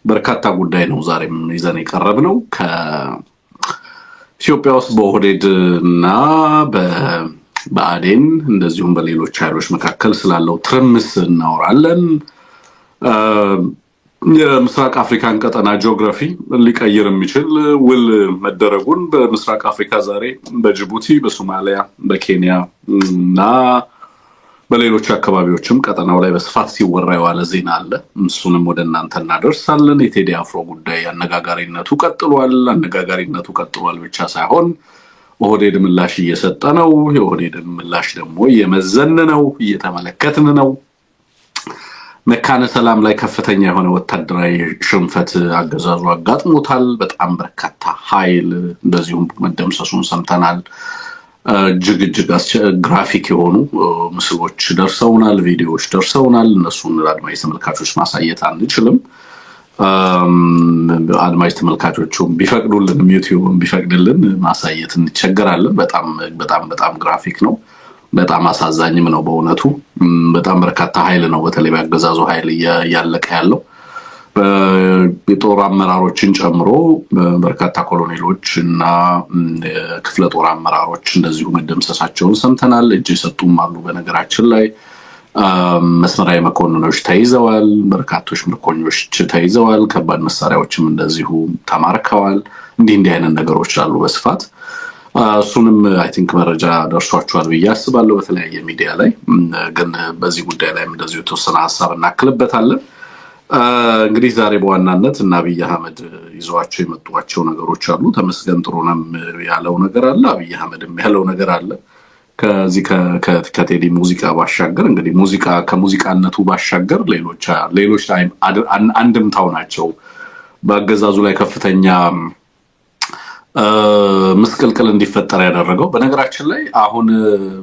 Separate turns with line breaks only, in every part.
በርካታ ጉዳይ ነው ዛሬም ይዘን የቀረብነው ከኢትዮጵያ ውስጥ በኦህዴድ እና በአዴን እንደዚሁም በሌሎች ኃይሎች መካከል ስላለው ትርምስ እናወራለን። የምስራቅ አፍሪካን ቀጠና ጂኦግራፊ ሊቀይር የሚችል ውል መደረጉን በምስራቅ አፍሪካ ዛሬ በጅቡቲ፣ በሶማሊያ፣ በኬንያ እና በሌሎች አካባቢዎችም ቀጠናው ላይ በስፋት ሲወራ የዋለ ዜና አለ። እሱንም ወደ እናንተ እናደርሳለን። የቴዲ አፍሮ ጉዳይ አነጋጋሪነቱ ቀጥሏል ብቻ ሳይሆን ኦህዴድ ምላሽ እየሰጠ ነው። የኦህዴድን ምላሽ ደግሞ እየመዘን ነው፣ እየተመለከትን ነው። መካነ ሰላም ላይ ከፍተኛ የሆነ ወታደራዊ ሽንፈት አገዛዙ አጋጥሞታል። በጣም በርካታ ኃይል እንደዚሁም መደምሰሱን ሰምተናል። እጅግ ግራፊክ የሆኑ ምስሎች ደርሰውናል፣ ቪዲዮዎች ደርሰውናል። እነሱን ለአድማጭ ተመልካቾች ማሳየት አንችልም። አድማጭ ተመልካቾቹም ቢፈቅዱልን ዩቲዩብም ቢፈቅድልን ማሳየት እንቸገራለን። በጣም ግራፊክ ነው። በጣም አሳዛኝም ነው በእውነቱ። በጣም በርካታ ኃይል ነው በተለይ በአገዛዙ ኃይል እያለቀ ያለው። የጦር አመራሮችን ጨምሮ በርካታ ኮሎኔሎች እና ክፍለ ጦር አመራሮች እንደዚሁ መደምሰሳቸውን ሰምተናል። እጅ የሰጡም አሉ። በነገራችን ላይ መስመራዊ መኮንኖች ተይዘዋል። በርካቶች ምርኮኞች ተይዘዋል። ከባድ መሳሪያዎችም እንደዚሁ ተማርከዋል። እንዲህ አይነት ነገሮች አሉ በስፋት። እሱንም አይ ቲንክ መረጃ ደርሷቸዋል ብዬ አስባለሁ በተለያየ ሚዲያ ላይ። ግን በዚህ ጉዳይ ላይም እንደዚሁ የተወሰነ ሀሳብ እናክልበታለን። እንግዲህ ዛሬ በዋናነት እና አብይ አህመድ ይዘዋቸው የመጧቸው ነገሮች አሉ። ተመስገን ጥሩነህም ያለው ነገር አለ፣ አብይ አህመድም ያለው ነገር አለ። ከዚህ ከቴዲ ሙዚቃ ባሻገር እንግዲህ ሙዚቃ ከሙዚቃነቱ ባሻገር ሌሎች አንድምታው ናቸው በአገዛዙ ላይ ከፍተኛ ምስቅልቅል እንዲፈጠር ያደረገው። በነገራችን ላይ አሁን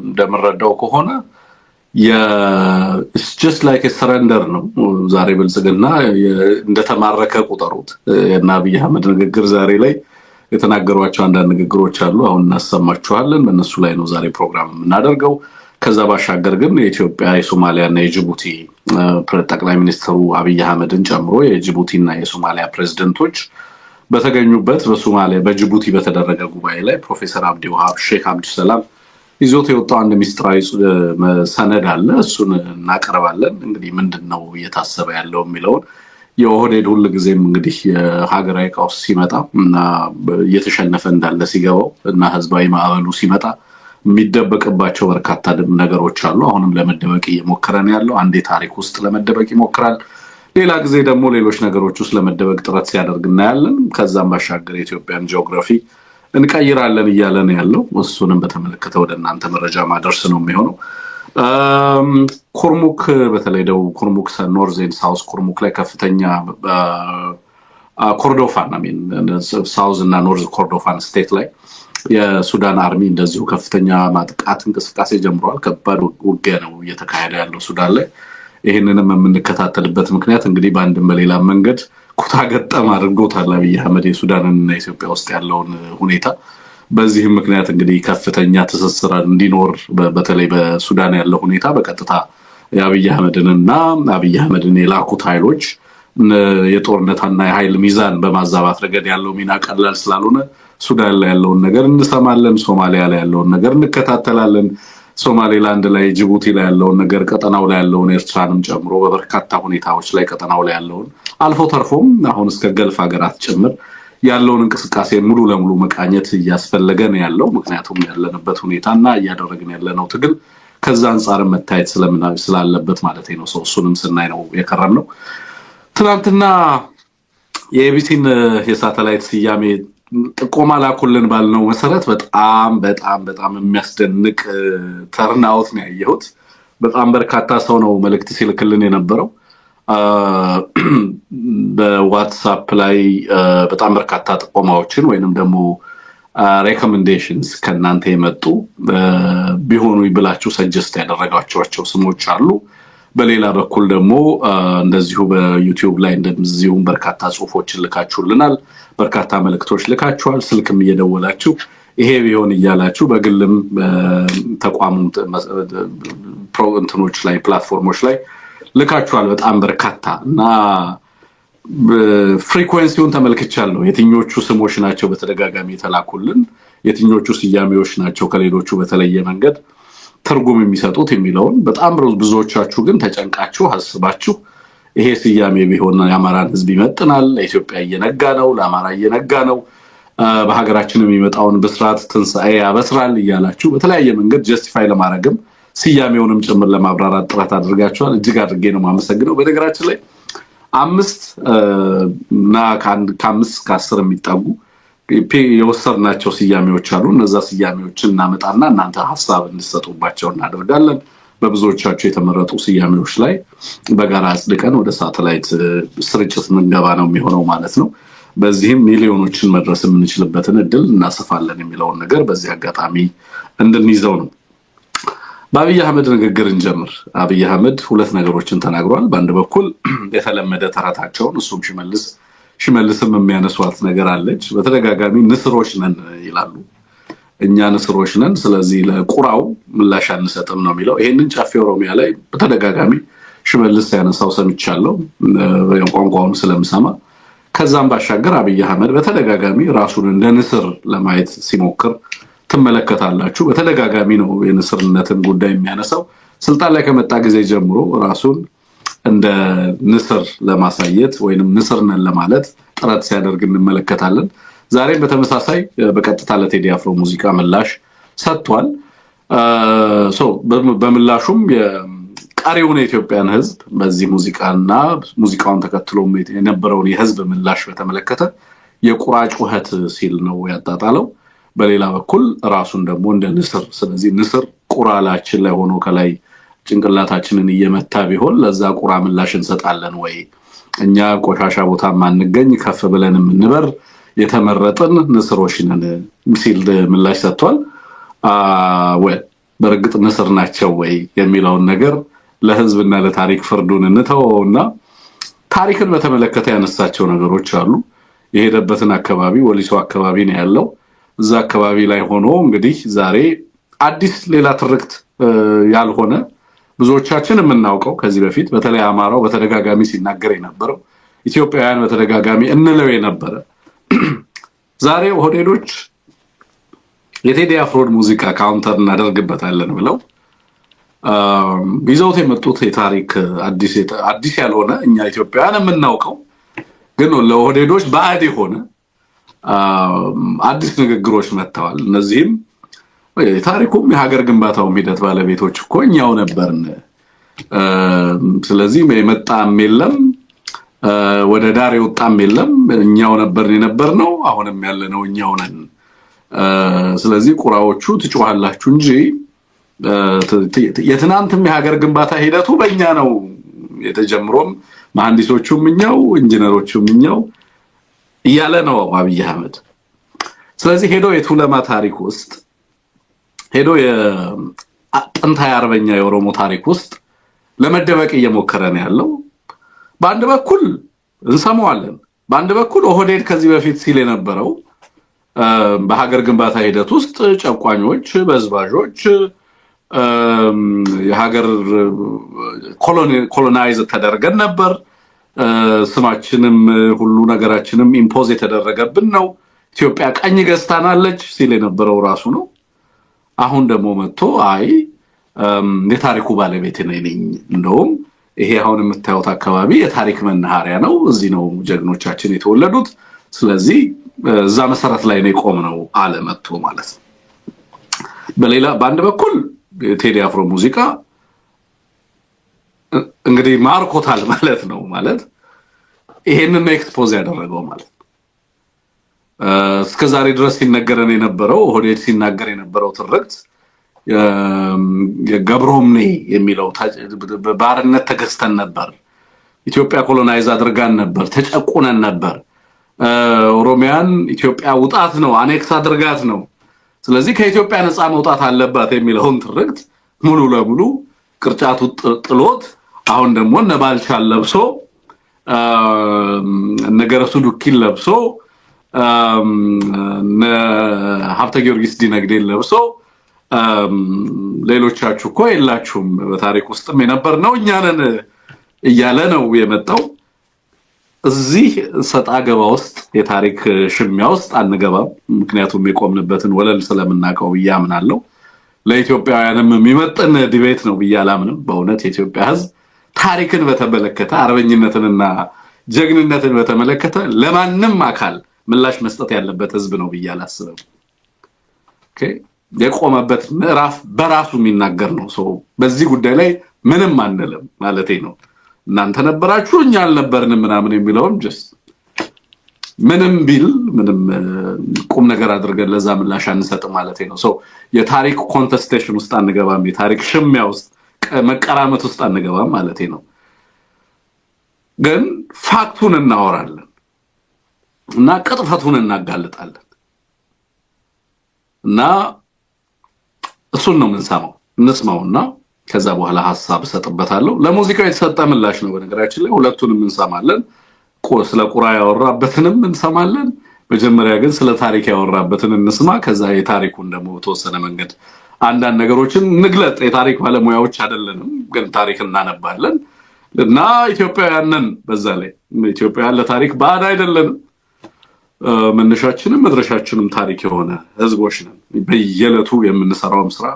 እንደምረዳው ከሆነ it's just like a surrender ነው። ዛሬ ብልጽግና እንደተማረከ ቁጠሩት። እና አብይ አህመድ ንግግር ዛሬ ላይ የተናገሯቸው አንዳንድ ንግግሮች አሉ። አሁን እናሰማችኋለን። በእነሱ ላይ ነው ዛሬ ፕሮግራም የምናደርገው። ከዛ ባሻገር ግን የኢትዮጵያ፣ የሶማሊያ እና የጅቡቲ ጠቅላይ ሚኒስትሩ አብይ አህመድን ጨምሮ የጅቡቲ እና የሶማሊያ ፕሬዝደንቶች በተገኙበት በጅቡቲ በተደረገ ጉባኤ ላይ ፕሮፌሰር አብዲ ወሃብ ሼክ አብዲ ሰላም ይዞት የወጣው አንድ ሚስጥራዊ ሰነድ አለ። እሱን እናቀርባለን። እንግዲህ ምንድነው እየታሰበ ያለው የሚለውን የኦህዴድ ሁሉ ጊዜም እንግዲህ የሀገራዊ ቀውስ ሲመጣ እና እየተሸነፈ እንዳለ ሲገባው እና ህዝባዊ ማዕበሉ ሲመጣ የሚደበቅባቸው በርካታ ነገሮች አሉ። አሁንም ለመደበቅ እየሞከረ ነው ያለው። አንዴ ታሪክ ውስጥ ለመደበቅ ይሞክራል፣ ሌላ ጊዜ ደግሞ ሌሎች ነገሮች ውስጥ ለመደበቅ ጥረት ሲያደርግ እናያለን። ከዛም ባሻገር የኢትዮጵያን ጂኦግራፊ እንቀይራለን እያለ ነው ያለው። እሱንም በተመለከተ ወደ እናንተ መረጃ ማድረስ ነው የሚሆነው። ኩርሙክ፣ በተለይ ደቡብ ኩርሙክ፣ ኖርዝ ኤንድ ሳውዝ ኩርሙክ ላይ ከፍተኛ ኮርዶፋን ሳውዝ እና ኖርዝ ኮርዶፋን ስቴት ላይ የሱዳን አርሚ እንደዚሁ ከፍተኛ ማጥቃት እንቅስቃሴ ጀምሯል። ከባድ ውጊያ ነው እየተካሄደ ያለው ሱዳን ላይ። ይህንንም የምንከታተልበት ምክንያት እንግዲህ በአንድም በሌላ መንገድ ኩታ ገጠም አድርጎታል አብይ አህመድ የሱዳንና ኢትዮጵያ ውስጥ ያለውን ሁኔታ። በዚህም ምክንያት እንግዲህ ከፍተኛ ትስስር እንዲኖር በተለይ በሱዳን ያለው ሁኔታ በቀጥታ የአብይ አህመድን የላኩት ኃይሎች የጦርነትና የኃይል ሚዛን በማዛባት ረገድ ያለው ሚና ቀላል ስላልሆነ ሱዳን ላይ ያለውን ነገር እንሰማለን፣ ሶማሊያ ላይ ያለውን ነገር እንከታተላለን፣ ሶማሌላንድ ላይ፣ ጅቡቲ ላይ ያለውን ነገር፣ ቀጠናው ላይ ያለውን ኤርትራንም ጨምሮ በበርካታ ሁኔታዎች ላይ ቀጠናው ላይ ያለውን አልፎ ተርፎም አሁን እስከ ገልፍ ሀገራት ጭምር ያለውን እንቅስቃሴ ሙሉ ለሙሉ መቃኘት እያስፈለገ ነው ያለው። ምክንያቱም ያለንበት ሁኔታና እያደረግን ያለነው ትግል ከዛ አንጻር መታየት ስላለበት ማለት ነው። እሱንም ስናይ ነው የከረምነው። ትናንትና የኤቢሲን የሳተላይት ስያሜ ጥቆማ ላኩልን ባልነው መሰረት በጣም የሚያስደንቅ ተርናውት ነው ያየሁት። በጣም በርካታ ሰው ነው መልእክት ሲልክልን የነበረው። በዋትስአፕ ላይ በጣም በርካታ ጥቆማዎችን ወይንም ደግሞ ሬኮሜንዴሽንስ ከእናንተ የመጡ ቢሆኑ ይብላችሁ ሰጀስት ያደረጋቸዋቸው ስሞች አሉ። በሌላ በኩል ደግሞ እንደዚሁ በዩቲዩብ ላይ እንደዚሁ በርካታ ጽሁፎችን ልካችሁልናል፣ በርካታ መልእክቶች ልካችኋል። ስልክም እየደወላችሁ ይሄ ቢሆን እያላችሁ በግልም ተቋሙ እንትኖች ላይ ፕላትፎርሞች ላይ ልካችኋል። በጣም በርካታ እና ፍሪኩዌንሲውን ተመልክቻለሁ የትኞቹ ስሞች ናቸው በተደጋጋሚ የተላኩልን የትኞቹ ስያሜዎች ናቸው ከሌሎቹ በተለየ መንገድ ትርጉም የሚሰጡት የሚለውን በጣም ብዙዎቻችሁ ግን ተጨንቃችሁ አስባችሁ ይሄ ስያሜ ቢሆን የአማራን ህዝብ ይመጥናል ለኢትዮጵያ እየነጋ ነው ለአማራ እየነጋ ነው በሀገራችን የሚመጣውን በስርዓት ትንሳኤ ያበስራል እያላችሁ በተለያየ መንገድ ጀስቲፋይ ለማድረግም ስያሜውንም ጭምር ለማብራራት ጥረት አድርጋችኋል እጅግ አድርጌ ነው ማመሰግነው በነገራችን ላይ 5 እና ከ5 እስከ 10 የሚጣጉ የወሰድናቸው ስያሜዎች አሉ እነዛ ስያሜዎችን እናመጣና እናንተ ሐሳብ እንድትሰጡባቸው እናደርጋለን በብዙዎቻችሁ የተመረጡ ስያሜዎች ላይ በጋራ አጽድቀን ወደ ሳተላይት ስርጭት ምንገባ ነው የሚሆነው ማለት ነው በዚህም ሚሊዮኖችን መድረስ የምንችልበትን እድል እናሰፋለን የሚለውን ነገር በዚህ አጋጣሚ እንድንይዘው ነው በአብይ አህመድ ንግግር እንጀምር አብይ አህመድ ሁለት ነገሮችን ተናግሯል በአንድ በኩል የተለመደ ተራታቸውን እሱም ሽመልስም የሚያነሷት ነገር አለች በተደጋጋሚ ንስሮች ነን ይላሉ እኛ ንስሮች ነን ስለዚህ ለቁራው ምላሽ አንሰጥም ነው የሚለው ይሄንን ጫፌ ኦሮሚያ ላይ በተደጋጋሚ ሽመልስ ያነሳው ሰምቻለሁ ቋንቋውን ስለምሰማ ከዛም ባሻገር አብይ አህመድ በተደጋጋሚ ራሱን እንደ ንስር ለማየት ሲሞክር ትመለከታላችሁ በተደጋጋሚ ነው የንስርነትን ጉዳይ የሚያነሳው ስልጣን ላይ ከመጣ ጊዜ ጀምሮ ራሱን እንደ ንስር ለማሳየት ወይንም ንስርነን ለማለት ጥረት ሲያደርግ እንመለከታለን ዛሬም በተመሳሳይ በቀጥታ ለቴዲ አፍሮ ሙዚቃ ምላሽ ሰጥቷል በምላሹም የቀሪውን የኢትዮጵያን ህዝብ በዚህ ሙዚቃና ሙዚቃውን ተከትሎ የነበረውን የህዝብ ምላሽ በተመለከተ የቁራጭ ውህት ሲል ነው ያጣጣለው በሌላ በኩል ራሱን ደግሞ እንደ ንስር ስለዚህ ንስር ቁራላችን ላይ ሆኖ ከላይ ጭንቅላታችንን እየመታ ቢሆን ለዛ ቁራ ምላሽ እንሰጣለን ወይ እኛ ቆሻሻ ቦታ ማንገኝ ከፍ ብለን እንበር የተመረጠን ንስሮች ነን ሲል ምላሽ ሰጥቷል ወይ በርግጥ ንስር ናቸው ወይ የሚለውን ነገር ለህዝብና ለታሪክ ፍርዱን እንተውና ታሪክን በተመለከተ ያነሳቸው ነገሮች አሉ የሄደበትን አካባቢ ወሊሶ አካባቢ ነው ያለው እዛ አካባቢ ላይ ሆኖ እንግዲህ ዛሬ አዲስ ሌላ ትርክት ያልሆነ ብዙዎቻችን የምናውቀው ከዚህ በፊት በተለይ አማራው በተደጋጋሚ ሲናገር የነበረው ኢትዮጵያውያን በተደጋጋሚ እንለው የነበረ ዛሬ ኦህዴዶች የቴዲ አፍሮን ሙዚቃ ካውንተር እናደርግበታለን ብለው ይዘውት የመጡት የታሪክ አዲስ ያልሆነ እኛ ኢትዮጵያውያን የምናውቀው ግን ለኦህዴዶች ባዕድ የሆነ አዲስ ንግግሮች መጥተዋል እነዚህም ታሪኩም የሀገር ግንባታው ሂደት ባለቤቶች እኮ እኛው ነበርን ስለዚህ የመጣም የለም ወደ ዳር የወጣም የለም እኛው ነበርን የነበርነው አሁንም ያለነው እኛው ነን ስለዚህ ቁራዎቹ ትጮሃላችሁ እንጂ የትናንትም የሀገር ግንባታ ሂደቱ በእኛ ነው የተጀመረም መሐንዲሶቹም እኛው ኢንጂነሮቹም እኛው እያለ ነው አብይ አህመድ ስለዚህ ሄዶ የቱለማ ታሪክ ውስጥ ሄዶ የጥንታዊ አርበኛ የኦሮሞ ታሪክ ውስጥ ለመደበቅ እየሞከረ ነው ያለው በአንድ በኩል እንሰማዋለን በአንድ በኩል ኦህዴድ ከዚህ በፊት ሲል የነበረው በሀገር ግንባታ ሂደት ውስጥ ጨቋኞች በዝባዦች የሀገር ኮሎናይዝ ተደርገን ነበር ስማችንም ሁሉ ነገራችንም ኢምፖዝ የተደረገብን ነው ኢትዮጵያ ቀኝ ገዝታናለች ሲል የነበረው ራሱ ነው አሁን ደግሞ መጥቶ አይ የታሪኩ ባለቤት ነኝ እንደውም ይሄ አሁን የምታዩት አካባቢ የታሪክ መናኸሪያ ነው እዚህ ነው ጀግኖቻችን የተወለዱት ስለዚህ እዛ መሰረት ላይ ነው የቆምነው አለ መጥቶ ማለት በሌላ በአንድ በኩል ቴዲ አፍሮ ሙዚቃ እንግዲህ ማርኮታል ማለት ነው ማለት ይሄንን ኤክስፖዝ ያደረገው ማለት እስከዛሬ ድረስ ሲነገረን የነበረው ኦህዴድ ሲናገር የነበረው ትርክት የገብሮምኔ የሚለው ባርነት ተገዝተን ነበር ኢትዮጵያ ኮሎናይዝ አድርጋን ነበር ተጨቁነን ነበር ኦሮሚያን ኢትዮጵያ ውጣት ነው አኔክስ አድርጋት ነው ስለዚህ ከኢትዮጵያ ነፃ መውጣት አለባት የሚለውን ትርክት ሙሉ ለሙሉ ቅርጫቱ ጥሎት አሁን ደግሞ ነባልቻል ለብሶ ነገረሱ ዱኪን ለብሶ ሀብተ ጊዮርጊስ ዲነግዴን ለብሶ ሌሎቻችሁ እኮ የላችሁም በታሪክ ውስጥም የነበርነው እኛ ነን እያለ ነው የመጣው እዚህ ሰጣ ገባ ውስጥ የታሪክ ሽሚያ ውስጥ አንገባም ምክንያቱም የቆምንበትን ወለል ስለምናቀው ያምናለሁ ለኢትዮጵያውያንም የሚመጥን ዲቤት ነው ብያላምንም በእውነት የኢትዮጵያ ህዝብ ታሪክን በተመለከተ አርበኝነትንና ጀግንነትን በተመለከተ ለማንም አካል ምላሽ መስጠት ያለበት ህዝብ ነው ብያላስበው ኦኬ የቆመበት ምዕራፍ በራሱ የሚናገር ነው ሰው በዚህ ጉዳይ ላይ ምንም አንልም ማለቴ ነው እናንተ ነበራችሁ እኛ አልነበርንም ምናምን የሚለውም just ምንም ቢል ምንም ቁም ነገር አድርገን ለዛ ምላሽ አንሰጥ ማለቴ ነው ሶ የታሪክ ኮንቴስቴሽን ውስጥ አንገባም የታሪክ ሽሚያ ውስጥ መቀራመት ውስጥ አንገባም ማለቴ ነው ግን ፋክቱን እናወራለን እና ቅጥፈቱን እናጋልጣለን እና እሱን ነው የምንሰማው እንስማውና ከዛ በኋላ ሐሳብ ሰጥበታለሁ ለሙዚቃው የተሰጠ ምላሽ ነው በነገራችን ላይ ሁለቱንም እንሰማለን ስለ ቁራ ያወራበትንም እንሰማለን መጀመሪያ ግን ስለ ታሪክ ያወራበትን እንስማ ከዛ የታሪኩን ደግሞ ተወሰነ መንገድ አንዳንድ ነገሮችን ንግለጥ የታሪክ ባለሙያዎች አይደለንም ግን ታሪክ እናነባለን እና ኢትዮጵያውያንን በዛ ላይ ኢትዮጵያውያን ለታሪክ ባድ አይደለንም መነሻችንም መድረሻችንም ታሪክ የሆነ ህዝቦች ነን በየለቱ የምንሰራው ስራ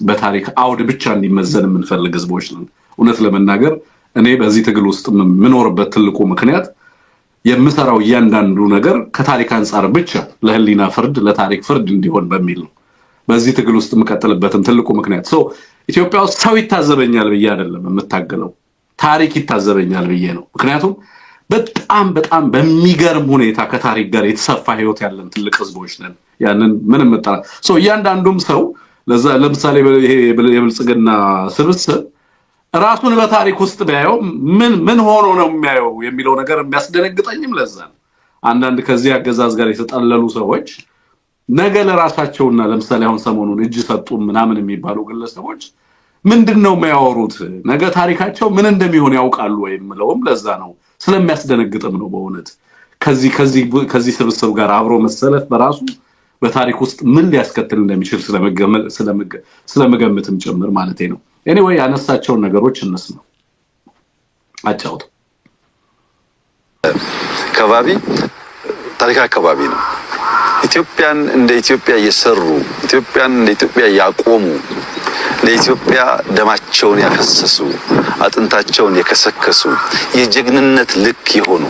በታሪክ አውድ ብቻ እንዲመዘን የምንፈልግ ህዝቦች ነን እውነት ለመናገር እኔ በዚህ ትግል ውስጥ ምኖርበት ትልቁ ምክንያት የምሰራው እያንዳንዱ ነገር ከታሪክ አንፃር ብቻ ለህሊና ፍርድ ለታሪክ ፍርድ እንዲሆን በሚል ነው በዚህ ትግል ውስጥ መቀጠልበትም ትልቁ ምክንያት ሰው ኢትዮጵያ ውስጥ ሰው ይታዘበኛል ብዬ አይደለም የምታገለው ታሪክ ይታዘበኛል ብዬ ነው ምክንያቱም በጣም በሚገርም ሁኔታ ከታሪክ ጋር የተሰፋ ህይወት ያለን ትልቅ ህዝቦች ነን ያንን ምንም መጣ ሰው እያንዳንዱም ሰው ለዛ ለምሳሌ ይሄ የብልጽግና ስብስብ ራሱን በታሪክ ውስጥ ቢያየው ምን ሆኖ ነው የሚያየው የሚለው ነገር የሚያስደነግጠኝም ለዛ አንዳንድ ከዚህ አገዛዝ ጋር የተጣለሉ ሰዎች ነገ ለራሳቸውና ለምሳሌ አሁን ሰሞኑን እጅ ሰጡ ምናምን የሚባሉ ግለሰቦች ምንድነው የሚያወሩት ነገ ታሪካቸው ምን እንደሚሆን ያውቃሉ ወይምለውም ለዛ ነው ስለሚያስደነግጥም ነው በእውነት ከዚህ ስብስብ ጋር አብሮ መሰለፍ በራሱ በታሪክ ውስጥ ምን ሊያስከትል እንደሚችል ስለመገመትም ጭምር ማለቴ ነው anyway ያነሳቸው ነገሮች እንስማ አጫውት
ከባቢ ታሪክ አካባቢ ነው ኢትዮጵያን እንደ ኢትዮጵያ እየሰሩ ኢትዮጵያን እንደ ኢትዮጵያ ያቆሙ ለኢትዮጵያ ደማቸውን ያፈሰሱ አጥንታቸውን የከሰከሱ የጀግንነት ልክ የሆኑ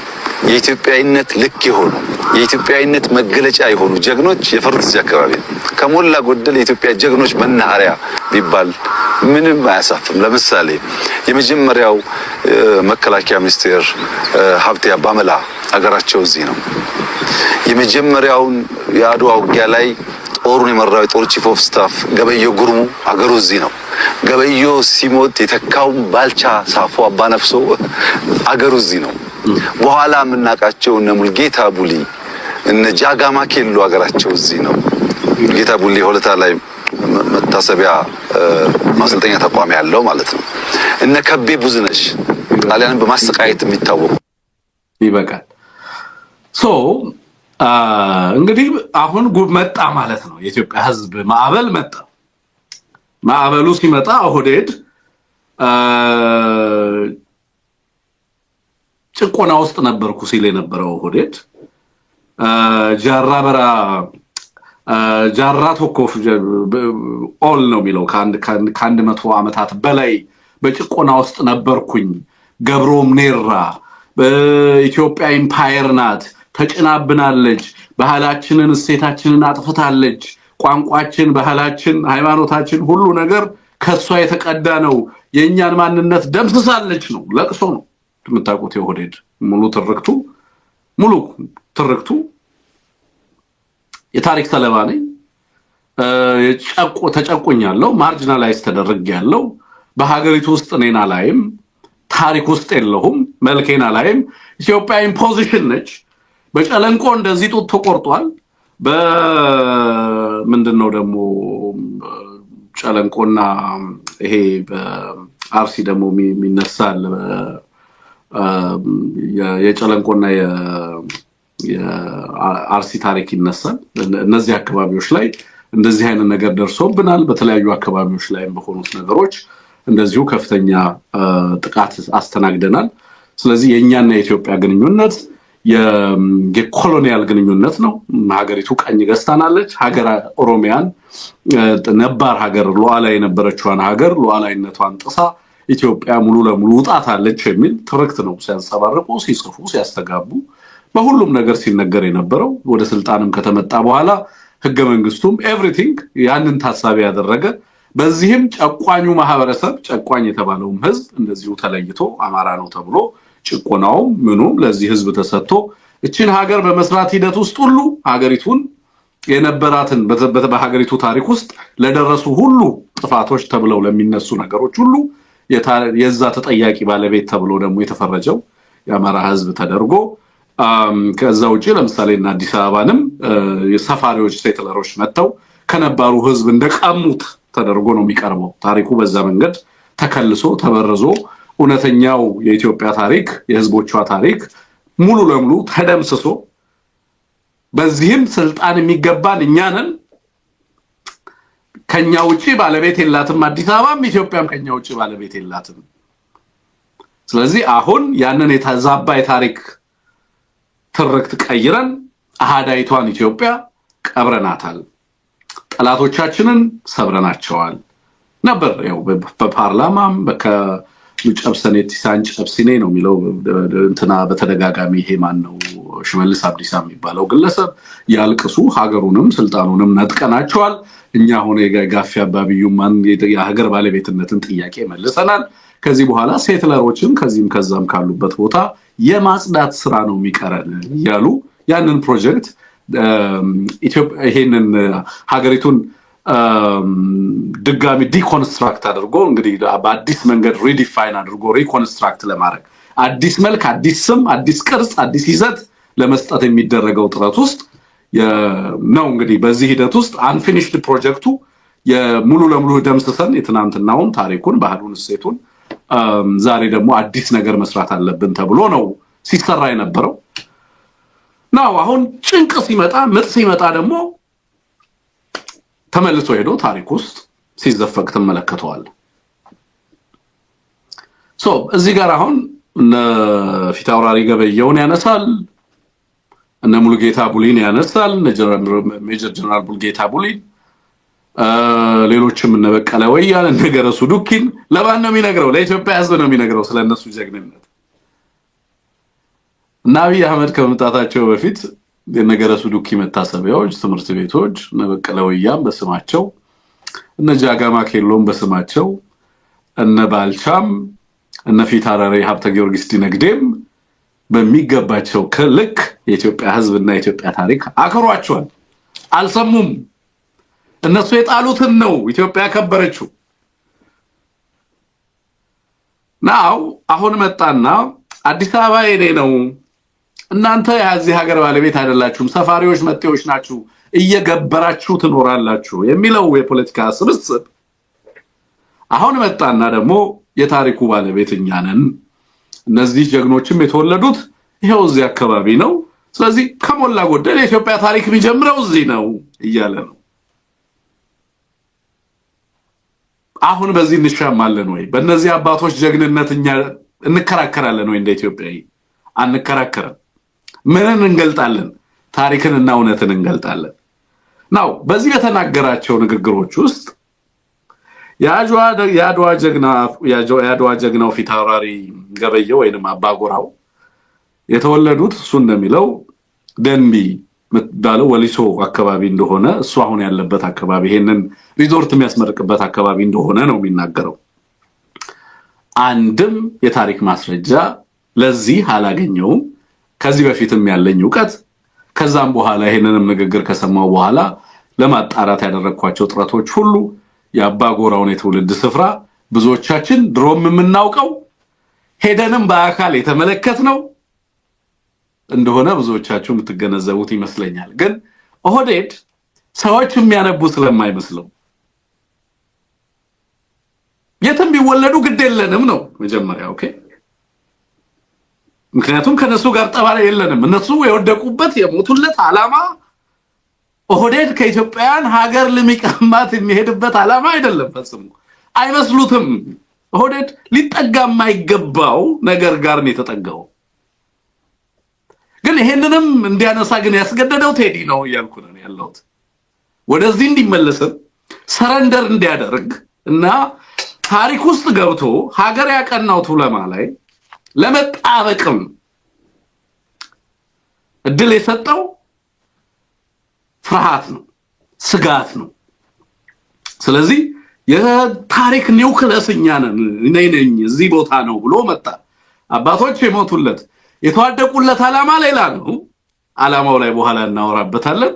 የኢትዮጵያዊነት ልክ የሆኑ የኢትዮጵያዊነት መገለጫ የሆኑ ጀግኖች የፈሩት እዚህ አካባቢ ከሞላ ጎደል የኢትዮጵያ ጀግኖች መናኸሪያ ቢባል ምንም አያሳፍም ለምሳሌ የመጀመሪያው መከላከያ ሚኒስቴር ሀብቴ አባመላ አገራቸው እዚህ ነው የመጀመሪያውን የአድዋ ውጊያ ላይ ጦሩን የመራው የጦር ቺፍ ኦፍ ስታፍ ገበየሁ ጉርሙ አገሩ እዚህ ነው ገበየሁ ሲሞት የተካው ባልቻ ሳፎ አባነፍሶ አገሩ እዚህ ነው በኋላ ምናቃቸው እነ ሙልጌታ ቡሊ እነ ጃጋማ ኬሎ አገራቸው እዚህ ነው ሙልጌታ ቡሊ ሆለታ ላይ መታሰቢያ ማሰልጠኛ ተቋም ያለው ማለት ነው እነ ከቤ ቡዝነሽ ጣሊያንን በማሰቃየት የሚታወቁ
ይበቃል ሶ እንግዲህ አሁን ጉብ መጣ ማለት ነው የኢትዮጵያ ህዝብ ማዕበል መጣ ማዕበሉ ሲመጣ ኦህዴድ ጭቆና ውስጥ ነበርኩ ሲል የነበረው ኦህዴድ ጃራበራ ጃራ ተኮፍ ኦል ነው የሚለው ከአንድ መቶ ዓመታት በላይ በጭቆና ውስጥ ነበርኩኝ ገብሮም ኔራ በኢትዮጵያ ኢምፓየር ናት ተጭናብናለች ባህላችንን እሴታችንን አጥፍታለች ቋንቋችን ባህላችን ሃይማኖታችን ሁሉ ነገር ከሷ የተቀዳ ነው የኛን ማንነት ደምስሳለች ነው ለቅሶ ነው የምታውቁት የኦህዴድ ሙሉ ትርክቱ የታሪክ ሰለባ ነኝ ተጨቆኛለሁ ማርጂናላይዝ ተደርጌያለሁ በሀገሪቱ ውስጥ እኔና ላይም ታሪክ ውስጥ የለሁም መልኬና ላይም ኢትዮጵያ ኢምፖዚሽን ነች በጨለንቆ እንደዚህ ጡት ተቆርጧል በምንድነው ደግሞ ጨለንቆና ይሄ በአርሲ ደግሞ የሚነሳል የጨለንቆና የአርሲ ታሪክ ይነሳል እነዚህ አካባቢዎች ላይ እንደዚህ አይነት ነገር ደርሶብናል በተለያዩ አካባቢዎች ላይም በሆኑት ነገሮች እንደዚሁ ከፍተኛ ጥቃት አስተናግደናል ስለዚህ የኛና የኢትዮጵያ ግንኙነት የኮሎኒያል ግንኙነት ነው። ሀገሪቱ ቀኝ ገዝታናለች። ሀገር ኦሮሚያን ነባር ሀገር ሉዓላዊ የነበረችዋን ሀገር ሉዓላዊነቷን ጥሳ ኢትዮጵያ ሙሉ ለሙሉ ውጣታለች የሚል ትርክት ነው ሲያንጸባርቁ፣ ሲጽፉ፣ ሲያስተጋቡ በሁሉም ነገር ሲነገር የነበረው። ወደ ስልጣንም ከተመጣ በኋላ ህገ መንግስቱም ኤቭሪቲንግ ያንን ታሳቢ ያደረገ፣ በዚህም ጨቋኙ ማህበረሰብ ጨቋኝ የተባለውም ህዝብ እንደዚሁ ተለይቶ አማራ ነው ተብሎ ጭቆናውም ምኑም ለዚህ ህዝብ ተሰጥቶ እቺን ሀገር በመስራት ሂደት ውስጥ ሁሉ ሀገሪቱን የነበራትን በሀገሪቱ ታሪክ ውስጥ ለደረሱ ሁሉ ጥፋቶች ተብለው ለሚነሱ ነገሮች ሁሉ የዛ ተጠያቂ ባለቤት ተብሎ ደግሞ የተፈረጀው የአማራ ህዝብ ተደርጎ ከዛ ውጪ ለምሳሌ እና አዲስ አበባንም የሰፋሪዎች ሴትለሮች መተው ከነባሩ ህዝብ እንደቀሙት ተደርጎ ነው የሚቀርበው። ታሪኩ በዛ መንገድ ተከልሶ ተበርዞ እውነተኛው የኢትዮጵያ ታሪክ የህዝቦቿ ታሪክ ሙሉ ለሙሉ ተደምስሶ በዚህም ስልጣን የሚገባን እኛ ነን፣ ከኛ ውጪ ባለቤት የላትም አዲስ አበባም፣ ኢትዮጵያም ከኛ ውጪ ባለቤት የላትም። ስለዚህ አሁን ያንን የተዛባ የታሪክ ትርክት ቀይረን አሃዳይቷን ኢትዮጵያ ቀብረናታል፣ ጠላቶቻችንን ሰብረናቸዋል ነበር። ያው በፓርላማም ጨብሰኔት ሳንጨብሲኔ ነው የሚለው እንትና በተደጋጋሚ ይሄ ማን ነው ሽመልስ አብዲሳ የሚባለው ግለሰብ ያልቅሱ ሀገሩንም ስልጣኑንም ነጥቀናቸዋል፣ እኛ ሆነ የጋፊ አባቢዩ ማን የሀገር ባለቤትነትን ጥያቄ መልሰናል፣ ከዚህ በኋላ ሴትለሮችን ከዚህም ከዛም ካሉበት ቦታ የማጽዳት ስራ ነው የሚቀረን ያሉ ያንን ፕሮጀክት ኢትዮጵያ ይሄንን ሀገሪቱን ድጋሚ ዲኮንስትራክት አድርጎ እንግዲህ በአዲስ መንገድ ሪዲፋይን አድርጎ ሪኮንስትራክት ለማድረግ አዲስ መልክ፣ አዲስ ስም፣ አዲስ ቅርጽ፣ አዲስ ይዘት ለመስጠት የሚደረገው ጥረት ውስጥ ነው። እንግዲህ በዚህ ሂደት ውስጥ አንፊኒሽድ ፕሮጀክቱ የሙሉ ለሙሉ ደምስሰን የትናንትናውን ታሪኩን፣ ባህሉን፣ እሴቱን ዛሬ ደግሞ አዲስ ነገር መስራት አለብን ተብሎ ነው ሲሰራ የነበረው ነው። አሁን ጭንቅ ሲመጣ ምጥ ሲመጣ ደግሞ ተመልሶ ሄዶ ታሪክ ውስጥ ሲዘፈቅ ተመለከተዋል። እዚህ ጋር አሁን እነ ፊታውራሪ ገበየውን ያነሳል፣ እነ ሙሉጌታ ቡሊን ያነሳል፣ ሜጀር ጀነራል ሙሉጌታ ቡሊን፣ ሌሎችም እነ በቀለ ወያነ፣ እነ ገረሱ ዱኪን። ለማን ነው የሚነግረው? ለኢትዮጵያ ህዝብ ነው የሚነግረው ስለነሱ ጀግንነት። እና አብይ አህመድ ከመምጣታቸው በፊት የነገረሱ ዱኪ መታሰቢያዎች ትምህርት ቤቶች እነ በቀለ ወያም በስማቸው፣ እነ ጃጋማ ኬሎም በስማቸው፣ እነ ባልቻም እነ ፊታውራሪ ሀብተ ጊዮርጊስ ዲነግዴም በሚገባቸው ልክ የኢትዮጵያ ህዝብና የኢትዮጵያ ታሪክ አክብሯቸዋል። አልሰሙም። እነሱ የጣሉትን ነው ኢትዮጵያ ያከበረችው። ናው አሁን መጣና አዲስ አበባ የኔ ነው፣ እናንተ የዚህ ሀገር ባለቤት አይደላችሁም፣ ሰፋሪዎች መጤዎች ናችሁ፣ እየገበራችሁ ትኖራላችሁ የሚለው የፖለቲካ ስብስብ አሁን መጣና ደግሞ የታሪኩ ባለቤት እኛ ነን፣ እነዚህ ጀግኖችም የተወለዱት ይሄው እዚህ አካባቢ ነው፣ ስለዚህ ከሞላ ጎደል የኢትዮጵያ ታሪክ የሚጀምረው እዚህ ነው እያለ ነው። አሁን በዚህ እንሻማለን ወይ? በእነዚህ አባቶች ጀግንነት እኛ እንከራከራለን ወይ? እንደ ኢትዮጵያዊ አንከራከርም። ምንን እንገልጣለን? ታሪክንና እውነትን እንገልጣለን። ናው በዚህ የተናገራቸው ንግግሮች ውስጥ የአድዋ ጀግናው ፊታውራሪ ገበየው ወይንም አባጎራው የተወለዱት እሱ እንደሚለው ደንቢ ምትባለው ወሊሶ አካባቢ እንደሆነ እሱ አሁን ያለበት አካባቢ ይሄንን ሪዞርት የሚያስመርቅበት አካባቢ እንደሆነ ነው የሚናገረው። አንድም የታሪክ ማስረጃ ለዚህ አላገኘውም። ከዚህ በፊትም ያለኝ ዕውቀት ከዛም በኋላ ይሄንንም ንግግር ከሰማው በኋላ ለማጣራት ያደረኳቸው ጥረቶች ሁሉ የአባጎራውን የትውልድ ስፍራ ብዙዎቻችን ድሮም የምናውቀው ሄደንም በአካል የተመለከትነው እንደሆነ ብዙዎቻችሁ የምትገነዘቡት ይመስለኛል። ግን ኦህዴድ ሰዎች የሚያነቡ ስለማይመስለው የትም ቢወለዱ ግድ የለንም ነው መጀመሪያ። ኦኬ፣ ምክንያቱም ከነሱ ጋር ጠባራ የለንም። እነሱ የወደቁበት የሞቱለት ዓላማ ኦህዴድ ከኢትዮጵያን ሀገር ለሚቀማት የሚሄድበት ዓላማ አይደለም። ፈጽሞ አይመስሉትም። ኦህዴድ ሊጠጋ የማይገባው ነገር ጋር ነው የተጠጋው። ግን ይሄንንም እንዲያነሳ ግን ያስገደደው ቴዲ ነው እያልኩ ነው ያለሁት። ወደዚህ እንዲመለስ ሰረንደር እንዲያደርግ እና ታሪክ ውስጥ ገብቶ ሀገር ያቀናው ቱለማ ላይ ለመጣበቅም እድል የሰጠው ፍርሃት ነው፣ ስጋት ነው። ስለዚህ የታሪክ ኒውክለስኛ ነኝ እዚህ ቦታ ነው ብሎ መጣ። አባቶች የሞቱለት የተዋደቁለት ዓላማ ሌላ ነው። ዓላማው ላይ በኋላ እናወራበታለን።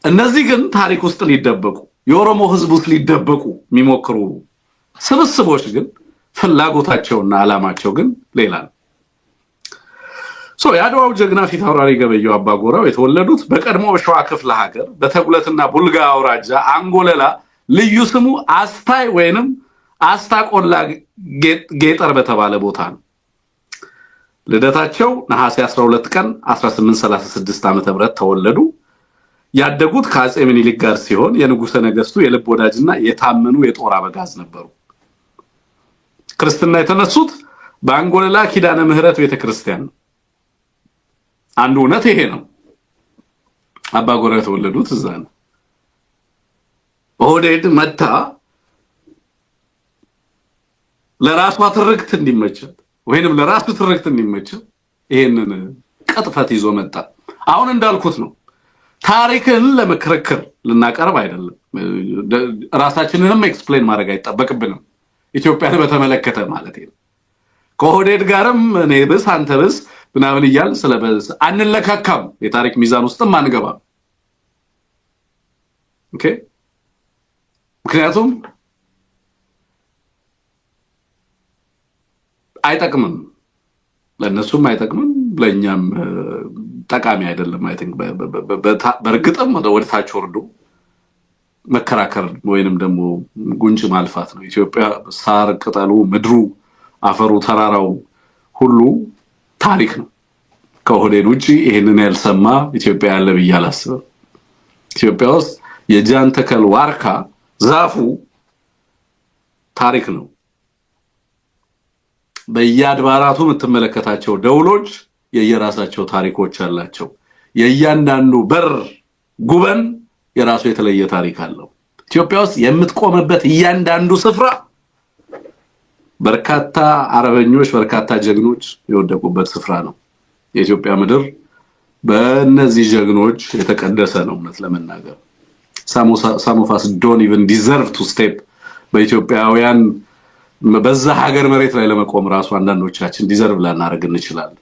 እነዚህ ግን ታሪክ ውስጥ ሊደበቁ የኦሮሞ ህዝብ ውስጥ ሊደበቁ የሚሞክሩ ስብስቦች ግን ፍላጎታቸውና ዓላማቸው ግን ሌላ ነው። የአድዋው ጀግና ፊት አውራሪ ገበየሁ አባጎራው የተወለዱት በቀድሞ ሸዋ ክፍለ ሀገር በተጉለትና ቡልጋ አውራጃ አንጎለላ ልዩ ስሙ አስታይ ወይንም አስታቆላ ጌጠር በተባለ ቦታ ነው። ልደታቸው ነሐሴ 12 ቀን 1836 ዓ.ም ተወለዱ። ያደጉት ከአጼ ምኒልክ ጋር ሲሆን የንጉሠ ነገስቱ የልብ ወዳጅና የታመኑ የጦር አበጋዝ ነበሩ። ክርስትና የተነሱት በአንጎለላ ኪዳነ ምህረት ቤተክርስቲያን ነው። አንዱ እውነት ይሄ ነው። አባጎራው የተወለዱት እዛ ነው። ኦህዴድ መታ ለራሷ ትርክት እንዲመቸው ወይንም ለራሱ ትርክት እንዲመቸው ይሄንን ቅጥፈት ይዞ መጣ። አሁን እንዳልኩት ነው። ታሪክን ለመከረከር ልናቀርብ አይደለም። ራሳችንንም ኤክስፕሌን ማድረግ አይጠበቅብንም። ኢትዮጵያን በተመለከተ ማለት ነው። ከኦህዴድ ጋርም እኔ ብስ አንተ ብስ ምናምን ይያል ስለበዝ አንለካካም። የታሪክ ሚዛን ውስጥም አንገባም። ኦኬ። ምክንያቱም አይጠቅምም፣ ለነሱም አይጠቅምም፣ ለኛም ጠቃሚ አይደለም። አይ ቲንክ በርግጥም ወደ ታች ወርዶ መከራከር ወይንም ደግሞ ጉንጭ ማልፋት ነው። ኢትዮጵያ ሳር ቅጠሉ ምድሩ አፈሩ ተራራው ሁሉ ታሪክ ነው። ከኦህዴድ ውጪ ይሄንን ያልሰማ ኢትዮጵያ ያለ ብዬ አላስብም። ኢትዮጵያ ውስጥ የጃን ተከል ዋርካ ዛፉ ታሪክ ነው። በየአድባራቱ የምትመለከታቸው ደውሎች የየራሳቸው ታሪኮች አላቸው። የእያንዳንዱ በር ጉበን የራሱ የተለየ ታሪክ አለው። ኢትዮጵያ ውስጥ የምትቆምበት እያንዳንዱ ስፍራ በርካታ አረበኞች በርካታ ጀግኖች የወደቁበት ስፍራ ነው። የኢትዮጵያ ምድር በእነዚህ ጀግኖች የተቀደሰ ነው። እውነት ለመናገር some of us don't even deserve to step በኢትዮጵያውያን በዛ ሀገር መሬት ላይ ለመቆም ራሱ አንዳንዶቻችን ዲዘርቭ ላናደርግ እንችላለን።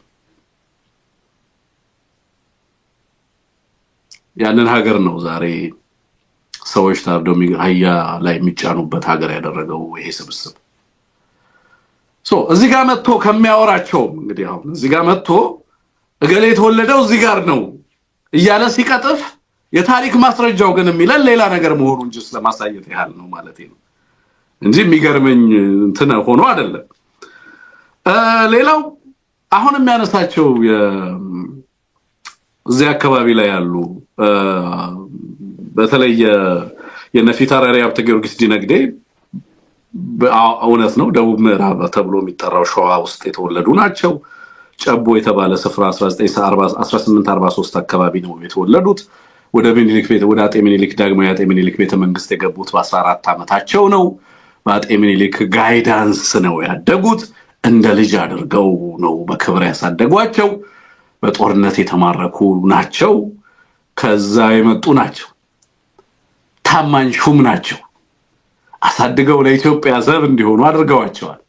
ያንን ሀገር ነው ዛሬ ሰዎች ታርደው አህያ ላይ የሚጫኑበት ሀገር ያደረገው ይሄ ስብስብ። እዚህ ጋር መጥቶ ከሚያወራቸው እንግዲህ አሁን እዚህ ጋር መጥቶ እገሌ የተወለደው እዚህ ጋር ነው እያለ ሲቀጥፍ የታሪክ ማስረጃው ግን የሚለን ሌላ ነገር መሆኑን እንጂ ስለማሳየት ያህል ነው ማለት ነው እንጂ የሚገርመኝ እንትን ሆኖ አይደለም። ሌላው አሁን የሚያነሳቸው እዚህ አካባቢ ላይ ያሉ በተለይ የነፊት አውራሪ ሀብተ ጊዮርጊስ ዲነግዴ እውነት ነው ደቡብ ምዕራብ ተብሎ የሚጠራው ሸዋ ውስጥ የተወለዱ ናቸው። ጨቦ የተባለ ስፍራ 1843 አካባቢ ነው የተወለዱት። ወደ ምኒልክ ቤት ወደ አጤ ምኒልክ ዳግማዊ አጤ ምኒልክ ቤተ መንግስት የገቡት በ14 ዓመታቸው ነው። በአጤ ምኒልክ ጋይዳንስ ነው ያደጉት። እንደ ልጅ አድርገው ነው በክብር ያሳደጓቸው። በጦርነት የተማረኩ ናቸው። ከዛ የመጡ ናቸው። ታማኝ ሹም ናቸው። አሳድገው ለኢትዮጵያ ዘብ እንዲሆኑ አድርገዋቸዋል።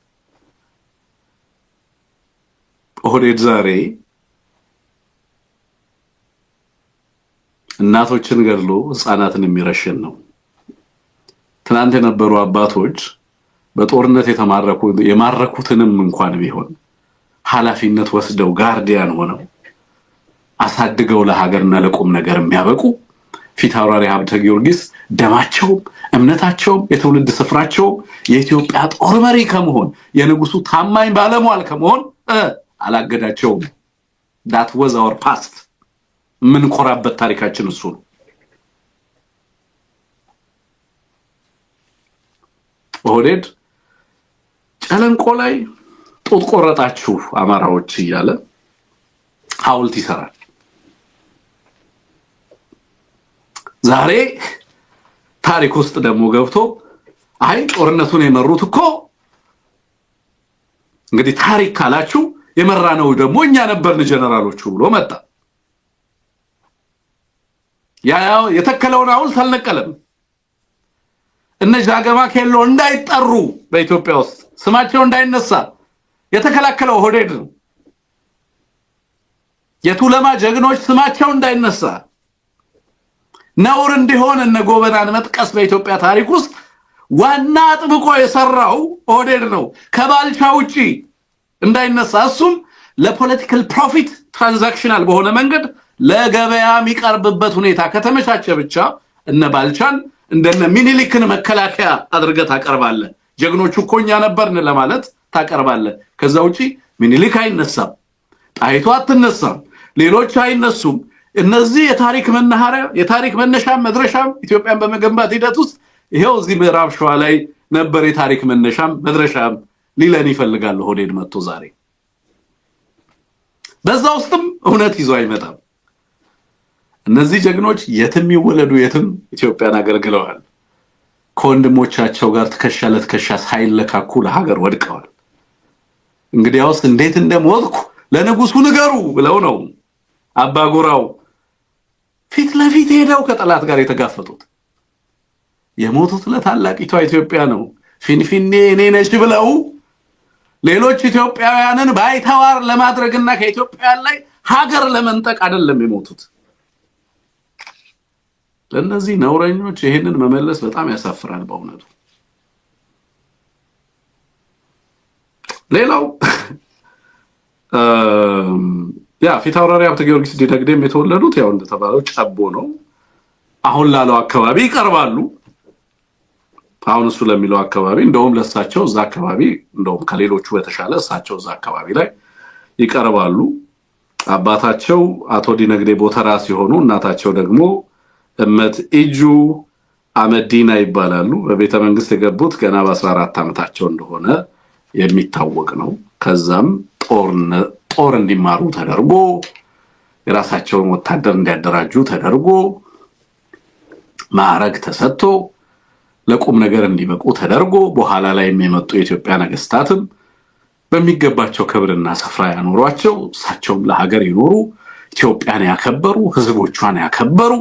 ኦህዴድ ዛሬ እናቶችን ገድሎ ህፃናትን የሚረሽን ነው። ትናንት የነበሩ አባቶች በጦርነት የማረኩትንም እንኳን ቢሆን ኃላፊነት ወስደው ጋርዲያን ሆነው አሳድገው ለሀገርና ለቁም ነገር የሚያበቁ ፊት አውራሪ ሀብተ ጊዮርጊስ ደማቸው እምነታቸው የትውልድ ስፍራቸው የኢትዮጵያ ጦር መሪ ከመሆን የንጉሱ ታማኝ ባለሟል ከመሆን አላገዳቸውም። that was our past። ምን ኮራበት ታሪካችን እሱ ነው። ኦህዴድ ጨለንቆ ላይ ጡት ቆረጣችሁ አማራዎች እያለ ሐውልት ይሰራል። ዛሬ ታሪክ ውስጥ ደግሞ ገብቶ አይ ጦርነቱን የመሩት እኮ እንግዲህ ታሪክ ካላችሁ የመራነው ደግሞ እኛ ነበርን ጀነራሎቹ ብሎ መጣ። ያው የተከለውን ሐውልት አልነቀለም። እነ ጃገማ ኬሎ እንዳይጠሩ በኢትዮጵያ ውስጥ ስማቸው እንዳይነሳ የተከላከለው ኦህዴድ ነው። የቱለማ ጀግኖች ስማቸው እንዳይነሳ ነውር እንዲሆን እነ ጎበናን መጥቀስ በኢትዮጵያ ታሪክ ውስጥ ዋና አጥብቆ የሰራው ኦህዴድ ነው። ከባልቻ ውጪ እንዳይነሳ እሱም ለፖለቲካል ፕሮፊት ትራንዛክሽናል በሆነ መንገድ ለገበያ የሚቀርብበት ሁኔታ ከተመቻቸ ብቻ እነ ባልቻን እንደነ ሚኒሊክን መከላከያ አድርገህ ታቀርባለህ። ጀግኖቹ እኮ እኛ ነበርን ለማለት ታቀርባለህ። ከዛ ውጪ ሚኒሊክ አይነሳም፣ ጣይቱ አትነሳም፣ ሌሎች አይነሱም። እነዚህ የታሪክ መናኸሪያ የታሪክ መነሻም መድረሻም ኢትዮጵያን በመገንባት ሂደት ውስጥ ይሄው እዚህ ምዕራብ ሸዋ ላይ ነበር የታሪክ መነሻም መድረሻም ሊለን ይፈልጋል ኦህዴድ መጥቶ ዛሬ። በዛ ውስጥም እውነት ይዞ አይመጣም። እነዚህ ጀግኖች የትም ይወለዱ የትም ኢትዮጵያን አገልግለዋል። ከወንድሞቻቸው ጋር ትከሻ ለትከሻ ሳይለካኩ ለሀገር ወድቀዋል። እንግዲያውስ እንዴት እንደሞትኩ ለንጉሱ ንገሩ ብለው ነው አባጎራው ፊት ለፊት ሄደው ከጠላት ጋር የተጋፈጡት። የሞቱት ለታላቂቷ ኢትዮጵያ ነው። ፊንፊኔ እኔ ነች ብለው ሌሎች ኢትዮጵያውያንን ባይተዋር ለማድረግና ከኢትዮጵያውያን ላይ ሀገር ለመንጠቅ አይደለም የሞቱት። ለነዚህ ነውረኞች ይሄንን መመለስ በጣም ያሳፍራል በእውነቱ። ሌላው ፊት አውራሪ ሀብተ ጊዮርጊስ ዲነግዴም የተወለዱት ያው እንደተባለው ጨቦ ነው። አሁን ላለው አካባቢ ይቀርባሉ። አሁን እሱ ለሚለው አካባቢ እንደውም ለሳቸው እዛ አካባቢ እንደውም ከሌሎቹ በተሻለ እሳቸው እዛ አካባቢ ላይ ይቀርባሉ። አባታቸው አቶ ዲነግዴ ቦተራ ሲሆኑ እናታቸው ደግሞ እመት ኢጁ አመዲና ይባላሉ። በቤተ መንግስት የገቡት ገና በ14 ዓመታቸው እንደሆነ የሚታወቅ ነው። ከዛም ጦር እንዲማሩ ተደርጎ የራሳቸውን ወታደር እንዲያደራጁ ተደርጎ ማዕረግ ተሰጥቶ ለቁም ነገር እንዲበቁ ተደርጎ በኋላ ላይ የሚመጡ የኢትዮጵያ ነገስታትም በሚገባቸው ክብርና ስፍራ ያኖሯቸው እሳቸውም ለሀገር ይኖሩ ኢትዮጵያን ያከበሩ ህዝቦቿን ያከበሩ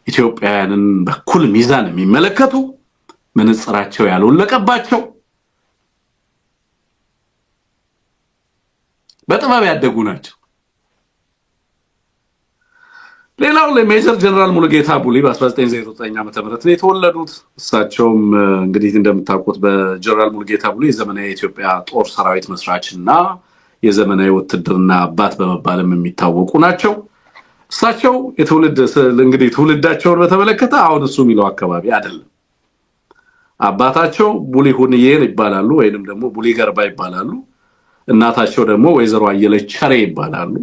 ኢትዮጵያውያንን በኩል ሚዛን የሚመለከቱ መነጽራቸው ያልወለቀባቸው በጥበብ ያደጉ ናቸው። ሌላው ለሜጀር ጀነራል ሙሉጌታ ቡሊ በ1909 ዓ.ም ነው የተወለዱት። እሳቸውም እንግዲህ እንደምታውቁት በጀነራል ሙሉጌታ ቡሊ የዘመናዊ ኢትዮጵያ ጦር ሰራዊት መስራችና የዘመናዊ ውትድርና አባት በመባልም የሚታወቁ ናቸው። እሳቸው እንግዲህ ትውልዳቸውን በተመለከተ አሁን እሱ የሚለው አካባቢ አይደለም። አባታቸው ቡሊ ሁንዬን ይባላሉ ወይንም ደግሞ ቡሊ ገርባ ይባላሉ። እናታቸው ደግሞ ወይዘሮ አየለች ቸሬ ይባላሉ።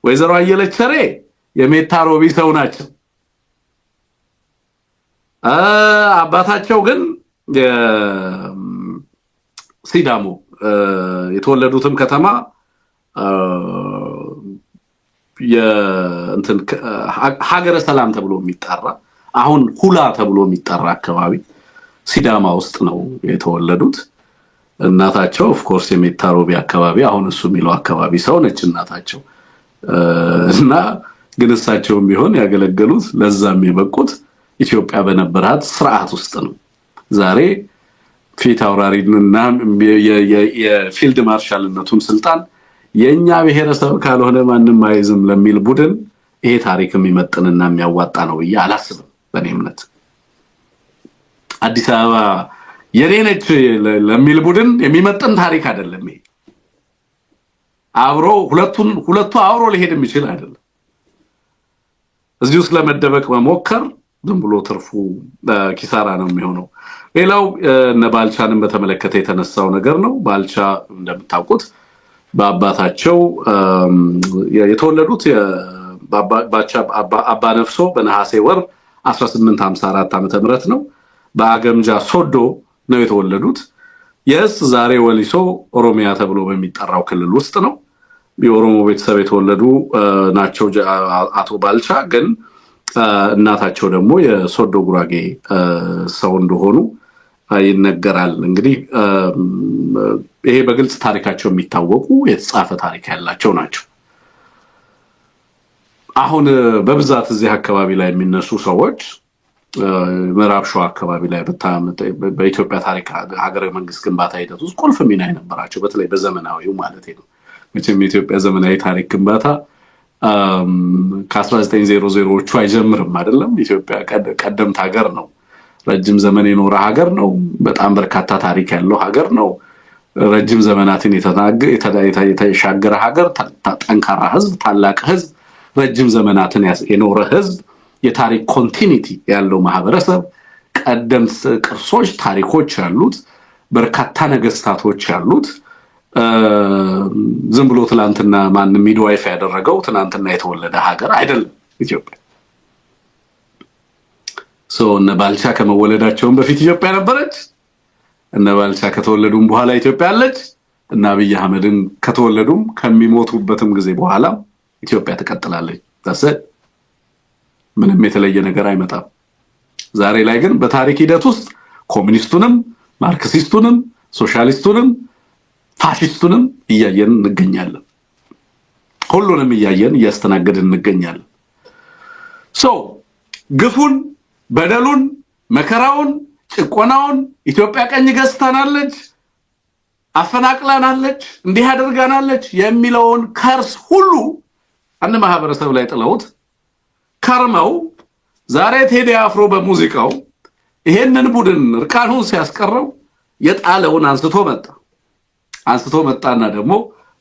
ወይዘሮ አየለች ቸሬ የሜታ ሮቢ ሰው ናቸው። አባታቸው ግን ሲዳሞ የተወለዱትም ከተማ ሀገረ ሰላም ተብሎ የሚጠራ አሁን ሁላ ተብሎ የሚጠራ አካባቢ ሲዳማ ውስጥ ነው የተወለዱት። እናታቸው ኦፍ ኮርስ የሜታ ሮቢ አካባቢ አሁን እሱ የሚለው አካባቢ ሰው ነች እናታቸው። እና ግን እሳቸውም ቢሆን ያገለገሉት ለዛም የበቁት ኢትዮጵያ በነበራት ስርዓት ውስጥ ነው። ዛሬ ፊት አውራሪና የፊልድ ማርሻልነቱን ስልጣን የኛ ብሔረሰብ ካልሆነ ማንንም አይዝም ለሚል ቡድን ይሄ ታሪክ የሚመጥንና የሚያዋጣ ነው ብዬ አላስብም። በእኔ እምነት አዲስ አበባ የኔ ነች ለሚል ቡድን የሚመጥን ታሪክ አይደለም። ይሄ አብሮ ሁለቱ አብሮ ሊሄድ የሚችል አይደለም። እዚህ ውስጥ ለመደበቅ መሞከር ዝም ብሎ ትርፉ ኪሳራ ነው የሚሆነው። ሌላው ባልቻንም በተመለከተ የተነሳው ነገር ነው። ባልቻ እንደምታውቁት በአባታቸው የተወለዱት ባልቻ አባ ነፍሶ በነሐሴ ወር 1854 ዓ.ም ነው። በአገምጃ ሶዶ ነው የተወለዱት። የስ ዛሬ ወሊሶ ኦሮሚያ ተብሎ በሚጠራው ክልል ውስጥ ነው። የኦሮሞ ቤተሰብ የተወለዱ ናቸው አቶ ባልቻ። ግን እናታቸው ደግሞ የሶዶ ጉራጌ ሰው እንደሆኑ ይነገራል። እንግዲህ ይሄ በግልጽ ታሪካቸው የሚታወቁ የተጻፈ ታሪክ ያላቸው ናቸው። አሁን በብዛት እዚህ አካባቢ ላይ የሚነሱ ሰዎች ምዕራብ ሸዋ አካባቢ ላይ በኢትዮጵያ ታሪክ ሀገረ መንግስት ግንባታ ሂደት ውስጥ ቁልፍ ሚና የነበራቸው በተለይ በዘመናዊው ማለት ነው። መቼም የኢትዮጵያ ዘመናዊ ታሪክ ግንባታ ከ1900ዎቹ አይጀምርም አይደለም። ኢትዮጵያ ቀደምት ሀገር ነው። ረጅም ዘመን የኖረ ሀገር ነው። በጣም በርካታ ታሪክ ያለው ሀገር ነው። ረጅም ዘመናትን የተሻገረ ሀገር፣ ጠንካራ ህዝብ፣ ታላቅ ህዝብ፣ ረጅም ዘመናትን የኖረ ህዝብ፣ የታሪክ ኮንቲኒቲ ያለው ማህበረሰብ፣ ቀደምት ቅርሶች፣ ታሪኮች ያሉት፣ በርካታ ነገስታቶች ያሉት፣ ዝም ብሎ ትላንትና ማንም ሚድዋይፍ ያደረገው ትናንትና የተወለደ ሀገር አይደለም ኢትዮጵያ። እነ ባልቻ ከመወለዳቸውን በፊት ኢትዮጵያ ነበረች። እነ ባልቻ ከተወለዱም በኋላ ኢትዮጵያ አለች። እና አብይ አህመድን ከተወለዱም ከሚሞቱበትም ጊዜ በኋላ ኢትዮጵያ ትቀጥላለች። ምንም የተለየ ነገር አይመጣም። ዛሬ ላይ ግን በታሪክ ሂደት ውስጥ ኮሙኒስቱንም ማርክሲስቱንም ሶሻሊስቱንም ፋሺስቱንም እያየን እንገኛለን። ሁሉንም እያየን እያስተናገድን እንገኛለን። ግፉን፣ በደሉን፣ መከራውን፣ ጭቆናውን ኢትዮጵያ ቀኝ ገዝታናለች፣ አፈናቅላናለች፣ እንዲህ አድርጋናለች የሚለውን ከርስ ሁሉ አንድ ማህበረሰብ ላይ ጥለውት ከርመው ዛሬ ቴዲ አፍሮ በሙዚቃው ይሄንን ቡድን እርቃኑን ሲያስቀረው የጣለውን አንስቶ መጣና ደግሞ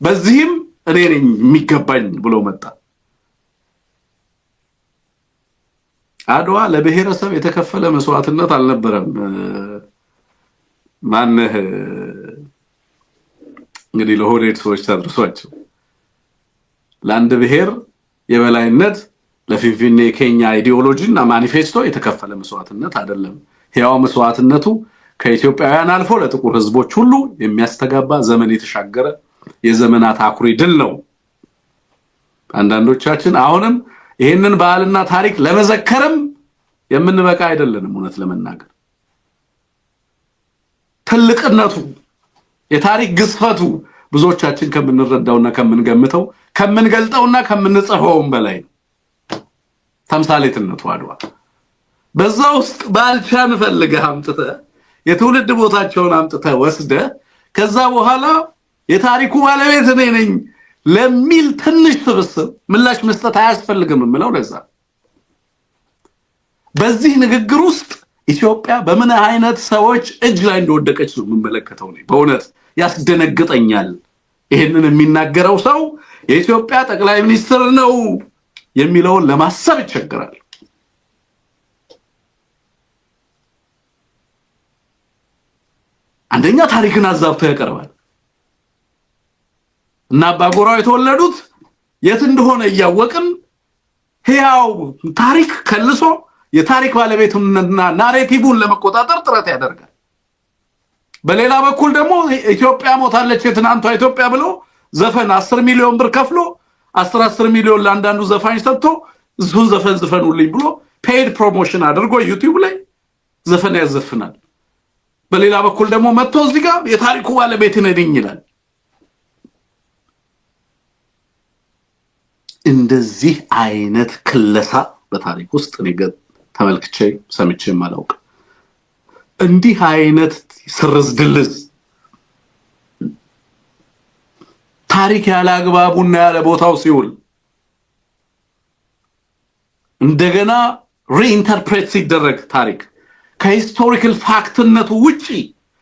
በዚህም እኔ ነኝ የሚገባኝ ብሎ መጣ። አድዋ ለብሔረሰብ የተከፈለ መስዋዕትነት አልነበረም። ማነህ እንግዲህ ለሆዴድ ሰዎች ተድርሷቸው ለአንድ ብሔር የበላይነት ለፊንፊኔ ኬኛ አይዲዮሎጂና ማኒፌስቶ የተከፈለ መስዋዕትነት አይደለም። ሕያው መስዋዕትነቱ ከኢትዮጵያውያን አልፎ ለጥቁር ህዝቦች ሁሉ የሚያስተጋባ ዘመን የተሻገረ የዘመናት አኩሪ ድል ነው። አንዳንዶቻችን አሁንም ይሄንን ባህልና ታሪክ ለመዘከርም የምንበቃ አይደለንም። እውነት ለመናገር ትልቅነቱ የታሪክ ግዝፈቱ ብዙዎቻችን ከምንረዳውና ከምንገምተው ከምንገልጠውና ከምንጽፈውም በላይ ነው። ተምሳሌትነቱ አድዋ በዛ ውስጥ ባልቻን ፈልገህ አምጥተህ የትውልድ ቦታቸውን አምጥተህ ወስደህ ከዛ በኋላ የታሪኩ ባለቤት እኔ ነኝ ለሚል ትንሽ ስብስብ ምላሽ መስጠት አያስፈልግም የምለው ለዛ። በዚህ ንግግር ውስጥ ኢትዮጵያ በምን አይነት ሰዎች እጅ ላይ እንደወደቀች ነው የምመለከተው። በእውነት ያስደነግጠኛል። ይሄንን የሚናገረው ሰው የኢትዮጵያ ጠቅላይ ሚኒስትር ነው የሚለውን ለማሰብ ይቸግራል። አንደኛ ታሪክን አዛብቶ ያቀርባል እና አባጎራው የተወለዱት የት እንደሆነ እያወቅን ሕያው ታሪክ ከልሶ የታሪክ ባለቤቱንና ናሬቲቭን ለመቆጣጠር ጥረት ያደርጋል። በሌላ በኩል ደግሞ ኢትዮጵያ ሞታለች የትናንቷ ኢትዮጵያ ብሎ ዘፈን 10 ሚሊዮን ብር ከፍሎ 10 ሚሊዮን ለአንዳንዱ ዘፋኝ ሰጥቶ እሱን ዘፈን ዝፈኑልኝ ብሎ ፔድ ፕሮሞሽን አድርጎ ዩቲዩብ ላይ ዘፈን ያዘፍናል። በሌላ በኩል ደግሞ መጥቶ እዚህ ጋር የታሪኩ ባለቤት ነኝ ይላል። እንደዚህ አይነት ክለሳ በታሪክ ውስጥ እኔ ተመልክቼ ሰምቼ ማላውቅ። እንዲህ አይነት ስርዝ ድልዝ ታሪክ ያለ አግባቡና ያለ ቦታው ሲውል እንደገና ሪኢንተርፕሬት ሲደረግ ታሪክ ከሂስቶሪካል ፋክትነቱ ውጪ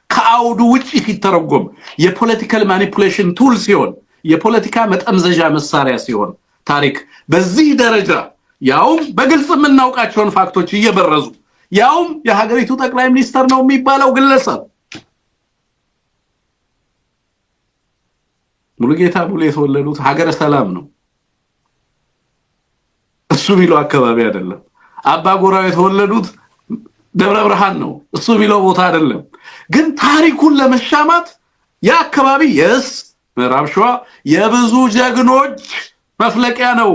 ከአውዱ ውጪ ሲተረጎም የፖለቲካል ማኒፑሌሽን ቱል ሲሆን የፖለቲካ መጠምዘዣ መሳሪያ ሲሆን ታሪክ በዚህ ደረጃ ያውም በግልጽ የምናውቃቸውን ፋክቶች እየበረዙ ያውም የሀገሪቱ ጠቅላይ ሚኒስትር ነው የሚባለው ግለሰብ ሙሉጌታ ቡሌ የተወለዱት ሀገረ ሰላም ነው። እሱ ቢለው አካባቢ አይደለም። አባጎራው የተወለዱት ደብረ ብርሃን ነው እሱ ቢለው ቦታ አይደለም ግን ታሪኩን ለመሻማት ያ አካባቢ የስ ምዕራብ ሸዋ የብዙ ጀግኖች መፍለቂያ ነው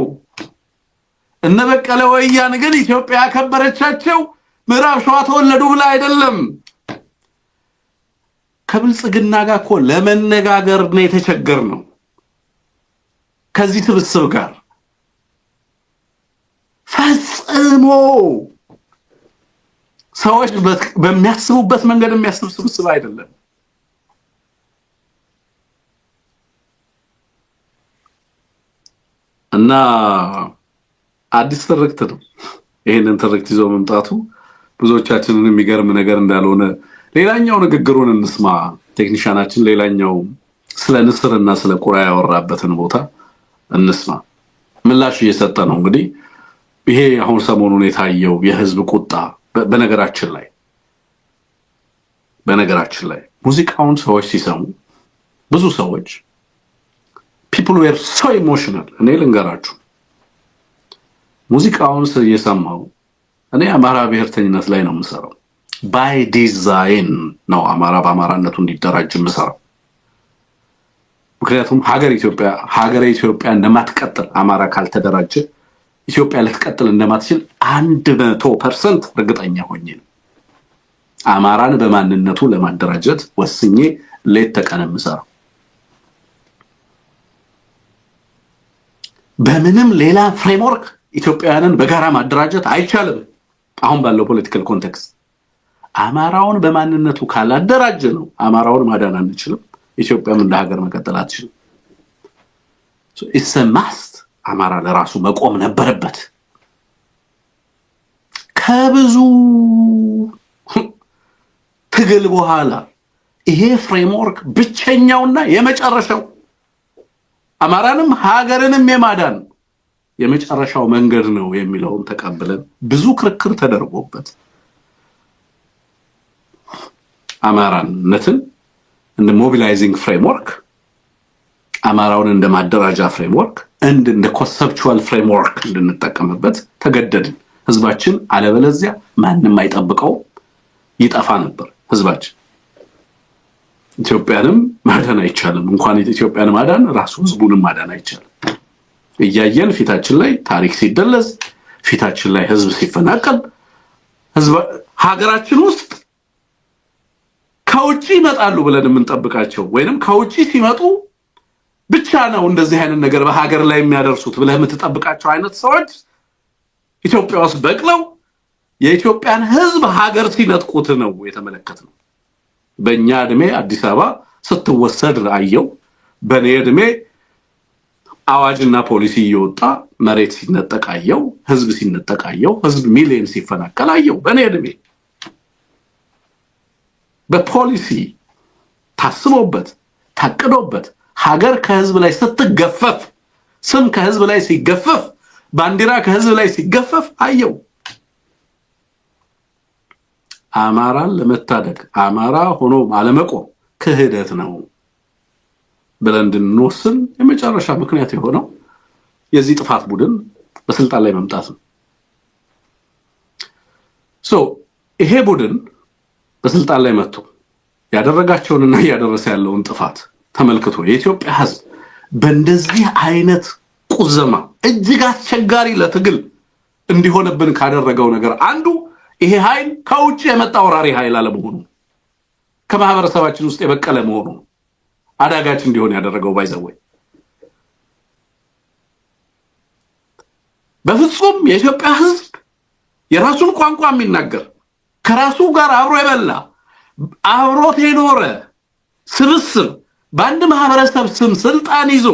እነ በቀለ ወያን ግን ኢትዮጵያ ያከበረቻቸው ምዕራብ ሸዋ ተወለዱ ብላ አይደለም ከብልጽግና ጋር እኮ ለመነጋገር ነው የተቸገርነው ከዚህ ትብስብ ጋር ፈጽሞ ሰዎች በሚያስቡበት መንገድ የሚያስብ ስብስብ አይደለም እና አዲስ ትርክት ነው ይሄንን ትርክት ይዞ መምጣቱ ብዙዎቻችንን የሚገርም ነገር እንዳልሆነ ሌላኛው ንግግሩን እንስማ ቴክኒሻናችን ሌላኛው ስለ ንስርና ስለ ቁራ ያወራበትን ቦታ እንስማ ምላሽ እየሰጠ ነው እንግዲህ ይሄ አሁን ሰሞኑን የታየው የህዝብ ቁጣ በነገራችን ላይ ሙዚቃውን ሰዎች ሲሰሙ ብዙ ሰዎች people were so emotional እኔ ልንገራችሁ ሙዚቃውን እየሰማው እኔ አማራ ብሔርተኝነት ላይ ነው የምሰራው by design ነው አማራ በአማራነቱ እንዲደራጅ የምሰራው ምክንያቱም ሀገረ ኢትዮጵያ እንደማትቀጥል አማራ ካልተደራጀ ኢትዮጵያ ልትቀጥል እንደማትችል 100% እርግጠኛ ሆኜ ነው አማራን በማንነቱ ለማደራጀት ወስኜ ሌት ተቀን የምሰራው በምንም ሌላ ፍሬምወርክ ኢትዮጵያውያንን በጋራ ማደራጀት አይቻልም አሁን ባለው ፖለቲካል ኮንቴክስት አማራውን በማንነቱ ካላደራጀ ነው አማራውን ማዳን አንችልም ኢትዮጵያም እንደ ሀገር መቀጠል አትችልም so it's a must አማራ ለራሱ መቆም ነበረበት ከብዙ ትግል በኋላ ይሄ ፍሬምወርክ ብቸኛውና የመጨረሻው አማራንም ሀገርንም የማዳን የመጨረሻው መንገድ ነው የሚለውን ተቀብለን ብዙ ክርክር ተደርጎበት አማራነትን እንደ ሞቢላይዚንግ ፍሬምወርክ አማራውን እንደ ማደራጃ ፍሬምወርክ እንደ ኮንሰፕቹዋል ፍሬምወርክ እንድንጠቀምበት ተገደድን ህዝባችን አለበለዚያ ማንንም አይጠብቀው ይጠፋ ነበር ህዝባችን ኢትዮጵያንም ማዳን አይቻልም እንኳን ኢትዮጵያን ማዳን ራሱ ህዝቡንም ማዳን አይቻልም እያየን ፊታችን ላይ ታሪክ ሲደለዝ ፊታችን ላይ ህዝብ ሲፈናቀል ህዝብ ሀገራችን ውስጥ ከውጪ ይመጣሉ ብለን የምንጠብቃቸው ወይንም ከውጪ ሲመጡ ብቻ ነው እንደዚህ አይነት ነገር በሀገር ላይ የሚያደርሱት ብለህ የምትጠብቃቸው አይነት ሰዎች ኢትዮጵያ ውስጥ በቅለው የኢትዮጵያን ህዝብ ሀገር ሲነጥቁት ነው የተመለከትነው በእኛ እድሜ አዲስ አበባ ስትወሰድ አየው በኔ እድሜ አዋጅና ፖሊሲ እየወጣ መሬት ሲነጠቃየው ህዝብ ሲነጠቃየው ህዝብ ሚሊዮን ሲፈናቀል አየው በኔ እድሜ በፖሊሲ ታስቦበት ታቅዶበት ሀገር ከህዝብ ላይ ስትገፈፍ ስም ከህዝብ ላይ ሲገፈፍ ባንዲራ ከህዝብ ላይ ሲገፈፍ አየው አማራን ለመታደግ አማራ ሆኖ አለመቆም ክህደት ነው ብለን እንድንወስን የመጨረሻ ምክንያት የሆነው የዚህ ጥፋት ቡድን በስልጣን ላይ መምጣት ነው ይሄ ቡድን በስልጣን ላይ መጥቶ ያደረጋቸውንና ያደረሰ ያለውን ጥፋት ተመልክቶ የኢትዮጵያ ህዝብ በእንደዚህ አይነት ቁዘማ እጅግ አስቸጋሪ ለትግል እንዲሆንብን ካደረገው ነገር አንዱ ይሄ ኃይል ከውጭ የመጣ ወራሪ ኃይል አለመሆኑ ከማህበረሰባችን ውስጥ የበቀለ መሆኑ አዳጋች እንዲሆን ያደረገው ባይዘወይ በፍጹም የኢትዮጵያ ህዝብ የራሱን ቋንቋ የሚናገር ከራሱ ጋር አብሮ የበላ አብሮት የኖረ ስብስብ በአንድ ማህበረሰብ ስም ስልጣን ይዞ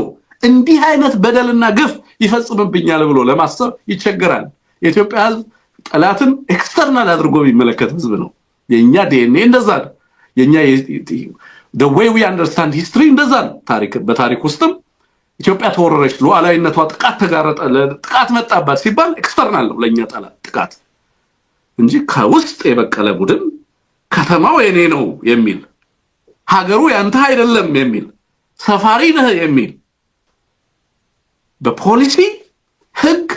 እንዲህ አይነት በደልና ግፍ ይፈጽምብኛል ብሎ ለማሰብ ይቸገራል የኢትዮጵያ ህዝብ ጠላትን ኤክስተርናል አድርጎ የሚመለከት ህዝብ ነው የኛ ዲኤንኤ እንደዛ ነው የኛ the way we understand history እንደዛ ነው በታሪክ ውስጥም ኢትዮጵያ ተወረረች ሉዓላዊነቷ ጥቃት ተጋረጠ ጥቃት መጣባት ሲባል ኤክስተርናል ነው ለኛ ጠላት ጥቃት እንጂ ከውስጥ የበቀለ ቡድን ከተማው የኔ ነው የሚል ሀገሩ ያንተ አይደለም የሚል ሰፋሪ ነህ የሚል በፖሊሲ ህግ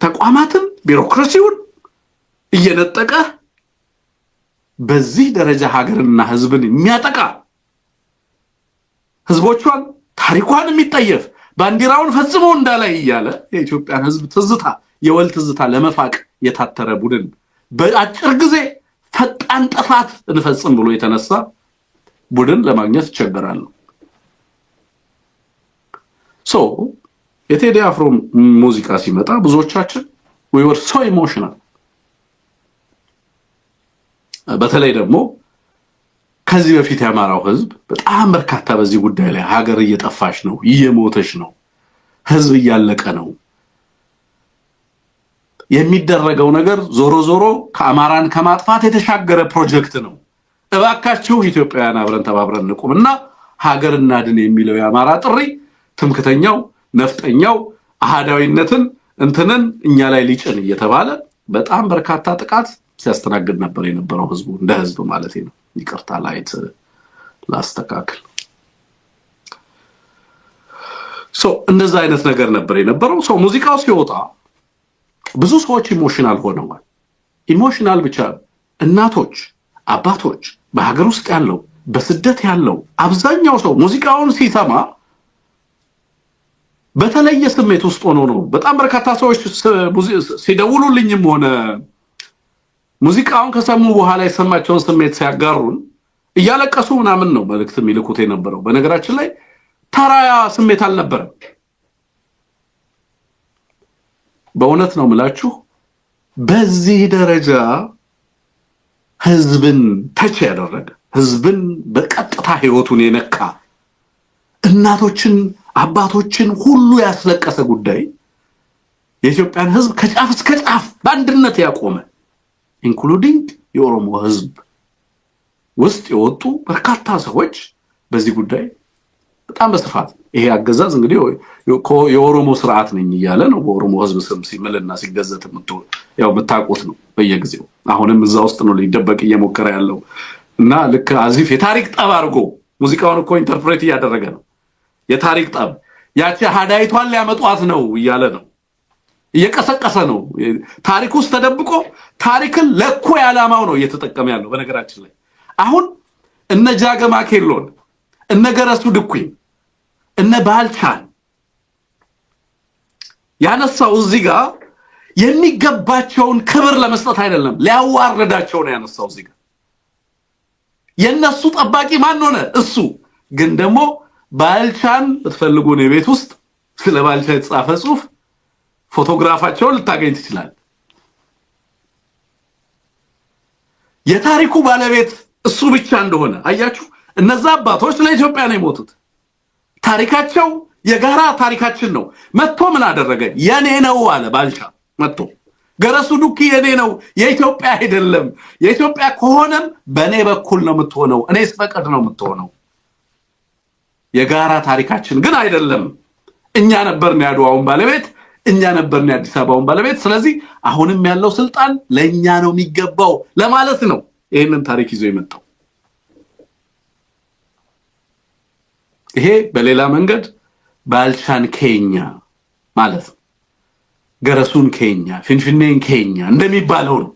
ተቋማትን ቢሮክራሲውን እየነጠቀ በዚህ ደረጃ ሀገርና ህዝብን የሚያጠቃ ህዝቦቿን ታሪኳን የሚጠየፍ ባንዲራውን ፈጽሞ እንዳላይ እያለ የኢትዮጵያን ህዝብ ትዝታ የወል ትዝታ ለመፋቅ የታተረ ቡድን በአጭር ጊዜ ፈጣን ጥፋት እንፈጽም ብሎ የተነሳ ቡድን ለማግኘት ይቸገራል። የቴዲ አፍሮ ሙዚቃ ሲመጣ ብዙዎቻችን we were so emotional። በተለይ ደግሞ ከዚህ በፊት ያማራው ህዝብ በጣም በርካታ በዚህ ጉዳይ ላይ ሀገር እየጠፋች ነው፣ እየሞተች ነው፣ ህዝብ እያለቀ ነው፣ የሚደረገው ነገር ዞሮ ዞሮ ከአማራን ከማጥፋት የተሻገረ ፕሮጀክት ነው፣ እባካችሁ ኢትዮጵያውያን አብረን ተባብረን እንቁምና ሀገር እናድን የሚለው የአማራ ጥሪ ትምክተኛው ነፍጠኛው አሃዳዊነትን እንትንን እኛ ላይ ሊጭን እየተባለ በጣም በርካታ ጥቃት ሲያስተናግድ ነበር የነበረው ህዝቡ እንደ ህዝብ ማለት ነው። ይቅርታ ላይት ላስተካክል። እንደዛ አይነት ነገር ነበር የነበረው። ሙዚቃው ሲወጣ ብዙ ሰዎች ኢሞሽናል ሆነዋል። ኢሞሽናል ብቻ እናቶች፣ አባቶች፣ በሀገር ውስጥ ያለው በስደት ያለው አብዛኛው ሰው ሙዚቃውን ሲሰማ በተለየ ስሜት ውስጥ ሆኖ ነው። በጣም በርካታ ሰዎች ሲደውሉልኝም ሆነ ሙዚቃውን ከሰሙ በኋላ የሰማቸውን ስሜት ሲያጋሩን እያለቀሱ ምናምን ነው መልእክት የሚልኩት የነበረው። በነገራችን ላይ ተራያ ስሜት አልነበረም። በእውነት ነው የምላችሁ። በዚህ ደረጃ ህዝብን ተች ያደረገ ህዝብን በቀጥታ ህይወቱን የነካ እናቶችን አባቶችን ሁሉ ያስለቀሰ ጉዳይ የኢትዮጵያን ህዝብ ከጫፍ እስከ ጫፍ በአንድነት ያቆመ ኢንክሉዲንግ የኦሮሞ ህዝብ ውስጥ የወጡ በርካታ ሰዎች በዚህ ጉዳይ በጣም በስፋት ይሄ አገዛዝ እንግዲህ የኦሮሞ ስርዓት ነኝ እያለ ነው በኦሮሞ ህዝብ ስም ሲምልና ሲገዘት ያው መታቆት ነው በየጊዜው። አሁንም እዛ ውስጥ ነው ሊደበቅ እየሞከረ ያለው እና ልክ አዚፍ የታሪክ ጠብ አድርጎ ሙዚቃውን እኮ ኢንተርፕሬት እያደረገ ነው። የታሪክ ጠብ ያቺ ሀዳይቷን ሊያመጧት ነው እያለ ነው፣ እየቀሰቀሰ ነው። ታሪክ ውስጥ ተደብቆ ታሪክን ለኮ ያላማው ነው እየተጠቀመ ያለው። በነገራችን ላይ አሁን እነ ጃገማ ኬሎን እነ ገረሱ ድኩኝ እነ ባልቻን ያነሳው እዚህ ጋር የሚገባቸውን ክብር ለመስጠት አይደለም ሊያዋርዳቸው ነው ያነሳው እዚህ ጋር። የነሱ ጠባቂ ማን ሆነ? እሱ ግን ደግሞ ባልቻን ብትፈልጉ ነው ቤት ውስጥ ስለ ባልቻ የተጻፈ ጽሁፍ ፎቶግራፋቸውን ልታገኝ ትችላል። የታሪኩ ባለቤት እሱ ብቻ እንደሆነ አያችሁ። እነዛ አባቶች ለኢትዮጵያ ነው የሞቱት። ታሪካቸው የጋራ ታሪካችን ነው። መጥቶ ምን አደረገ? የኔ ነው አለ ባልቻ መጥቶ። ገረሱ ዱኪ የኔ ነው የኢትዮጵያ አይደለም፣ የኢትዮጵያ ከሆነም በኔ በኩል ነው የምትሆነው፣ እኔስ ፈቀድ ነው የምትሆነው፣ የጋራ ታሪካችን ግን አይደለም። እኛ ነበርን ያድዋውን ባለቤት፣ እኛ ነበርን የአዲስ አበባውን ባለቤት። ስለዚህ አሁንም ያለው ስልጣን ለኛ ነው የሚገባው ለማለት ነው ይሄንን ታሪክ ይዞ የመጣው። ይሄ በሌላ መንገድ ባልቻን ኬኛ ማለት ነው፣ ገረሱን ኬኛ፣ ፍንፍኔን ኬኛ እንደሚባለው ነው።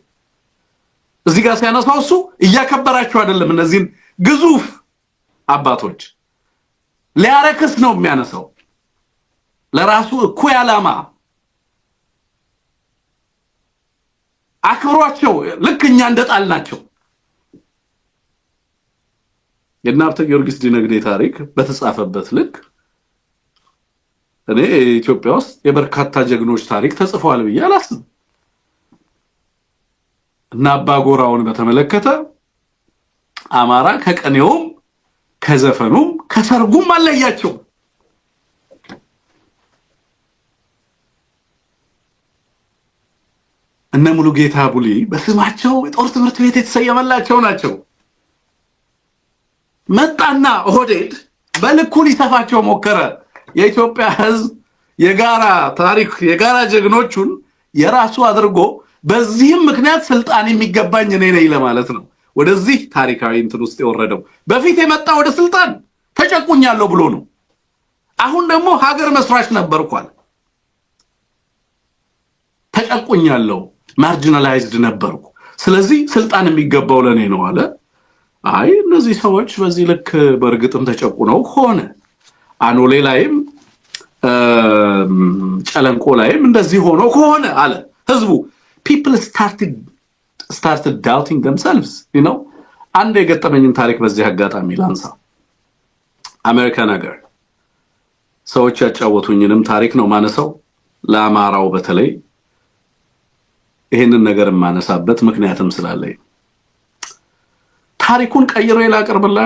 እዚህ ጋር ሲያነሳው እሱ እያከበራቸው አይደለም እነዚህን ግዙፍ አባቶች፣ ሊያረክስ ነው የሚያነሳው ለራሱ እኩይ ዓላማ። አክብሯቸው ልክ እኛ እንደጣልናቸው። የናርተ ጊዮርጊስ ዲነግዴ ታሪክ በተጻፈበት ልክ እኔ ኢትዮጵያ ውስጥ የበርካታ ጀግኖች ታሪክ ተጽፏል ብዬ አላስብም። እና አባጎራውን በተመለከተ አማራ ከቀኔውም ከዘፈኑም ከሰርጉም አለያቸው። እነ ሙሉጌታ ቡሊ በስማቸው የጦር ትምህርት ቤት የተሰየመላቸው ናቸው። መጣና ኦህዴድ በልኩ ሊሰፋቸው ሞከረ። የኢትዮጵያ ህዝብ የጋራ ታሪክ የጋራ ጀግኖቹን የራሱ አድርጎ በዚህም ምክንያት ስልጣን የሚገባኝ እኔ ነኝ ለማለት ነው ወደዚህ ታሪካዊ እንትን ውስጥ የወረደው። በፊት የመጣ ወደ ስልጣን ተጨቁኛለሁ ብሎ ነው። አሁን ደግሞ ሀገር መስራች ነበርኳል። ተጨቁኛለሁ፣ ማርጂናላይዝድ ነበርኩ፣ ስለዚህ ስልጣን የሚገባው ለኔ ነው አለ። አይ እነዚህ ሰዎች በዚህ ልክ በርግጥም ተጨቁነው ሆነ አኖሌ ላይም ጨለንቆ ላይም እንደዚህ ሆኖ ከሆነ አለ ህዝቡ people started doubting themselves አንድ የገጠመኝን ታሪክ በዚህ አጋጣሚ ላንሳ። አሜሪካ ነገር ሰዎች ያጫወቱኝንም ታሪክ ነው ማነሳው። ለአማራው በተለይ ይሄንን ነገር ማነሳበት ምክንያትም ስላለኝ ታሪኩን ቀይሬ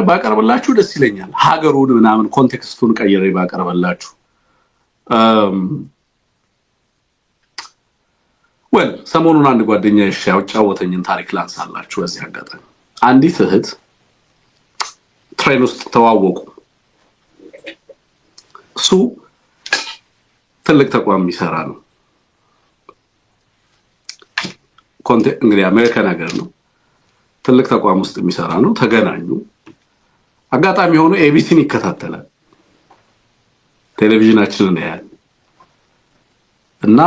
ባቀርብላችሁ ደስ ይለኛል። ሀገሩን ምናምን ኮንቴክስቱን ቀይሬ ባቀርብላችሁ ሰሞኑን አንድ ጓደኛዬ ያጫወተኝን ታሪክ ላንሳላችሁ። በዚህ አጋጣሚ አንዲት እህት ትሬን ውስጥ ተዋወቁ። እሱ ትልቅ ተቋም የሚሰራ ነው። እንግዲህ አሜሪካ ነገር ነው። ትልቅ ተቋም ውስጥ የሚሰራ ነው። ተገናኙ። አጋጣሚ ሆኖ ኤቢሲን ይከታተላል። ቴሌቪዥናችንን ያያል እና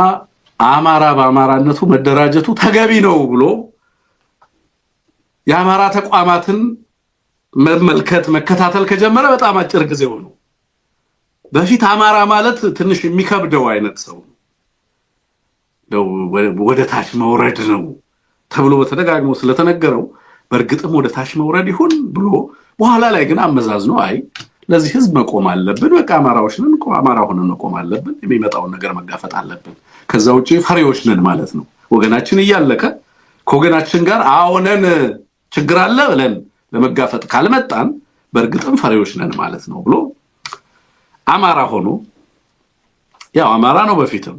አማራ በአማራነቱ መደራጀቱ ተገቢ ነው ብሎ የአማራ ተቋማትን መከታተል ከጀመረ በጣም አጭር ጊዜ ሆኖ በፊት አማራ ማለት ትንሽ የሚከብደው አይነት ሰው ነው፣ ወደ ታች መውረድ ነው ተብሎ በተደጋግሞ ስለተነገረው በእርግጥም ወደ ታች መውረድ ይሁን ብሎ በኋላ ላይ ግን አመዛዝኖ አይ ለዚህ ህዝብ መቆም አለብን፣ በቃ አማራዎች ነን፣ አማራ ሆነን መቆም አለብን፣ የሚመጣውን ነገር መጋፈጥ አለብን፣ ከዛ ውጪ ፈሪዎች ነን ማለት ነው፣ ወገናችን እያለቀ ከወገናችን ጋር አዎነን ችግር አለ ብለን ለመጋፈጥ ካልመጣን በእርግጥም ፈሪዎች ነን ማለት ነው ብሎ አማራ ሆኖ ያው አማራ ነው በፊትም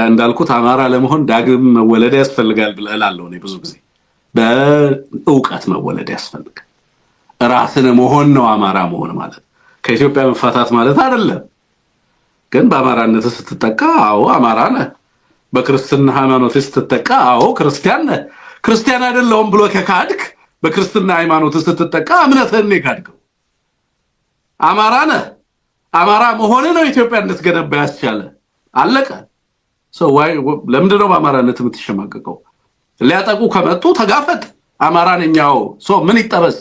እንዳልኩት አማራ ለመሆን ዳግም መወለድ ያስፈልጋል ብለላለው ነው ብዙ ጊዜ በእውቀት መወለድ ያስፈልጋል። ራስን መሆን ነው አማራ መሆን ማለት ከኢትዮጵያ መፋታት ማለት አይደለም። ግን በአማራነት ስትጠቃ አዎ አማራ ነህ፣ በክርስትና ሃይማኖት ስትጠቃ አዎ ክርስቲያን ነህ። ክርስቲያን አይደለሁም ብሎ ከካድክ በክርስትና ሃይማኖት ስትጠቃ እምነትህን ካድከው። አማራ ነህ፣ አማራ መሆን ነው ኢትዮጵያ እንድትገነባ ያስቻለ አለቀ። ለምንድን ነው በአማራነት የምትሸማቀቀው? ሊያጠቁ ከመጡ ተጋፈጥ። አማራ ነኛው ምን ይጠበስ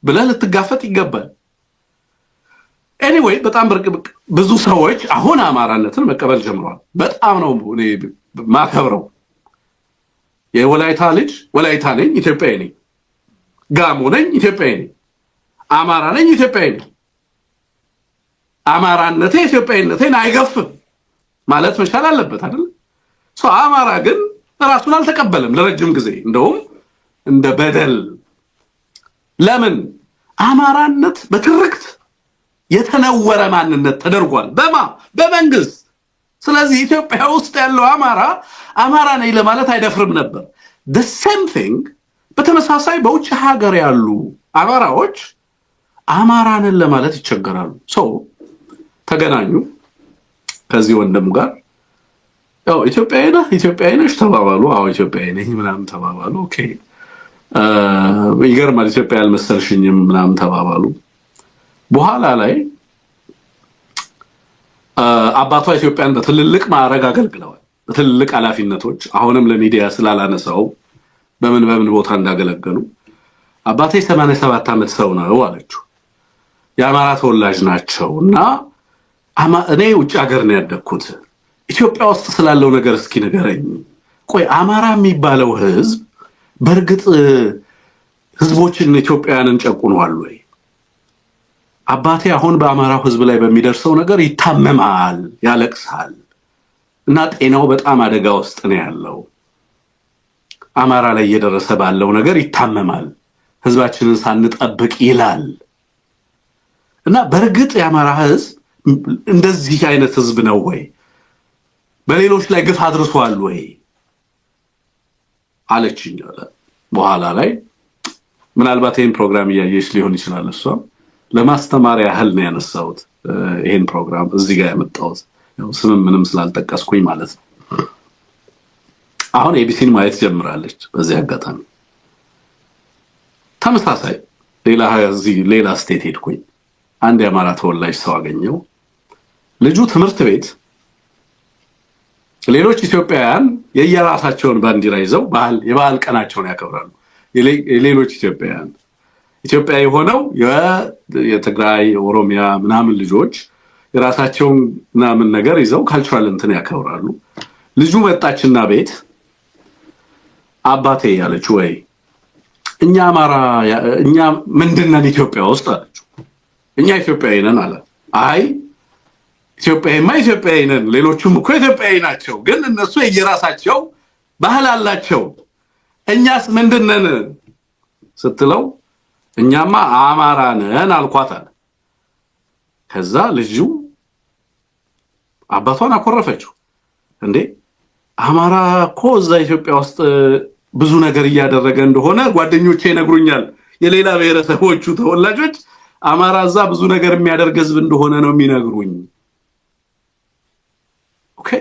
ብለህ ልትጋፈጥ ይገባል። ኤኒዌይ በጣም ብዙ ሰዎች አሁን አማራነትን መቀበል ጀምረዋል። በጣም ነው እኔ ማከብረው። የወላይታ ልጅ ወላይታ ነኝ ኢትዮጵያዊ ነኝ፣ ጋሞ ነኝ ኢትዮጵያዊ ነኝ፣ አማራ ነኝ ኢትዮጵያዊ ነኝ፣ አማራነቴ ኢትዮጵያዊነቴን አይገፍም ማለት መቻል አለበት አይደል? አማራ ግን ራሱን አልተቀበለም ለረጅም ጊዜ እንደውም እንደ በደል። ለምን? አማራነት በትርክት የተነወረ ማንነት ተደርጓል በመንግስት። ስለዚህ ኢትዮጵያ ውስጥ ያለው አማራ ነኝ ለማለት አይደፍርም ነበር። the same thing በተመሳሳይ በውጭ ሀገር ያሉ አማራዎች አማራ ነን ለማለት ይቸገራሉ። ተገናኙ ከዚህ ወንድም ጋር ያው ኢትዮጵያዊ ነሽ ተባባሉ። አዎ ኢትዮጵያዊ ነኝ ምናምን ተባባሉ። ኦኬ ይገርማል፣ ኢትዮጵያ ያልመሰልሽኝም ምናምን ተባባሉ። በኋላ ላይ አባቷ ኢትዮጵያን በትልልቅ ማዕረግ አገልግለዋል፣ በትልልቅ ኃላፊነቶች። አሁንም ለሚዲያ ስላላነሳው በምን ቦታ እንዳገለገሉ አባቴ 87 ዓመት ሰው ነው አለችው። የአማራ ተወላጅ ናቸው እና እኔ ውጭ ሀገር ነው ያደግኩት፣ ኢትዮጵያ ውስጥ ስላለው ነገር እስኪ ንገረኝ። ቆይ አማራ የሚባለው ህዝብ በእርግጥ ህዝቦችን ኢትዮጵያውያንን ጨቁኗል ወይ? አባቴ አሁን በአማራው ህዝብ ላይ በሚደርሰው ነገር ይታመማል፣ ያለቅሳል እና ጤናው በጣም አደጋ ውስጥ ነው ያለው። አማራ ላይ እየደረሰ ባለው ነገር ይታመማል፣ ህዝባችንን ሳንጠብቅ ይላል እና በእርግጥ የአማራ ህዝብ እንደዚህ አይነት ህዝብ ነው ወይ? በሌሎች ላይ ግፍ አድርሷል ወይ አለችኝ። በኋላ ላይ ምናልባት ይሄን ፕሮግራም እያየሽ ሊሆን ይችላል። እሷ ለማስተማሪያ ያህል ነው ያነሳሁት ይሄን ፕሮግራም እዚህ ጋር ያመጣሁት፣ ምንም ስላልጠቀስኩኝ ማለት ነው። አሁን ኤቢሲን ማየት ጀምራለች። በዚህ አጋጣሚ ተመሳሳይ ሌላ ስቴት ሄድኩኝ። አንድ የአማራ ተወላጅ ሰው አገኘው። ልጁ ትምህርት ቤት ሌሎች ኢትዮጵያውያን የየራሳቸውን ባንዲራ ይዘው የባህል ቀናቸውን ያከብራሉ። የሌሎች ኢትዮጵያ የሆነው የትግራይ የኦሮሚያ ምናምን ልጆች የራሳቸውን ምናምን ነገር ይዘው ካልቸራል እንትን ያከብራሉ። ልጁ መጣችና ቤት አባቴ ያለች ወይ እኛ ምንድነን ኢትዮጵያ ውስጥ አለችው። እኛ ኢትዮጵያዊ ነን አለ። አይ ኢትዮጵያዊ ነን፣ ሌሎቹም እኮ ኢትዮጵያዊ ናቸው፣ ግን እነሱ የየራሳቸው ባህል አላቸው። እኛስ ምንድነን ስትለው እኛማ አማራ ነን አልኳት አለ። ከዛ ልጁ አባቷን አኮረፈችው። እንዴ አማራ እኮ እዛ ኢትዮጵያ ውስጥ ብዙ ነገር እያደረገ እንደሆነ ጓደኞቼ ይነግሩኛል። የሌላ ብሔረሰቦቹ ተወላጆች አማራ እዛ ብዙ ነገር የሚያደርግ ህዝብ እንደሆነ ነው የሚነግሩኝ። ኦኬ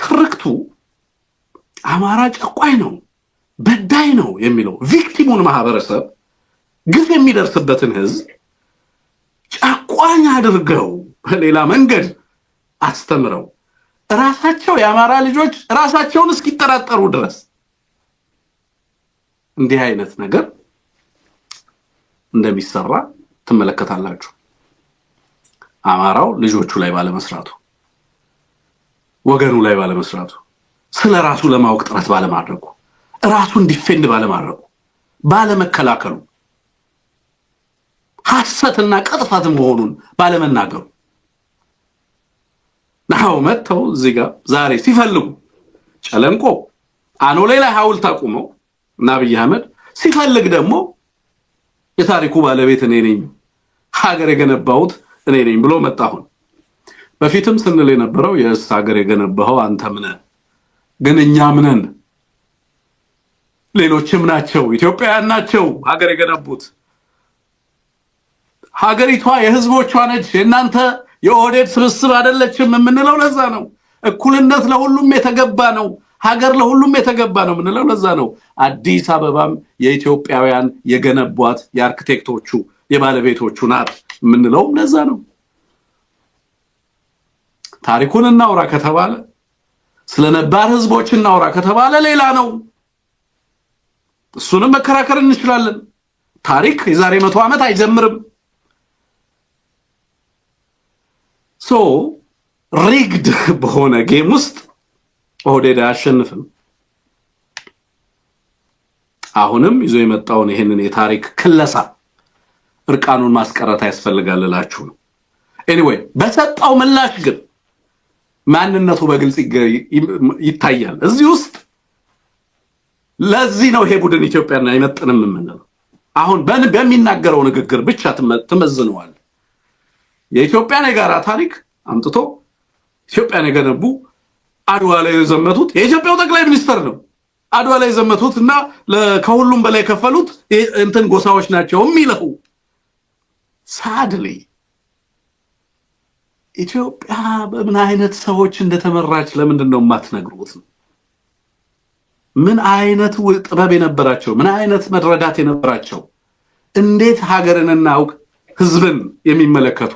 ትርክቱ አማራ ጨቋኝ ነው በዳይ ነው የሚለው ቪክቲሙን ማህበረሰብ ግፍ የሚደርስበትን ህዝብ ጨቋኝ አድርገው በሌላ መንገድ አስተምረው ራሳቸው የአማራ ልጆች ራሳቸውን እስኪጠራጠሩ ድረስ እንዲህ አይነት ነገር እንደሚሰራ ትመለከታላችሁ። አማራው ልጆቹ ላይ ባለመስራቱ፣ ወገኑ ላይ ባለመስራቱ፣ ስለራሱ ለማወቅ ጥረት ባለማድረጉ፣ ራሱን ዲፌንድ ባለማድረጉ፣ ባለመከላከሉ፣ ሐሰትና ቅጥፈት መሆኑን ባለመናገሩ ነው መተው እዚህ ጋር ዛሬ ሲፈልጉ ጨለንቆ አኖሌ ላይ ሐውልት አቁመው እና አብይ አህመድ ሲፈልግ ደግሞ የታሪኩ ባለቤት እኔ ነኝ ሀገር የገነባሁት እኔ ነኝ ብሎ መጣሁን። በፊትም ስንል የነበረው የእስ ሀገር የገነባው አንተ ምን ግን እኛ ምንን ሌሎችም ናቸው ኢትዮጵያውያን ናቸው ሀገር የገነቡት። ሀገሪቷ የህዝቦቿ ነች፣ የእናንተ የኦህዴድ ስብስብ አይደለችም የምንለው ለዛ ነው። እኩልነት ለሁሉም የተገባ ነው፣ ሀገር ለሁሉም የተገባ ነው የምንለው ለዛ ነው። አዲስ አበባም የኢትዮጵያውያን የገነቧት የአርኪቴክቶቹ የባለቤቶቹ ናት የምንለው ለዛ ነው። ታሪኩን እናውራ ከተባለ ስለነባር ህዝቦች እናውራ ከተባለ ሌላ ነው። እሱንም መከራከር እንችላለን። ታሪክ የዛሬ 100 ዓመት አይጀምርም። ሪግድ በሆነ ጌም ውስጥ ኦህዴድ አያሸንፍም። አሁንም ይዞ የመጣውን ይሄንን የታሪክ ክለሳ እርቃኑን ማስቀረት ያስፈልጋል እላችሁ ነው። ኤኒዌይ በሰጣው ምላሽ ግን ማንነቱ በግልጽ ይታያል እዚህ ውስጥ። ለዚህ ነው ይሄ ቡድን ኢትዮጵያን አይመጥንም የምንለው። አሁን በሚናገረው ንግግር ብቻ ትመዝነዋል። የኢትዮጵያን የጋራ ታሪክ አምጥቶ ኢትዮጵያን የገነቡ አድዋ ላይ የዘመቱት የኢትዮጵያው ጠቅላይ ሚኒስትር ነው። አድዋ ላይ የዘመቱት እና ከሁሉም በላይ የከፈሉት እንትን ጎሳዎች ናቸው የሚለው ሳድሊ ኢትዮጵያ በምን አይነት ሰዎች እንደተመራች ለምንድን ነው የማትነግሩት? ምን አይነት ጥበብ የነበራቸው፣ ምን አይነት መረዳት የነበራቸው፣ እንዴት ሀገርንና ህዝብን የሚመለከቱ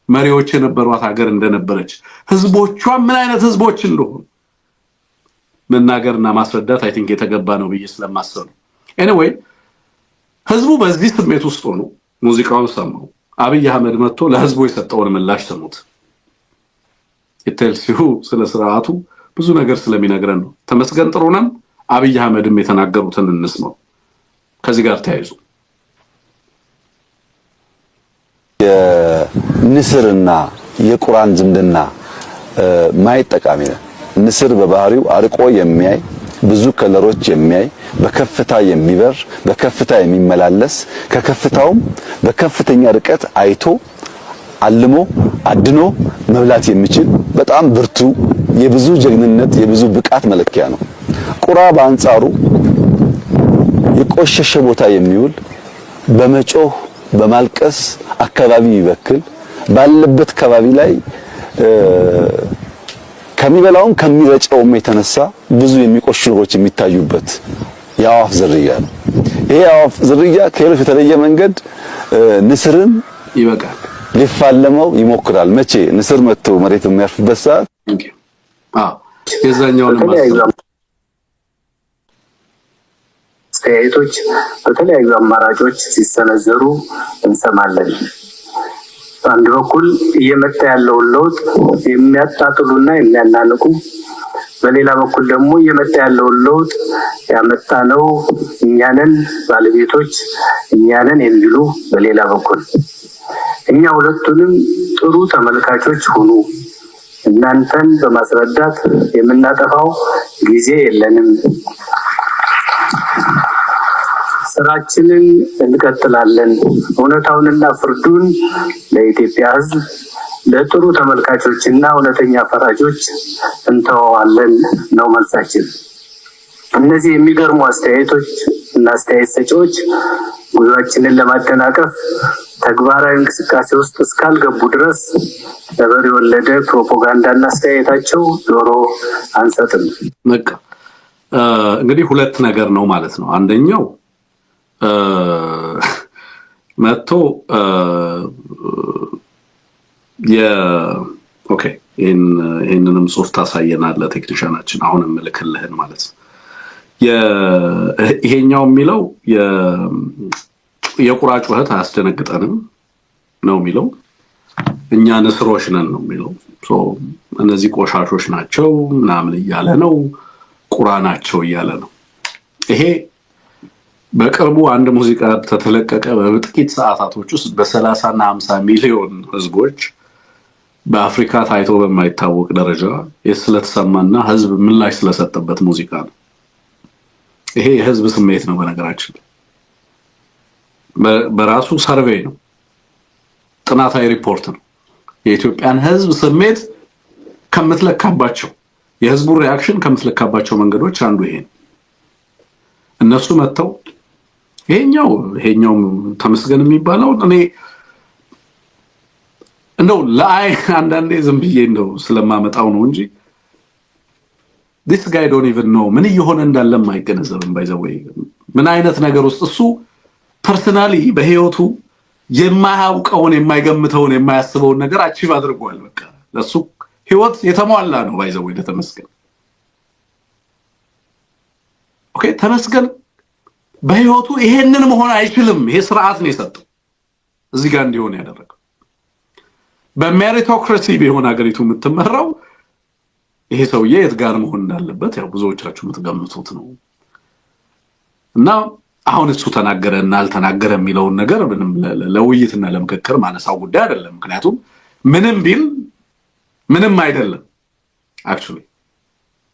መሪዎች የነበሯት ሀገር እንደነበረች፣ ህዝቦቿ ምን አይነት ህዝቦች እንደሆኑ መናገርና ማስረዳት አይ ቲንክ የተገባ ነው ብዬ ስለማስብ ነው። ኤኒዌይ ህዝቡ በዚህ ስሜት ውስጥ ሆኖ ሙዚቃውን ሰማው። አብይ አህመድ መጥቶ ለህዝቡ የሰጠውን ምላሽ ሰሙት። ኢቴልሲሁ ስለ ስርዓቱ ብዙ ነገር ስለሚነግረን ነው። ተመስገን ጥሩነህም አብይ አህመድም የተናገሩትን እንስማው። ከዚህ ጋር ተያይዞ
የንስርና የቁራን ዝምድና ማየት ጠቃሚ ነው። ንስር በባህሪው አርቆ የሚያይ ብዙ ከለሮች የሚያይ በከፍታ የሚበር በከፍታ የሚመላለስ ከከፍታውም በከፍተኛ ርቀት አይቶ አልሞ አድኖ መብላት የሚችል በጣም ብርቱ የብዙ ጀግንነት የብዙ ብቃት መለኪያ ነው። ቁራ በአንጻሩ የቆሸሸ ቦታ የሚውል በመጮህ በማልቀስ አካባቢ ይበክል ባለበት አካባቢ ላይ ከሚበላውም ከሚረጨውም የተነሳ ብዙ የሚቆሹ ነገሮች የሚታዩበት የአዋፍ ዝርያ ነው። ይሄ የአዋፍ ዝርያ ከሌሎች የተለየ መንገድ ንስርን
ይበቃል ሊፋለመው
ይሞክራል። መቼ ንስር መጥቶ መሬት የሚያርፍበት ሰዓት
የዛኛውን
አስተያየቶች በተለያዩ አማራጮች ሲሰነዘሩ እንሰማለን። በአንድ በኩል እየመጣ ያለውን ለውጥ የሚያጣጥሉና የሚያናንቁ፣ በሌላ በኩል ደግሞ እየመጣ ያለውን ለውጥ ያመጣነው እኛንን ባለቤቶች እኛንን የሚሉ በሌላ በኩል እኛ ሁለቱንም ጥሩ ተመልካቾች ሁኑ፣ እናንተን በማስረዳት የምናጠፋው ጊዜ የለንም፣ ስራችንን እንቀጥላለን፣ እውነታውንና ፍርዱን ለኢትዮጵያ ሕዝብ ለጥሩ ተመልካቾችና እውነተኛ ፈራጆች እንተዋዋለን ነው መልሳችን። እነዚህ የሚገርሙ አስተያየቶች እና አስተያየት ሰጪዎች ጉዟችንን ለማደናቀፍ ተግባራዊ እንቅስቃሴ ውስጥ እስካልገቡ ድረስ ለበሬ የወለደ ፕሮፓጋንዳና አስተያየታቸው ጆሮ አንሰጥም።
በቃ እንግዲህ ሁለት ነገር ነው ማለት ነው። አንደኛው መጥቶ ኦኬ ይሄንንም ጽሁፍ ታሳየናለህ ቴክኒሻናችን፣ አሁን እልክልህን ማለት ነው። ይሄኛው የሚለው የቁራ ጩኸት አያስደነግጠንም ነው የሚለው፣ እኛ ንስሮች ነን ነው የሚለው። እነዚህ ቆሻሾች ናቸው ምናምን እያለ ነው፣ ቁራ ናቸው እያለ ነው። ይሄ በቅርቡ አንድ ሙዚቃ ተተለቀቀ። በጥቂት ሰዓታቶች ውስጥ በ30 እና 50 ሚሊዮን ህዝቦች በአፍሪካ ታይቶ በማይታወቅ ደረጃ ስለተሰማና ህዝብ ምላሽ ስለሰጠበት ሙዚቃ ነው። ይሄ የህዝብ ስሜት ነው። በነገራችን በራሱ ሰርቬይ ነው፣ ጥናታዊ ሪፖርት ነው። የኢትዮጵያን ህዝብ ስሜት ከምትለካባቸው፣ የህዝቡን ሪአክሽን ከምትለካባቸው መንገዶች አንዱ ይሄ ነው። እነሱ መጥተው ይሄኛው ተመስገን የሚባለው እኔ እንደው አንዳንዴ ዝም ብዬ እንደው ስለማመጣው ነው እንጂ this guy don't even know ምን እየሆነ እንዳለም አይገነዘብም። ባይዘወይ ምን አይነት ነገር ውስጥ እሱ ፐርሰናሊ በህይወቱ የማያውቀውን የማይገምተውን የማያስበውን ነገር አቺቭ አድርጓል። በቃ ለሱ ህይወት የተሟላ ነው። ባይዘወይ ለተመስገን ኦኬ፣ ተመስገን በህይወቱ ይሄንን መሆን አይችልም። ይሄ ስርዓት ነው የሰጠው እዚህ ጋር እንዲሆን ያደረገው። በሜሪቶክራሲ ቢሆን ሀገሪቱ የምትመራው ይሄ ሰውዬ የት ጋር መሆን እንዳለበት ያው ብዙዎቻችሁ የምትገምቱት ነው። እና አሁን እሱ ተናገረና አልተናገረ የሚለውን ነገር ምንም ለውይይትና ለምክክር ማነሳው ጉዳይ አይደለም። ምክንያቱም ምንም ቢል ምንም አይደለም አክቹሊ፣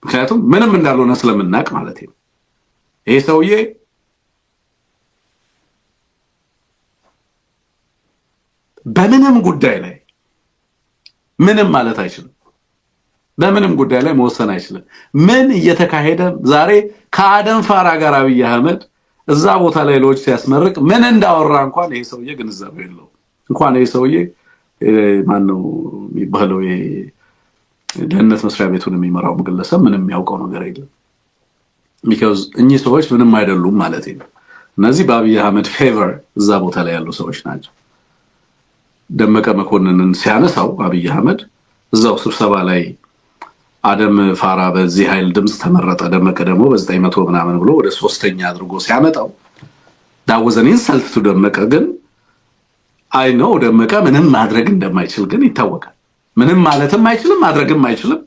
ምክንያቱም ምንም እንዳልሆነ ስለምናቅ ማለት ነው። ይሄ ሰውዬ በምንም ጉዳይ ላይ ምንም ማለት አይችልም። በምንም ጉዳይ ላይ መወሰን አይችልም። ምን እየተካሄደ ዛሬ ከአደም ፋራ ጋር አብይ አህመድ እዛ ቦታ ላይ ሎጅ ሲያስመርቅ ምን እንዳወራ እንኳን ይሄ ሰውዬ ግንዛቤ የለውም። እንኳን ይሄ ሰውዬ ማን ነው የሚባለው የደህንነት መስሪያ ቤቱን የሚመራው ግለሰብ ምንም የሚያውቀው ነገር የለም። because እኚህ ሰዎች ምንም አይደሉም ማለት ነው። እነዚህ በአብይ አህመድ ፌቨር እዛ ቦታ ላይ ያሉ ሰዎች ናቸው። ደመቀ መኮንንን ሲያነሳው አብይ አህመድ እዛው ስብሰባ ላይ አደም ፋራ በዚህ ኃይል ድምጽ ተመረጠ፣ ደመቀ ደግሞ በ900 ምናምን ብሎ ወደ 3ኛ አድርጎ ሲያመጣው ዳወዘን ኢንሰልት ቱ ደመቀ። ግን አይ ነው ደመቀ ምንም ማድረግ እንደማይችል ግን ይታወቃል። ምንም ማለትም አይችልም ማድረግም አይችልም።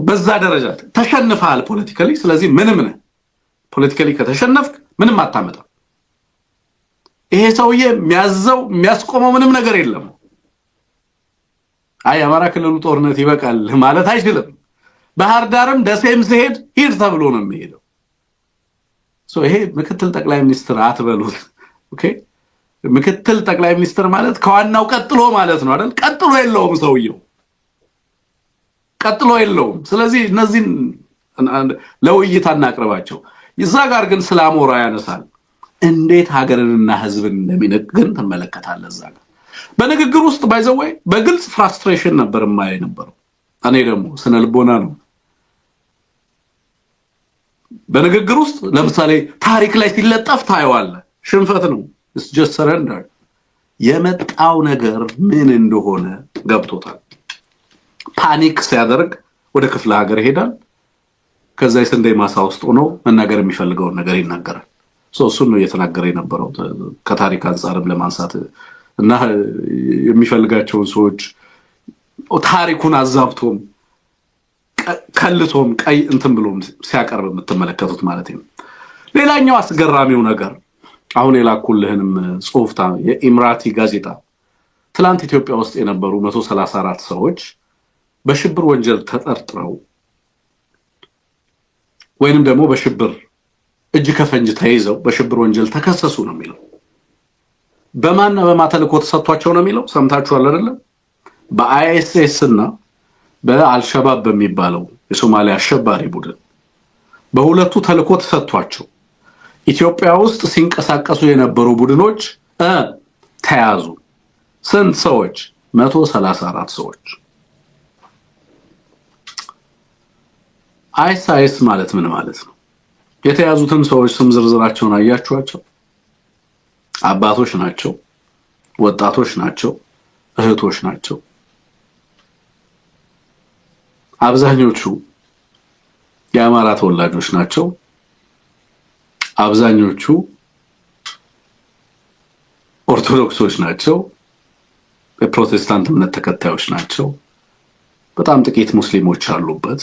በዛ ደረጃ ተሸንፈሃል ፖለቲካሊ። ስለዚህ ምንም ነህ ፖለቲካሊ፣ ከተሸነፍክ ምንም አታመጣም። ይሄ ሰውዬ የሚያስቆመው ምንም ነገር የለም። አይ አማራ ክልሉ ጦርነት ይበቃል ማለት አይችልም። ባህር ዳርም ደሴም ሲሄድ ሂድ ተብሎ ነው የሚሄደው። ይሄ ምክትል ጠቅላይ ሚኒስትር አትበሉት። ኦኬ፣ ምክትል ጠቅላይ ሚኒስትር ማለት ከዋናው ቀጥሎ ማለት ነው አይደል? ቀጥሎ የለውም ሰውየው፣ ቀጥሎ የለውም። ስለዚህ እነዚህን ለውይይት አናቅርባቸው። እዛ ጋር ግን ስለ አሞራ ያነሳል። እንዴት ሀገርንና ህዝብን እንደሚነቅ ግን ትመለከታለህ። እዛ ጋር በንግግር ውስጥ ባይዘወይ በግልጽ ፍራስትሬሽን ነበር የማየው የነበረው። እኔ ደግሞ ስነ ልቦና ነው በንግግር ውስጥ ለምሳሌ ታሪክ ላይ ሲለጠፍ ታየዋለህ። ሽንፈት ነው። it's just surrender። የመጣው ነገር ምን እንደሆነ ገብቶታል። ፓኒክ ሲያደርግ ወደ ክፍለ ሀገር ይሄዳል። ከዛ የስንዴ ማሳ ውስጥ ሆኖ መናገር የሚፈልገውን ነገር ይናገራል። እሱን ነው እየተናገረ የነበረው ከታሪክ አንፃርም ለማንሳት እና የሚፈልጋቸውን ሰዎች ታሪኩን አዛብቶም ከልቶም ቀይ እንትን ብሎም ሲያቀርብ የምትመለከቱት ማለት ነው። ሌላኛው አስገራሚው ነገር አሁን የላኩልህንም ጽሁፍታ የኢምራቲ ጋዜጣ ትላንት ኢትዮጵያ ውስጥ የነበሩ 134 ሰዎች በሽብር ወንጀል ተጠርጥረው ወይንም ደግሞ በሽብር እጅ ከፈንጅ ተይዘው በሽብር ወንጀል ተከሰሱ ነው የሚለው። በማን በማተልኮ ተሰጥቷቸው ነው የሚለው። ሰምታችኋል አይደል? በአይኤስኤስ እና በአልሸባብ በሚባለው የሶማሊያ አሸባሪ ቡድን በሁለቱ ተልኮ ተሰጥቷቸው ኢትዮጵያ ውስጥ ሲንቀሳቀሱ የነበሩ ቡድኖች ተያዙ። ስንት ሰዎች? 134 ሰዎች። አይኤስ ማለት ምን ማለት ነው? የተያዙትን ሰዎች ስም ዝርዝራቸውን አያችኋቸው? አባቶች ናቸው፣ ወጣቶች ናቸው፣ እህቶች ናቸው። አብዛኞቹ የአማራ ተወላጆች ናቸው። አብዛኞቹ ኦርቶዶክሶች ናቸው፣ የፕሮቴስታንት እምነት ተከታዮች ናቸው። በጣም ጥቂት ሙስሊሞች አሉበት።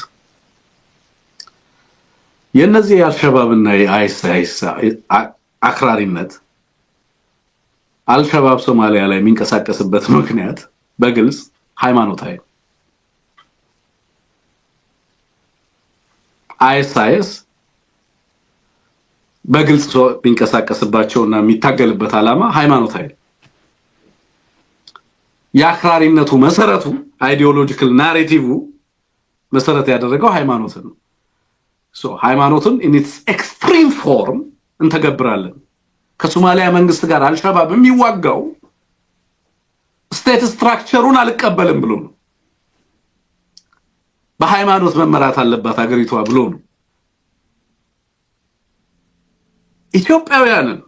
የነዚህ የአልሸባብና የአይኤስ አክራሪነት አልሸባብ ሶማሊያ ላይ የሚንቀሳቀስበት ምክንያት በግልጽ ሃይማኖታዊ ነው። አይኤስ በግልጽ የሚንቀሳቀስባቸውና የሚታገልበት ዓላማ ሃይማኖታዊ ነው። የአክራሪነቱ መሰረቱ አይዲዮሎጂካል ናሬቲቭ መሰረት ያደረገው ሃይማኖትን ነው። ሃይማኖትን in its extreme form እንተገብራለን። ከሶማሊያ መንግስት ጋር አልሸባብ የሚዋጋው ስቴት ስትራክቸሩን አልቀበልም ብሎ ነው። በሃይማኖት መመራት አለባት ሀገሪቷ ብሎ ነው። ኢትዮጵያውያንን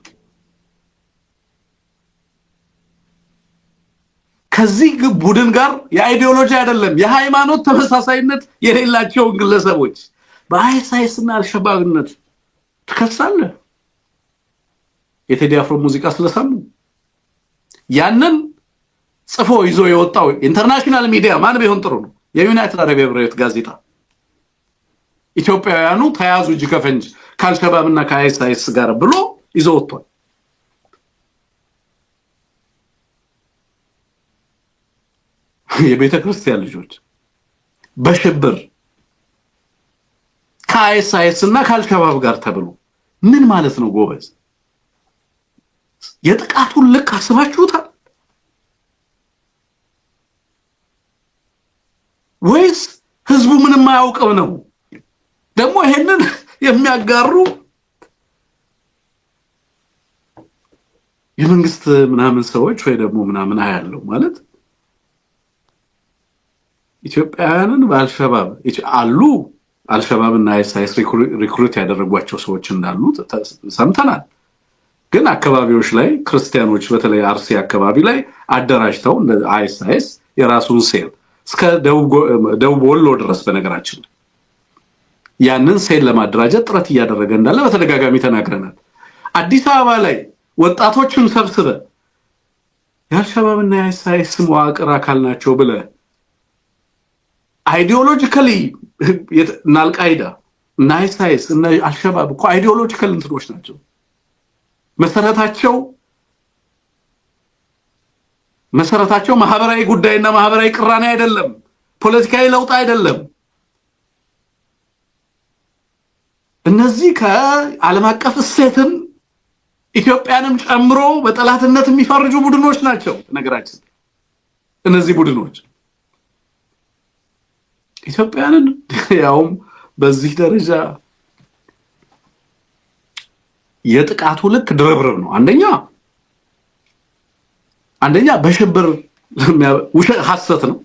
ከዚህ ቡድን ጋር የአይዲዮሎጂ አይደለም የሃይማኖት ተመሳሳይነት የሌላቸውን ግለሰቦች በአይኤስ እና አልሸባብነት ተከሳለህ። የቴዲ አፍሮ ሙዚቃ ስለሰሙ ያንን ጽፎ ይዞ የወጣው ኢንተርናሽናል ሚዲያ ማን ቢሆን ጥሩ ነው? የዩናይትድ አረብ ኤሚሬት ጋዜጣ ኢትዮጵያውያኑ ተያዙ እጅ ከፈንጅ ከአልሸባብና ከአይኤስ ጋር ብሎ ይዞ ወጥቷል። የቤተ ክርስቲያን ልጆች በሽብር ከአይኤስ እና ከአልሸባብ ጋር ተብሎ ምን ማለት ነው ጎበዝ? የጥቃቱን ልክ አስባችሁታል ወይስ ህዝቡ ምንም አያውቀው ነው? ደግሞ ይሄንን የሚያጋሩ የመንግስት ምናምን ሰዎች ወይ ደግሞ ምናምን አያለው ማለት ኢትዮጵያውያንን በአልሸባብ አሉ። አልሸባብና አይኤስ ሪክሩት ያደረጓቸው ሰዎች እንዳሉ ሰምተናል። ግን አካባቢዎች ላይ ክርስቲያኖች በተለይ አርሲ አካባቢ ላይ አደራጅተው እንደ አይኤስ የራሱን ሴል እስከ ደቡብ ወሎ ድረስ በነገራችን ያንን ሴል ለማደራጀት ጥረት እያደረገ እንዳለ በተደጋጋሚ ተናግረናል። አዲስ አበባ ላይ ወጣቶችን ሰብስበ የአልሸባብና የአይኤስ መዋቅር አካል ናቸው ብለ አይዲዮሎጂካሊ እና አልቃይዳ እና አይኤስ እና አልሸባብ እኮ አይዲዮሎጂካል እንትኖች ናቸው። መሰረታቸው ማህበራዊ ጉዳይና ማህበራዊ ቅራኔ አይደለም፣ ፖለቲካዊ ለውጥ አይደለም። እነዚህ ከዓለም አቀፍ እሴትን ኢትዮጵያንም ጨምሮ በጠላትነት የሚፈርጁ ቡድኖች ናቸው። ነገራችን እነዚህ ቡድኖች ኢትዮጵያንን ያውም በዚህ ደረጃ የጥቃቱ ልክ ድርብርብ ነው። አንደኛ በሽብር ሐሰት ነው።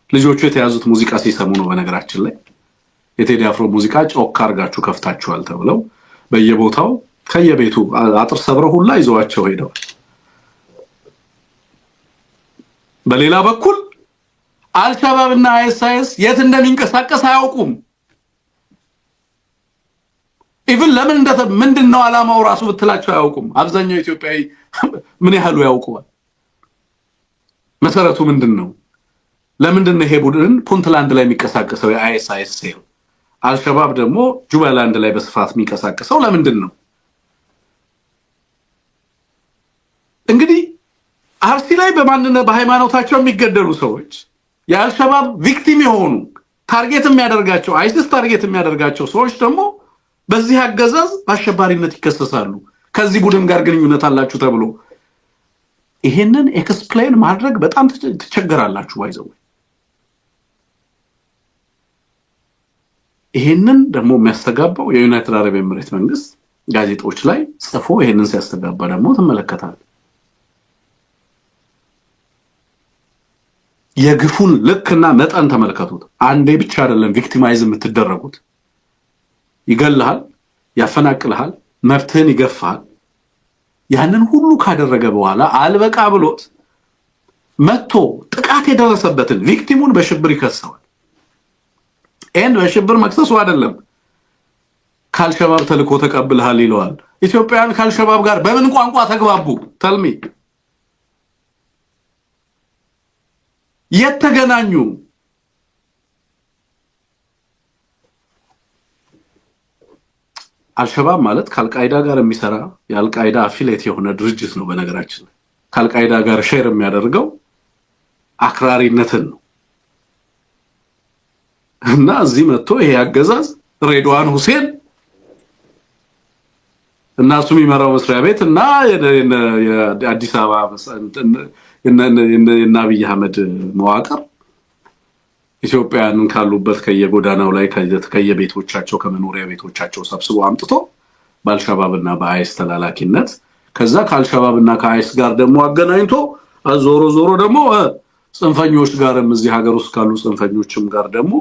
ልጆቹ የተያዙት ሙዚቃ ሲሰሙ ነው። በነገራችን ላይ የቴዲ አፍሮ ሙዚቃ ጮክ አርጋችሁ ከፍታችኋል ተብለው በየቦታው ከየቤቱ አጥር ሰብረው ሁላ ይዘዋቸው ሄደዋል። በሌላ በኩል አልሸባብና አይኤስአይኤስ የት እንደሚንቀሳቀስ አያውቁም። ኢቭን ለምን ምንድነው አላማው ራሱ ብትላቸው አያውቁም። አብዛኛው ኢትዮጵያዊ ምን ያህሉ ያውቀዋል? መሰረቱ ምንድነው? ለምንድነው ይሄ ቡድን ፑንትላንድ ላይ የሚንቀሳቀሰው የአይኤስአይኤስ ሴል፣ አልሸባብ ደግሞ ጁባላንድ ላይ በስፋት የሚንቀሳቀሰው ለምንድነው? እንግዲህ አርሲ ላይ በሃይማኖታቸው የሚገደሉ ሰዎች የአልሸባብ ቪክቲም የሆኑ ታርጌት የሚያደርጋቸው አይሲስ ታርጌት የሚያደርጋቸው ሰዎች ደግሞ በዚህ አገዛዝ በአሸባሪነት ይከሰሳሉ። ከዚህ ቡድን ጋር ግንኙነት አላችሁ ተብሎ ይሄንን ኤክስፕሌን ማድረግ በጣም ትቸገራላችሁ። ባይዘው ይሄንን ደግሞ የሚያስተጋባው የዩናይትድ አረብ ኤሚሬት መንግስት ጋዜጦች ላይ ጽፎ ይሄንን ሲያስተጋባ ደግሞ ተመለከታል። የግፉን ልክና መጠን ተመልከቱት። አንዴ ብቻ አይደለም ቪክቲማይዝ የምትደረጉት። ይገልሃል፣ ያፈናቅልሃል፣ መብትህን ይገፋል። ያንን ሁሉ ካደረገ በኋላ አልበቃ ብሎት መጥቶ ጥቃት የደረሰበትን ቪክቲሙን በሽብር ይከሰዋል። በሽብር መክሰሱ አይደለም ካልሸባብ ተልኮ ተቀብለሃል ይለዋል። ኢትዮጵያውያን ካልሸባብ ጋር በምን ቋንቋ ተግባቡ? ተልሚ የተገናኙ አልሸባብ ማለት ከአልቃይዳ ጋር የሚሰራ የአልቃይዳ አፊሌት የሆነ ድርጅት ነው። በነገራችን ከአልቃይዳ ጋር ሼር የሚያደርገው አክራሪነትን ነው። እና እዚህ መጥቶ ይሄ አገዛዝ ሬድዋን ሁሴን እና እሱ የሚመራው መስሪያ ቤት እና የአዲስ አበባ እና አብይ አህመድ መዋቅር ኢትዮጵያውያንን ካሉበት ከየጎዳናው ላይ ከየቤቶቻቸው ከመኖሪያ ቤቶቻቸው ሰብስቦ አምጥቶ በአልሸባብና በአይስ ተላላኪነት ከዛ ከአልሸባብና ከአይስ ጋር ደግሞ አገናኝቶ ዞሮ ደግሞ ጽንፈኞች ጋርም እዚህ ሀገር ውስጥ ካሉ ጽንፈኞችም ጋር ደግሞ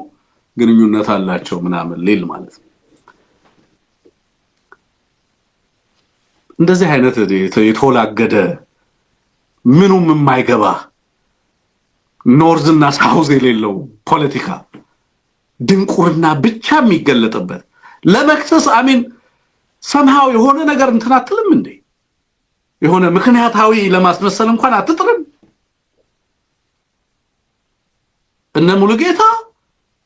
ግንኙነት አላቸው ምናምን ሊል ማለት ነው። እንደዚህ አይነት የተወላገደ ምኑም የማይገባ ኖርዝ እና ሳውዝ የሌለው ፖለቲካ ድንቁርና ብቻ የሚገለጥበት ለመክሰስ ሰምሃው የሆነ ነገር እንትን አትልም እንዴ? የሆነ ምክንያታዊ ለማስመሰል እንኳን አትጥርም? እነ ሙሉጌታ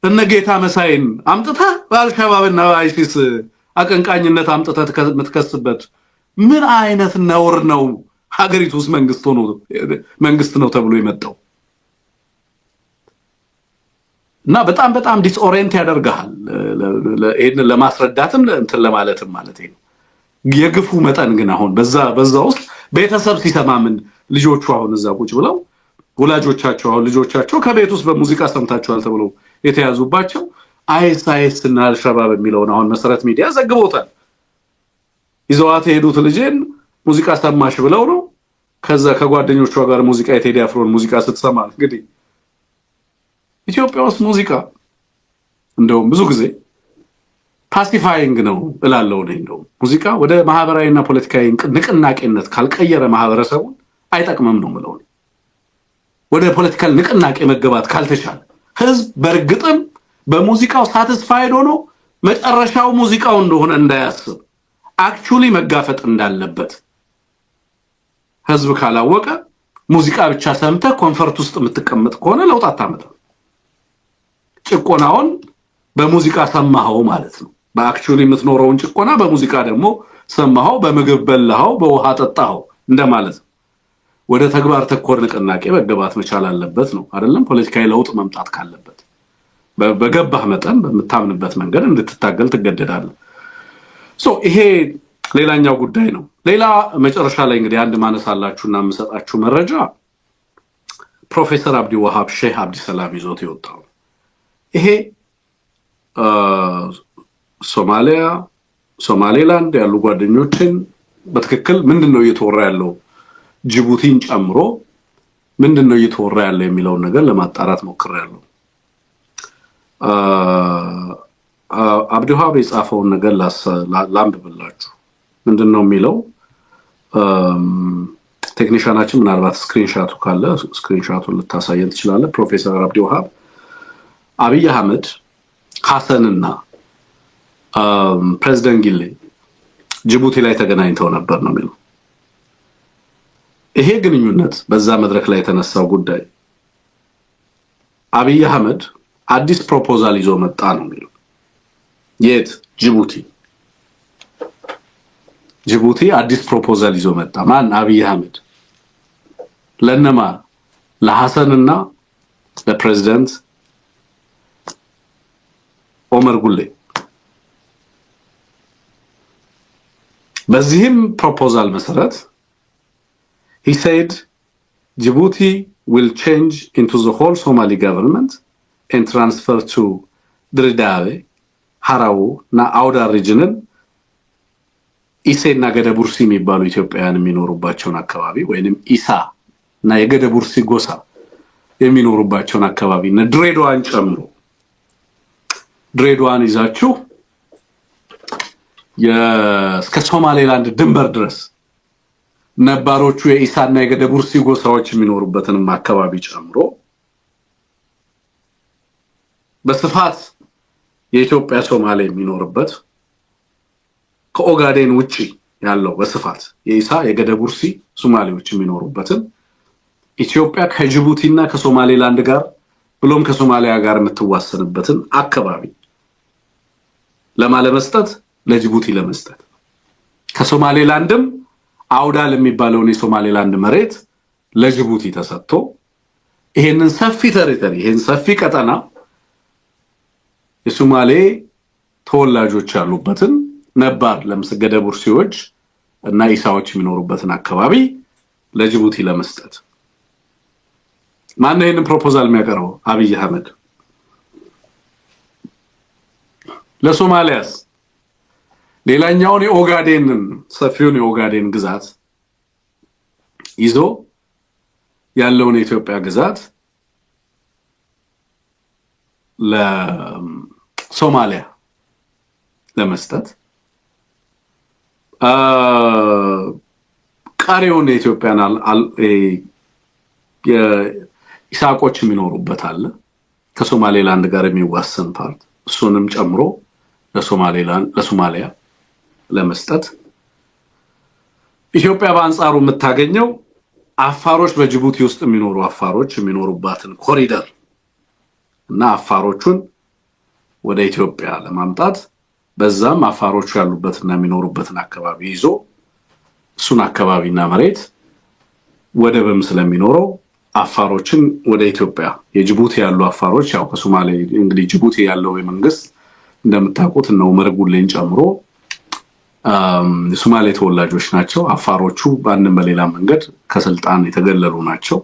እነ ጌታ መሳይን አምጥተህ በአልሸባብና በአይሲስ አቀንቃኝነት አምጥተህ የምትከስበት ምን አይነት ነውር ነው? ሀገሪቱ ውስጥ መንግስት ነው ተብሎ የመጣው እና በጣም ዲስኦሪየንት ያደርጋል። ይሄን ለማስረዳትም እንትን ለማለትም ማለት ነው። የግፉ መጠን ግን አሁን በዛ ውስጥ ቤተሰብ ሲሰማምን ልጆቹ አሁን እዛ ቁጭ ብለው ወላጆቻቸው አሁን ልጆቻቸው ከቤት ውስጥ በሙዚቃ ሰምታቸዋል ተብለው የተያዙባቸው አይኤስ እና አልሸባብ የሚለውን አሁን መሰረት ሚዲያ ዘግቦታል። ይዘዋት የሄዱት ልጅን ሙዚቃ ሰማሽ ብለው ነው። ከዛ ከጓደኞቿ ጋር ሙዚቃ የቴዲ አፍሮን ሙዚቃ ስትሰማ እንግዲህ ኢትዮጵያ ውስጥ ሙዚቃ እንደውም ብዙ ጊዜ ፓሲፋይንግ ነው እላለሁ ነው። እንደውም ሙዚቃ ወደ ማህበራዊና ፖለቲካዊ ንቅናቄነት ካልቀየረ ማህበረሰቡን አይጠቅምም ነው ማለት ነው። ወደ ፖለቲካል ንቅናቄ መገባት ካልተቻለ ህዝብ በእርግጥም በሙዚቃው ሳቲስፋይድ ሆኖ መጨረሻው ሙዚቃው እንደሆነ እንዳያስብ አክቹሊ መጋፈጥ እንዳለበት ህዝብ ካላወቀ ሙዚቃ ብቻ ሰምተህ ኮንፈርት ውስጥ የምትቀመጥ ከሆነ ለውጥ አታመጣም። ጭቆናውን በሙዚቃ ሰማኸው ማለት ነው። በአክቹሊ የምትኖረውን ጭቆና በሙዚቃ ደግሞ ሰማኸው፣ በምግብ በላኸው፣ በውሃ ጠጣኸው እንደማለት ነው። ወደ ተግባር ተኮር ንቅናቄ መገባት መቻል አለበት ነው አይደለም? ፖለቲካዊ ለውጥ መምጣት ካለበት በገባህ መጠን በምታምንበት መንገድ እንድትታገል ትገደዳለህ። ይሄ ሌላኛው ጉዳይ ነው። ሌላ መጨረሻ ላይ እንግዲህ አንድ ማነሳላችሁና የምሰጣችሁ መረጃ ፕሮፌሰር አብዲ ወሃብ ሼህ አብዲ ሰላም ይዞት የወጣው ይሄ ሶማሌላንድ ያሉ ጓደኞችን በትክክል ምንድነው እየተወራ ያለው ጅቡቲን ጨምሮ ምንድነው እየተወራ ያለው የሚለውን ነገር ለማጣራት ሞክሬያለሁ። አብዲ ወሃብ የጻፈውን ነገር ላንብብላችሁ። ምንድነው የሚለው? ቴክኒሻናችን ምናልባት ስክሪንሻቱ ካለ ስክሪንሻቱን ልታሳየን ትችላለህ። ፕሮፌሰር አብዲ ወሃብ አብይ አህመድ ሐሰንና ፕሬዝዳንት ጊሌ ጅቡቲ ላይ ተገናኝተው ነበር ነው የሚለው። ይሄ ግንኙነት በዛ መድረክ ላይ የተነሳው ጉዳይ አብይ አህመድ አዲስ ፕሮፖዛል ይዞ መጣ ነው የሚለው። የት? ጅቡቲ አዲስ ፕሮፖዛል ይዞ መጣ። ማን? አብይ አህመድ። ለነማ? ለሐሰንና ለፕሬዝዳንት ኦመር ጉሌ። በዚህም ፕሮፖዛል መሰረት he said Djibouti will change into the whole Somali government and transfer to Dredave, Harawu na Auda regional ኢሴና ገደቡርሲ የሚባሉ ኢትዮጵያውያን የሚኖሩባቸውን አካባቢ ወይንም ኢሳ እና የገደቡርሲ ጎሳ የሚኖሩባቸውን አካባቢ እና ድሬዳዋን ጨምሮ ድሬዳዋን ይዛችሁ እስከ ሶማሌላንድ ድንበር ድረስ ነባሮቹ የኢሳና የገደቡርሲ ጎሳዎች የሚኖሩበትን አካባቢ ጨምሮ በስፋት የኢትዮጵያ ሶማሌ የሚኖርበት ከኦጋዴን ውጪ ያለው በስፋት የኢሳ የገደቡርሲ ሶማሌዎች የሚኖሩበትን ኢትዮጵያ ከጅቡቲና ከሶማሌላንድ ጋር ብሎም ከሶማሊያ ጋር የምትዋሰንበትን አካባቢ ለማለመስጠት ለጅቡቲ ለመስጠት ከሶማሌላንድም አውዳ ለሚባለውን የሶማሌላንድ መሬት ለጅቡቲ ተሰጥቶ ይሄንን ሰፊ ቴሪቶሪ ይሄን ሰፊ ቀጠና የሶማሌ ተወላጆች ያሉበትን ነባር ገደቡርሲዎች እና ኢሳዎች የሚኖሩበትን አካባቢ ለጅቡቲ ለመስጠት ማን ነው ይሄንን ፕሮፖዛል የሚያቀርበው? አብይ አህመድ። ለሶማሊያስ ሌላኛውን የኦጋዴንን ሰፊውን የኦጋዴን ግዛት ይዞ ያለውን የኢትዮጵያ ግዛት ለሶማሊያ ለመስጠት ቀሪውን የኢትዮጵያን የኢሳቆች የሚኖሩበት አለ ከሶማሌላንድ ጋር የሚዋሰን ፓርት እሱንም ጨምሮ ለሶማሊያ ለመስጠት ኢትዮጵያ በአንጻሩ የምታገኘው አፋሮች በጅቡቲ ውስጥ የሚኖሩ አፋሮች የሚኖሩባትን ኮሪደር እና አፋሮቹን ወደ ኢትዮጵያ ለማምጣት በዛም አፋሮቹ ያሉበትና የሚኖሩበትን አካባቢ ይዞ እሱን አካባቢና መሬት ወደብም ስለሚኖረው አፋሮችን ወደ ኢትዮጵያ የጅቡቲ ያሉ አፋሮች ያው ከሶማሌ እንግዲህ ጅቡቲ ያለው የመንግስት እንደምታውቁት ነው መርጉሌን ጨምሮ የሶማሌ ተወላጆች ናቸው። አፋሮቹ በአንድም በሌላ መንገድ ከስልጣን የተገለሉ ናቸው።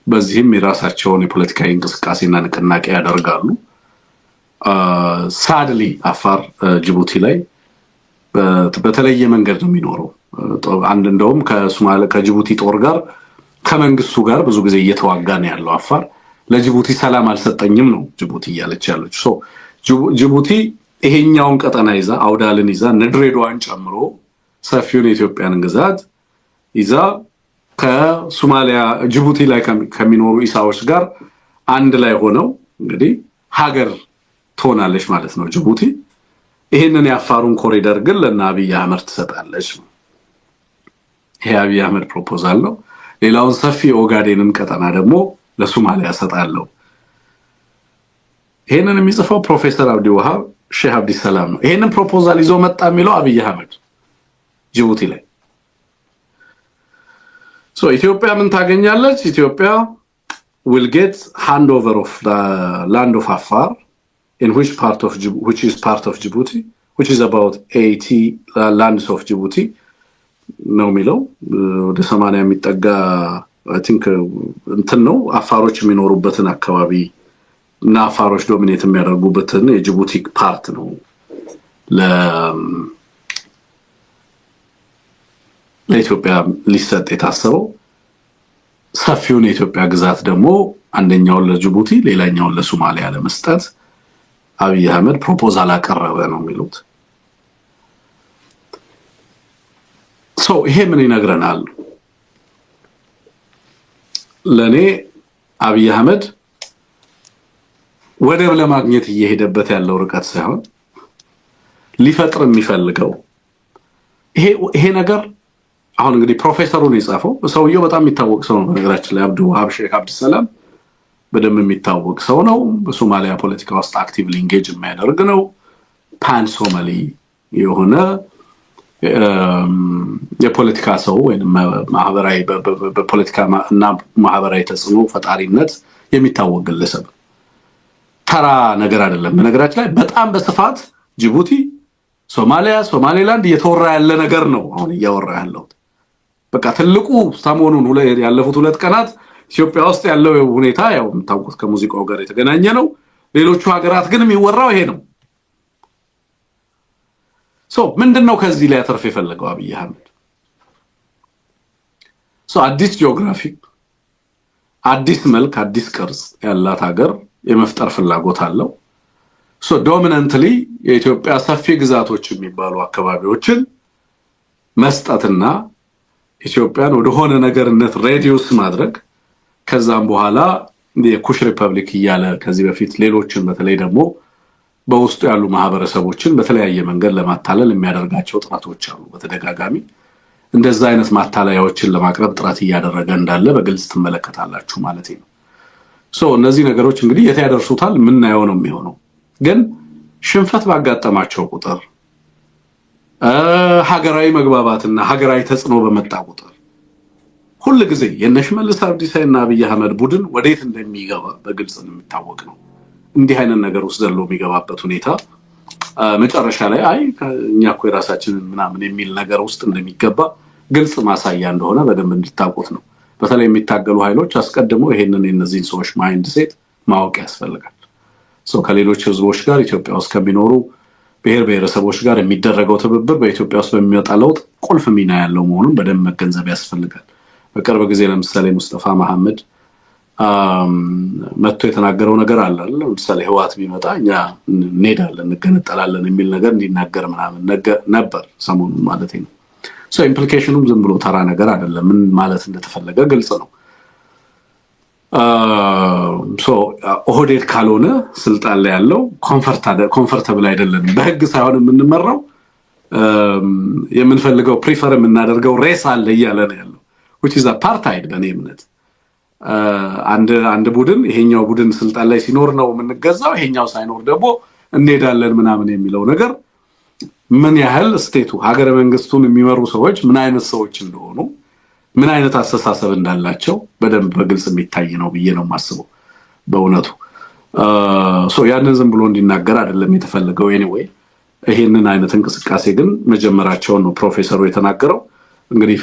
በዚህም የራሳቸውን የፖለቲካዊ እንቅስቃሴና ንቅናቄ ያደርጋሉ። ሳድሊ አፋር ጅቡቲ ላይ በተለየ መንገድ ነው የሚኖረው። አንድ እንደውም ከጅቡቲ ጦር ጋር ከመንግስቱ ጋር ብዙ ጊዜ እየተዋጋ ነው ያለው። አፋር ለጅቡቲ ሰላም አልሰጠኝም ነው ጅቡቲ እያለች ያለችው። ጅቡቲ ይሄኛውን ቀጠና ይዛ አውዳልን ይዛ ድሬዳዋን ጨምሮ ሰፊውን የኢትዮጵያን ግዛት ይዛ ከሶማሊያ ጅቡቲ ላይ ከሚኖሩ ኢሳዎች ጋር አንድ ላይ ሆነው እንግዲህ ሀገር ትሆናለች ማለት ነው ጅቡቲ። ይሄንን የአፋሩን ኮሪደር ግን ለአብይ አህመድ ትሰጣለች። ይሄ አብይ አህመድ ፕሮፖዛል ነው። ሌላውን ሰፊ ኦጋዴንን ቀጠና ደግሞ ለሶማሊያ ሰጣለው። ይሄንን የሚጽፈው ፕሮፌሰር አብዲ ወሃብ ሼህ አብዲ ሰላም ነው። ይሄንን ፕሮፖዛል ይዞ መጣ የሚለው አብይ አህመድ ጅቡቲ ላይ ኢትዮጵያ ምን ታገኛለች? ኢትዮጵያ will get handover of the land of Afar in which is part of Djibouti, which is about 80 lands of Djibouti ነው የሚለው ወደ 80 የሚጠጋ I think እንትን ነው አፋሮች የሚኖሩበትን አካባቢ እና አፋሮች ዶሚኔት የሚያደርጉበትን የጅቡቲ ፓርት ነው ለኢትዮጵያ ሊሰጥ የታሰበው። ሰፊውን የኢትዮጵያ ግዛት ደግሞ አንደኛውን ለጅቡቲ ሌላኛውን ለሶማሊያ ለመስጠት አብይ አህመድ ፕሮፖዛል አቀረበ ነው የሚሉት። ይሄ ምን ይነግረናል? ለኔ አብይ አህመድ ወደብ ለማግኘት እየሄደበት ያለው ርቀት ሳይሆን ሊፈጥር የሚፈልገው ይሄ ነገር አሁን እንግዲህ ፕሮፌሰሩን የጻፈው ሰውየው በጣም የሚታወቅ ሰው ነው። በነገራችን ላይ አብዱ ወሃብ ሼክ አብዱሰላም በደም የሚታወቅ ሰው ነው። በሶማሊያ ፖለቲካ ውስጥ አክቲቭሊ ኢንጌጅ የሚያደርግ ነው። ፓን ሶማሊ የሆነ የፖለቲካ ሰው ወይንም ማህበራዊ በፖለቲካ እና ማህበራዊ ተጽዕኖ ፈጣሪነት የሚታወቅ ግለሰብ ተራ ነገር አይደለም። በነገራችን ላይ በጣም በስፋት ጅቡቲ፣ ሶማሊያ፣ ሶማሌላንድ እየተወራ ያለ ነገር ነው አሁን እያወራ ያለው። በቃ ትልቁ ሰሞኑን ያለፉት 2 ቀናት ኢትዮጵያ ውስጥ ያለው ሁኔታ ያው የምታውቁት ከሙዚቃው ጋር የተገናኘ ነው። ሌሎቹ ሀገራት ግን የሚወራው ይሄ ነው። ምንድነው ከዚህ ላይ ያተርፍ የፈለገው አብይ አህመድ? አዲስ ጂኦግራፊ፣ አዲስ መልክ፣ አዲስ ቅርጽ ያላት ሀገር የመፍጠር ፍላጎት አለው። ዶሚናንትሊ የኢትዮጵያ ሰፊ ግዛቶች የሚባሉ አካባቢዎችን መስጠትና ኢትዮጵያን ወደ ሆነ ነገርነት ሬዲዩስ ማድረግ ከዛም በኋላ የኩሽ ሪፐብሊክ እያለ ከዚህ በፊት ሌሎችን በተለይ ደግሞ በውስጡ ያሉ ማህበረሰቦችን በተለያየ መንገድ ለማታለል የሚያደርጋቸው ጥረቶች አሉ። በተደጋጋሚ እንደዛ አይነት ማታለያዎችን ለማቅረብ ጥረት እያደረገ እንዳለ በግልጽ ትመለከታላችሁ ማለት ነው። እነዚህ ነገሮች እንግዲህ የት ያደርሱታል ምናየው ነው የሚሆነው። ግን ሽንፈት ባጋጠማቸው ቁጥር ሀገራዊ መግባባትና ሀገራዊ ተጽዕኖ በመጣ ቁጥር ሁሉ ጊዜ የሽመልስ አብዲሳና አብይ አህመድ ቡድን ወዴት እንደሚገባ በግልጽ የሚታወቅ ነው። እንዲህ አይነት ነገር ውስጥ ዘሎ የሚገባበት ሁኔታ መጨረሻ ላይ እኛ እኮ የራሳችንን ምናምን የሚል ነገር ውስጥ እንደሚገባ ግልጽ ማሳያ እንደሆነ በደንብ እንድታውቁት ነው። በተለይ የሚታገሉ ኃይሎች አስቀድመው ይሄንን የነዚህን ሰዎች ማይንድ ሴት ማወቅ ያስፈልጋል። ከሌሎች ህዝቦች ጋር ኢትዮጵያ ውስጥ ከሚኖሩ ብሔር ብሔረሰቦች ጋር የሚደረገው ትብብር በኢትዮጵያ ውስጥ በሚመጣ ለውጥ ቁልፍ ሚና ያለው መሆኑን በደንብ መገንዘብ ያስፈልጋል። በቅርብ ጊዜ ለምሳሌ ሙስጠፋ መሐመድ መጥቶ የተናገረው ነገር አለ። ለምሳሌ ህወሓት ቢመጣ እኛ እንሄዳለን እንገነጠላለን የሚል ነገር እንዲናገር ምናምን ነበር ሰሞኑን ማለት ነው። ኢምፕሊኬሽኑም ዝም ብሎ ተራ ነገር አይደለም። ምን ማለት እንደተፈለገ ግልጽ ነው። ኦህዴድ ካልሆነ ስልጣን ላይ ያለው ኮምፈርተብል አይደለም። በህግ ሳይሆን የምንመራው የምንፈልገው ፕሪፈር የምናደርገው ሬስ አለ እያለ ነው ያለው which is apartheid በእኔ እምነት። አንድ ቡድን ይሄኛው ቡድን ስልጣን ላይ ሲኖር ነው የምንገዛው፣ ይሄኛው ሳይኖር ደግሞ እንሄዳለን ምናምን የሚለው ነገር ምን ያህል ስቴቱ ሀገረ መንግስቱን የሚመሩ ሰዎች ምን አይነት ሰዎች እንደሆኑ ምን አይነት አስተሳሰብ እንዳላቸው በደንብ በግልጽ የሚታይ ነው ብዬ ነው የማስበው በእውነቱ። ያንን ዝም ብሎ እንዲናገር አይደለም የተፈለገው። ኤኒዌይ ይሄንን አይነት እንቅስቃሴ ግን መጀመራቸውን ነው ፕሮፌሰሩ የተናገረው። እንግዲህ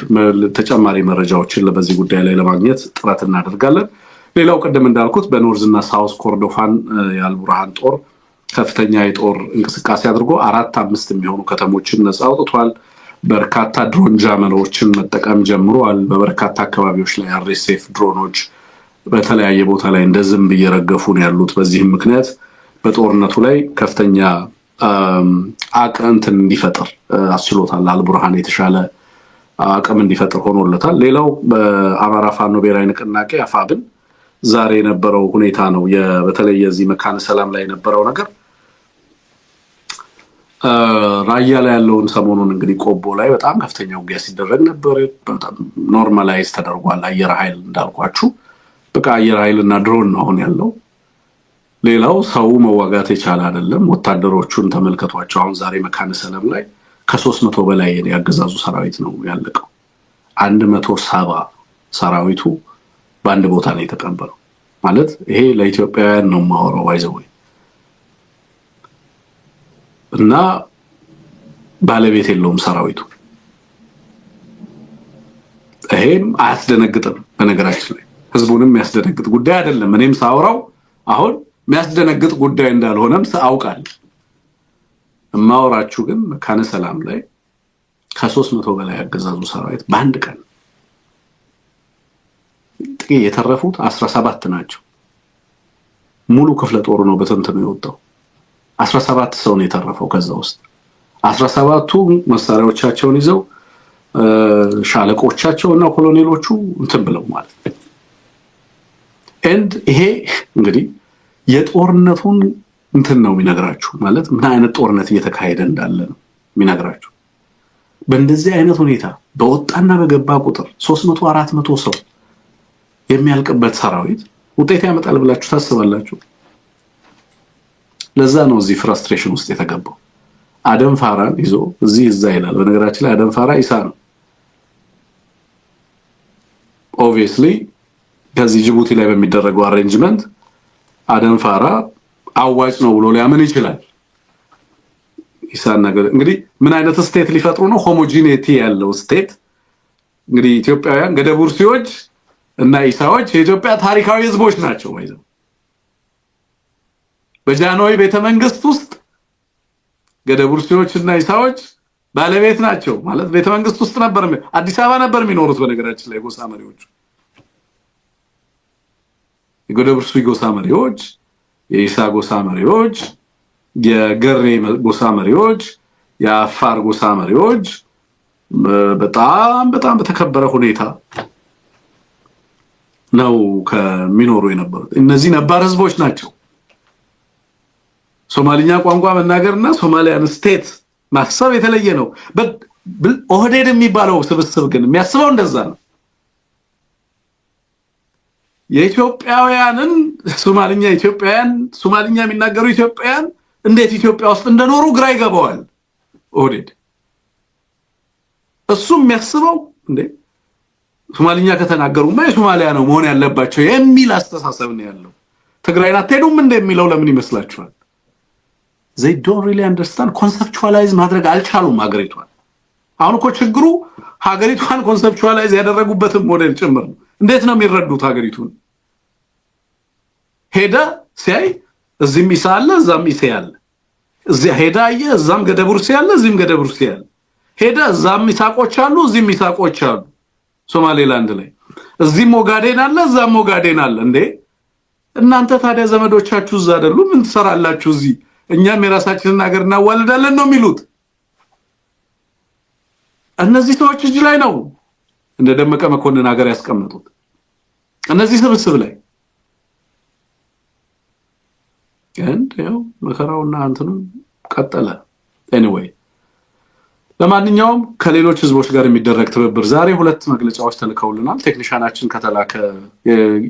ተጨማሪ መረጃዎችን በዚህ ጉዳይ ላይ ለማግኘት ጥረት እናደርጋለን። ሌላው ቀደም እንዳልኩት በኖርዝ እና ሳውዝ ኮርዶፋን የአልቡርሃን ጦር ከፍተኛ የጦር እንቅስቃሴ አድርጎ 4-5 የሚሆኑ ከተሞችን ነፃ አውጥቷል። በርካታ ድሮን ጃመሮችን መጠቀም ጀምሯል። በበርካታ አካባቢዎች ላይ አርኤስኤፍ ድሮኖች በተለያየ ቦታ ላይ እንደ ዝንብ እየረገፉ ነው ያሉት። በዚህም ምክንያት በጦርነቱ ላይ ከፍተኛ አቅም እንዲፈጠር አስችሎታል። አልቡርሃን የተሻለ አቅም እንዲፈጠር ሆኖለታል። ሌላው በአማራ ፋኖ ብሔራዊ ንቅናቄ አፋብን ዛሬ የነበረው ሁኔታ ነው። በተለይ የዚህ መካነ ሰላም ላይ የነበረው ነገር ራያ ላይ ያለውን ሰሞኑን እንግዲህ ቆቦ ላይ በጣም ከፍተኛ ውጊያ ሲደረግ ነበር። በጣም ኖርማላይዝ ተደርጓል። አየር ኃይል እንዳልኳችሁ በቃ አየር ኃይልና ድሮን ነው አሁን ያለው። ሌላው ሰው መዋጋት የቻለ አይደለም። ወታደሮቹን ተመልከቷቸው። አሁን ዛሬ መካነ ሰላም ላይ ከ300 በላይ ያገዛዙ ሰራዊት ነው ያለቀው። 170 ሰራዊቱ በአንድ ቦታ ላይ ተቀበለው ማለት ይሄ ለኢትዮጵያውያን ነው ማወራው ባይዘው እና ባለቤት የለውም ሰራዊቱ። ይሄም አያስደነግጥም። በነገራችን ላይ ህዝቡንም የሚያስደነግጥ ጉዳይ አይደለም። እኔም ሳወራው አሁን የሚያስደነግጥ ጉዳይ እንዳልሆነም አውቃለሁ። ማወራችሁ ግን መካነ ሰላም ላይ ከ300 በላይ ያገዛዙ ሰራዊት በአንድ ቀን ጥቂት የተረፉት 17 ናቸው። ሙሉ ክፍለ ጦር ነው በተንተኑ የወጣው። 17 ሰው ነው የተረፈው። ከዛ ውስጥ 17ቱ መሳሪያዎቻቸውን ይዘው ሻለቆቻቸውና ኮሎኔሎቹ እንትን ብለው ማለት ኤንድ ይሄ እንግዲህ የጦርነቱን እንትን ነው የሚነግራችሁ ማለት ምን አይነት ጦርነት እየተካሄደ እንዳለ ነው የሚነግራችሁ። በእንደዚህ አይነት ሁኔታ በወጣና በገባ ቁጥር 300 400 ሰው የሚያልቅበት ሰራዊት ውጤት ያመጣል ብላችሁ ታስባላችሁ? ለዛ ነው እዚህ ፍራስትሬሽን ውስጥ የተገባው። አደም ፋራን ይዞ እዚህ እዛ ይላል። በነገራችን ላይ አደም ፋራ ኢሳ ነው። ኦብቪየስሊ ከዚህ ጅቡቲ ላይ በሚደረገው አሬንጅመንት አደም ፋራ አዋጭ ነው ብሎ ሊያምን ይችላል። ኢሳና እንግዲህ ምን አይነት ስቴት ሊፈጥሩ ነው? ሆሞጂኒቲ ያለው ስቴት። እንግዲህ ኢትዮጵያውያን ገደቡርሲዎች እና ኢሳዎች የኢትዮጵያ ታሪካዊ ህዝቦች ናቸው። ማለት በጃንሆይ ቤተመንግስት ውስጥ ገደቡርሲዎች እና ኢሳዎች ባለቤት ናቸው። ማለት ቤተመንግስት ውስጥ ነበር፣ አዲስ አበባ ነበር የሚኖሩት። በነገራችን ላይ ጎሳ መሪዎች፣ የገደቡርሲ ጎሳ መሪዎች፣ የኢሳ ጎሳ መሪዎች፣ የገሬ ጎሳ መሪዎች፣ የአፋር ጎሳ መሪዎች በጣም በተከበረ ሁኔታ ነው ከሚኖሩ የነበሩት። እነዚህ ነባር ህዝቦች ናቸው። ሶማሊኛ ቋንቋ መናገርና ሶማሊያን ስቴት ማሰብ የተለየ ነው። ኦህዴድ የሚባለው ስብስብ ግን የሚያስበው እንደዛ ነው። የኢትዮጵያውያንን ሶማሊኛ የሚናገሩ ኢትዮጵያውያን እንዴት ኢትዮጵያ ውስጥ እንደኖሩ ግራ ይገባዋል ኦህዴድ። እሱም የሚያስበው እንዴ ሶማሊኛ ከተናገሩማ የሶማሊያ ነው መሆን ያለባቸው የሚል አስተሳሰብ ነው ያለው። ትግራይን አትሄዱም እንደሚለው ለምን ይመስላችኋል? they don't really understand conceptualize ማድረግ አልቻሉም ሀገሪቷን። አሁን እኮ ችግሩ ሀገሪቷን ኮንሰፕቹዋላይዝ ያደረጉበትን ሞዴል ጭምር ነው። እንዴት ነው የሚረዱት ሀገሪቱን? ሄዳ ሲያይ እዚህም ኢሳ አለ እዛም ኢሳ አለ፣ እዚያ ሄዳ አየ እዛም ገደቡርሲ አለ እዚህም ገደቡርሲ አለ፣ ሄዳ እዛም ኢሳቆች አሉ እዚህም ኢሳቆች አሉ። ሶማሌላንድ ላይ እዚህም ኦጋዴን አለ እዛም ኦጋዴን አለ። እንዴ እናንተ ታዲያ ዘመዶቻችሁ እዛ አይደሉ? ምን ትሰራላችሁ እዚህ? እኛም የራሳችንን ሀገር እናዋልዳለን ነው የሚሉት። እነዚህ ሰዎች እጅ ላይ ነው እንደ ደመቀ መኮንን ሀገር ያስቀመጡት፣ እነዚህ ስብስብ ላይ ያው መከራውና እንትኑ ቀጠለ። ኤኒዌይ ለማንኛውም ከሌሎች ህዝቦች ጋር የሚደረግ ትብብር ዛሬ ሁለት መግለጫዎች ተልከውልናል። ቴክኒሻናችን ከተላከ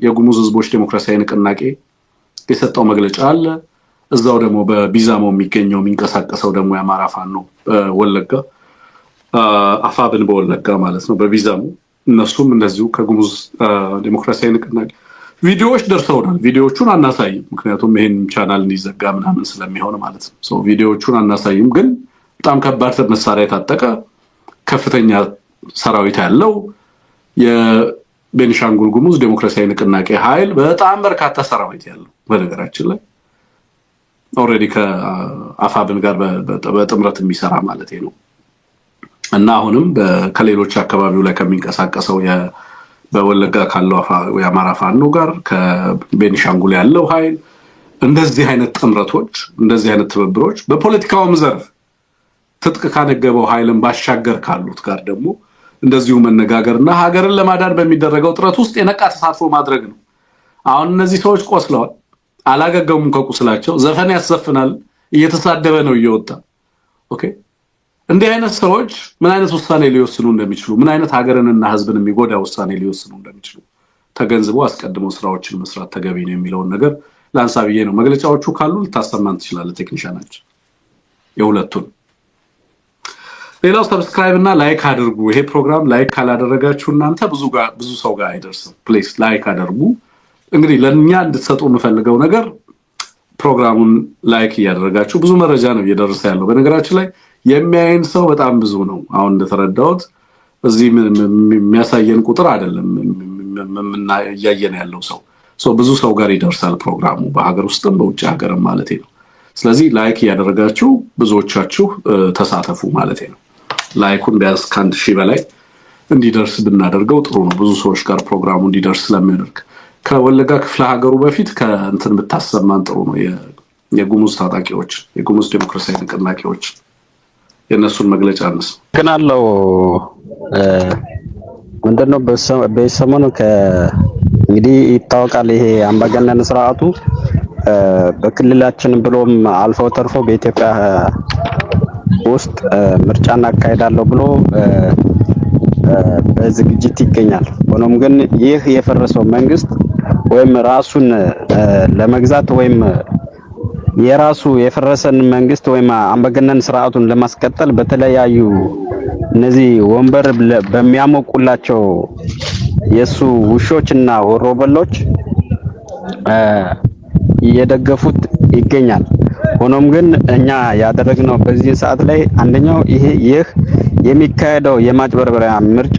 የጉሙዝ ህዝቦች ዴሞክራሲያዊ ንቅናቄ የሰጠው መግለጫ አለ። እዛው ደግሞ በቢዛሞ የሚገኘው የሚንቀሳቀሰው ደግሞ የአማራ ፋኖ ወለጋ አፋብን በወለጋ ማለት ነው በቢዛሞ እነሱም እንደዚሁ ከጉሙዝ ዴሞክራሲያዊ ንቅናቄ ቪዲዮዎች ደርሰውናል። ቪዲዮዎቹን አናሳይም፣ ምክንያቱም ይሄን ቻናል እንዲዘጋ ምናምን ስለሚሆን ማለት ነው። ሶ ቪዲዮዎቹን አናሳይም፣ ግን በጣም ከባድ መሳሪያ የታጠቀ ከፍተኛ ሰራዊት ያለው የቤኒሻንጉል ጉሙዝ ዴሞክራሲያዊ ንቅናቄ ኃይል በጣም በርካታ ሰራዊት ያለው በነገራችን ላይ ኦልሬዲ ከአፋብን ጋር በጥምረት የሚሰራ ማለት ነው እና አሁንም ከሌሎች አካባቢው ላይ ከሚንቀሳቀሰው በወለጋ ካለው የአማራ ፋኖ ጋር ከቤኒሻንጉል ያለው ኃይል እንደዚህ አይነት ጥምረቶች እንደዚህ አይነት ትብብሮች በፖለቲካውም ዘርፍ ትጥቅ ካነገበው ኃይልን ባሻገር ካሉት ጋር ደግሞ እንደዚሁ መነጋገርና ሀገርን ለማዳን በሚደረገው ጥረት ውስጥ የነቃ ተሳትፎ ማድረግ ነው። አሁን እነዚህ ሰዎች ቆስለዋል፣ አላገገሙም ከቁስላቸው። ዘፈን ያስዘፍናል፣ እየተሳደበ ነው እየወጣ ኦኬ። እንዲህ አይነት ሰዎች ምን አይነት ውሳኔ ሊወስኑ እንደሚችሉ ምን አይነት ሀገርንና ህዝብን የሚጎዳ ውሳኔ ሊወስኑ እንደሚችሉ ተገንዝቦ አስቀድሞ ስራዎችን መስራት ተገቢ ነው የሚለውን ነገር ላንሳ ብዬ ነው። መግለጫዎቹ ካሉ ልታሰማን ትችላለህ ቴክኒሻናችን የሁለቱን። ሌላው ሰብስክራይብ እና ላይክ አድርጉ። ይሄ ፕሮግራም ላይክ ካላደረጋችሁ እናንተ ብዙ ሰው ጋር አይደርስም። ፕሊዝ ላይክ አድርጉ። እንግዲህ ለኛ እንድትሰጡ የምፈልገው ነገር ፕሮግራሙን ላይክ እያደረጋችሁ ብዙ መረጃ ነው እየደረሰ ያለው። በነገራችን ላይ የሚያየን ሰው በጣም ብዙ ነው። አሁን እንደተረዳሁት እዚህ የሚያሳየን ቁጥር አይደለም እያየን ያለው ሰው ብዙ ሰው ጋር ይደርሳል ፕሮግራሙ፣ በሀገር ውስጥም በውጭ ሀገርም ማለት ነው። ስለዚህ ላይክ እያደረጋችሁ ብዙዎቻችሁ ተሳተፉ ማለት ነው። ላይኩን ቢያንስ ከ1000 በላይ እንዲደርስ ብናደርገው ጥሩ ነው። ብዙ ሰዎች ጋር ፕሮግራሙ እንዲደርስ ስለሚያደርግ ከወለጋ ክፍለ ሀገሩ በፊት ከእንትን ብታሰማን ጥሩ ነው። የጉሙዝ ታጣቂዎች የጉሙዝ ዴሞክራሲያዊ ንቅናቄዎች የነሱን መግለጫ አንስ
ምንድነው በሰሞኑ እንግዲህ ይታወቃል ይሄ አምባገነን ስርዓቱ በክልላችን ብሎም አልፎ ተርፎ በኢትዮጵያ ውስጥ ምርጫ እናካሄዳለሁ ብሎ በዝግጅት ይገኛል። ሆኖም ግን ይህ የፈረሰው መንግስት ወይም ራሱን ለመግዛት ወይም የራሱ የፈረሰን መንግስት ወይም አምባገነን ስርዓቱን ለማስቀጠል በተለያዩ እነዚህ ወንበር በሚያሞቁላቸው የሱ ውሾችና ወሮበሎች እየደገፉት ይገኛል። ሆኖም ግን እኛ ያደረግነው በዚህ ሰዓት ላይ አንደኛው ይህ የሚካሄደው የማጭበርበሪያ ምርጫ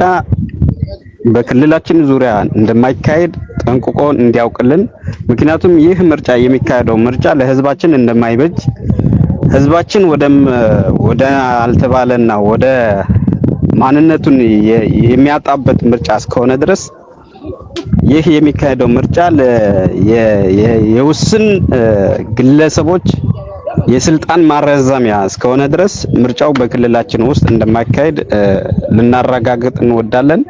በክልላችን ዙሪያ እንደማይካሄድ ጠንቅቆ እንዲያውቅልን፣ ምክንያቱም ይህ ምርጫ የሚካሄደው ምርጫ ለህዝባችን እንደማይበጅ ህዝባችን ወደ አልተባለና ወደ ማንነቱን የሚያጣበት ምርጫ እስከሆነ ድረስ ይህ የሚካሄደው ምርጫ የውስን ግለሰቦች የስልጣን ማራዘሚያ እስከሆነ ድረስ ምርጫው በክልላችን ውስጥ እንደማይካሄድ ልናረጋግጥ እንወዳለን።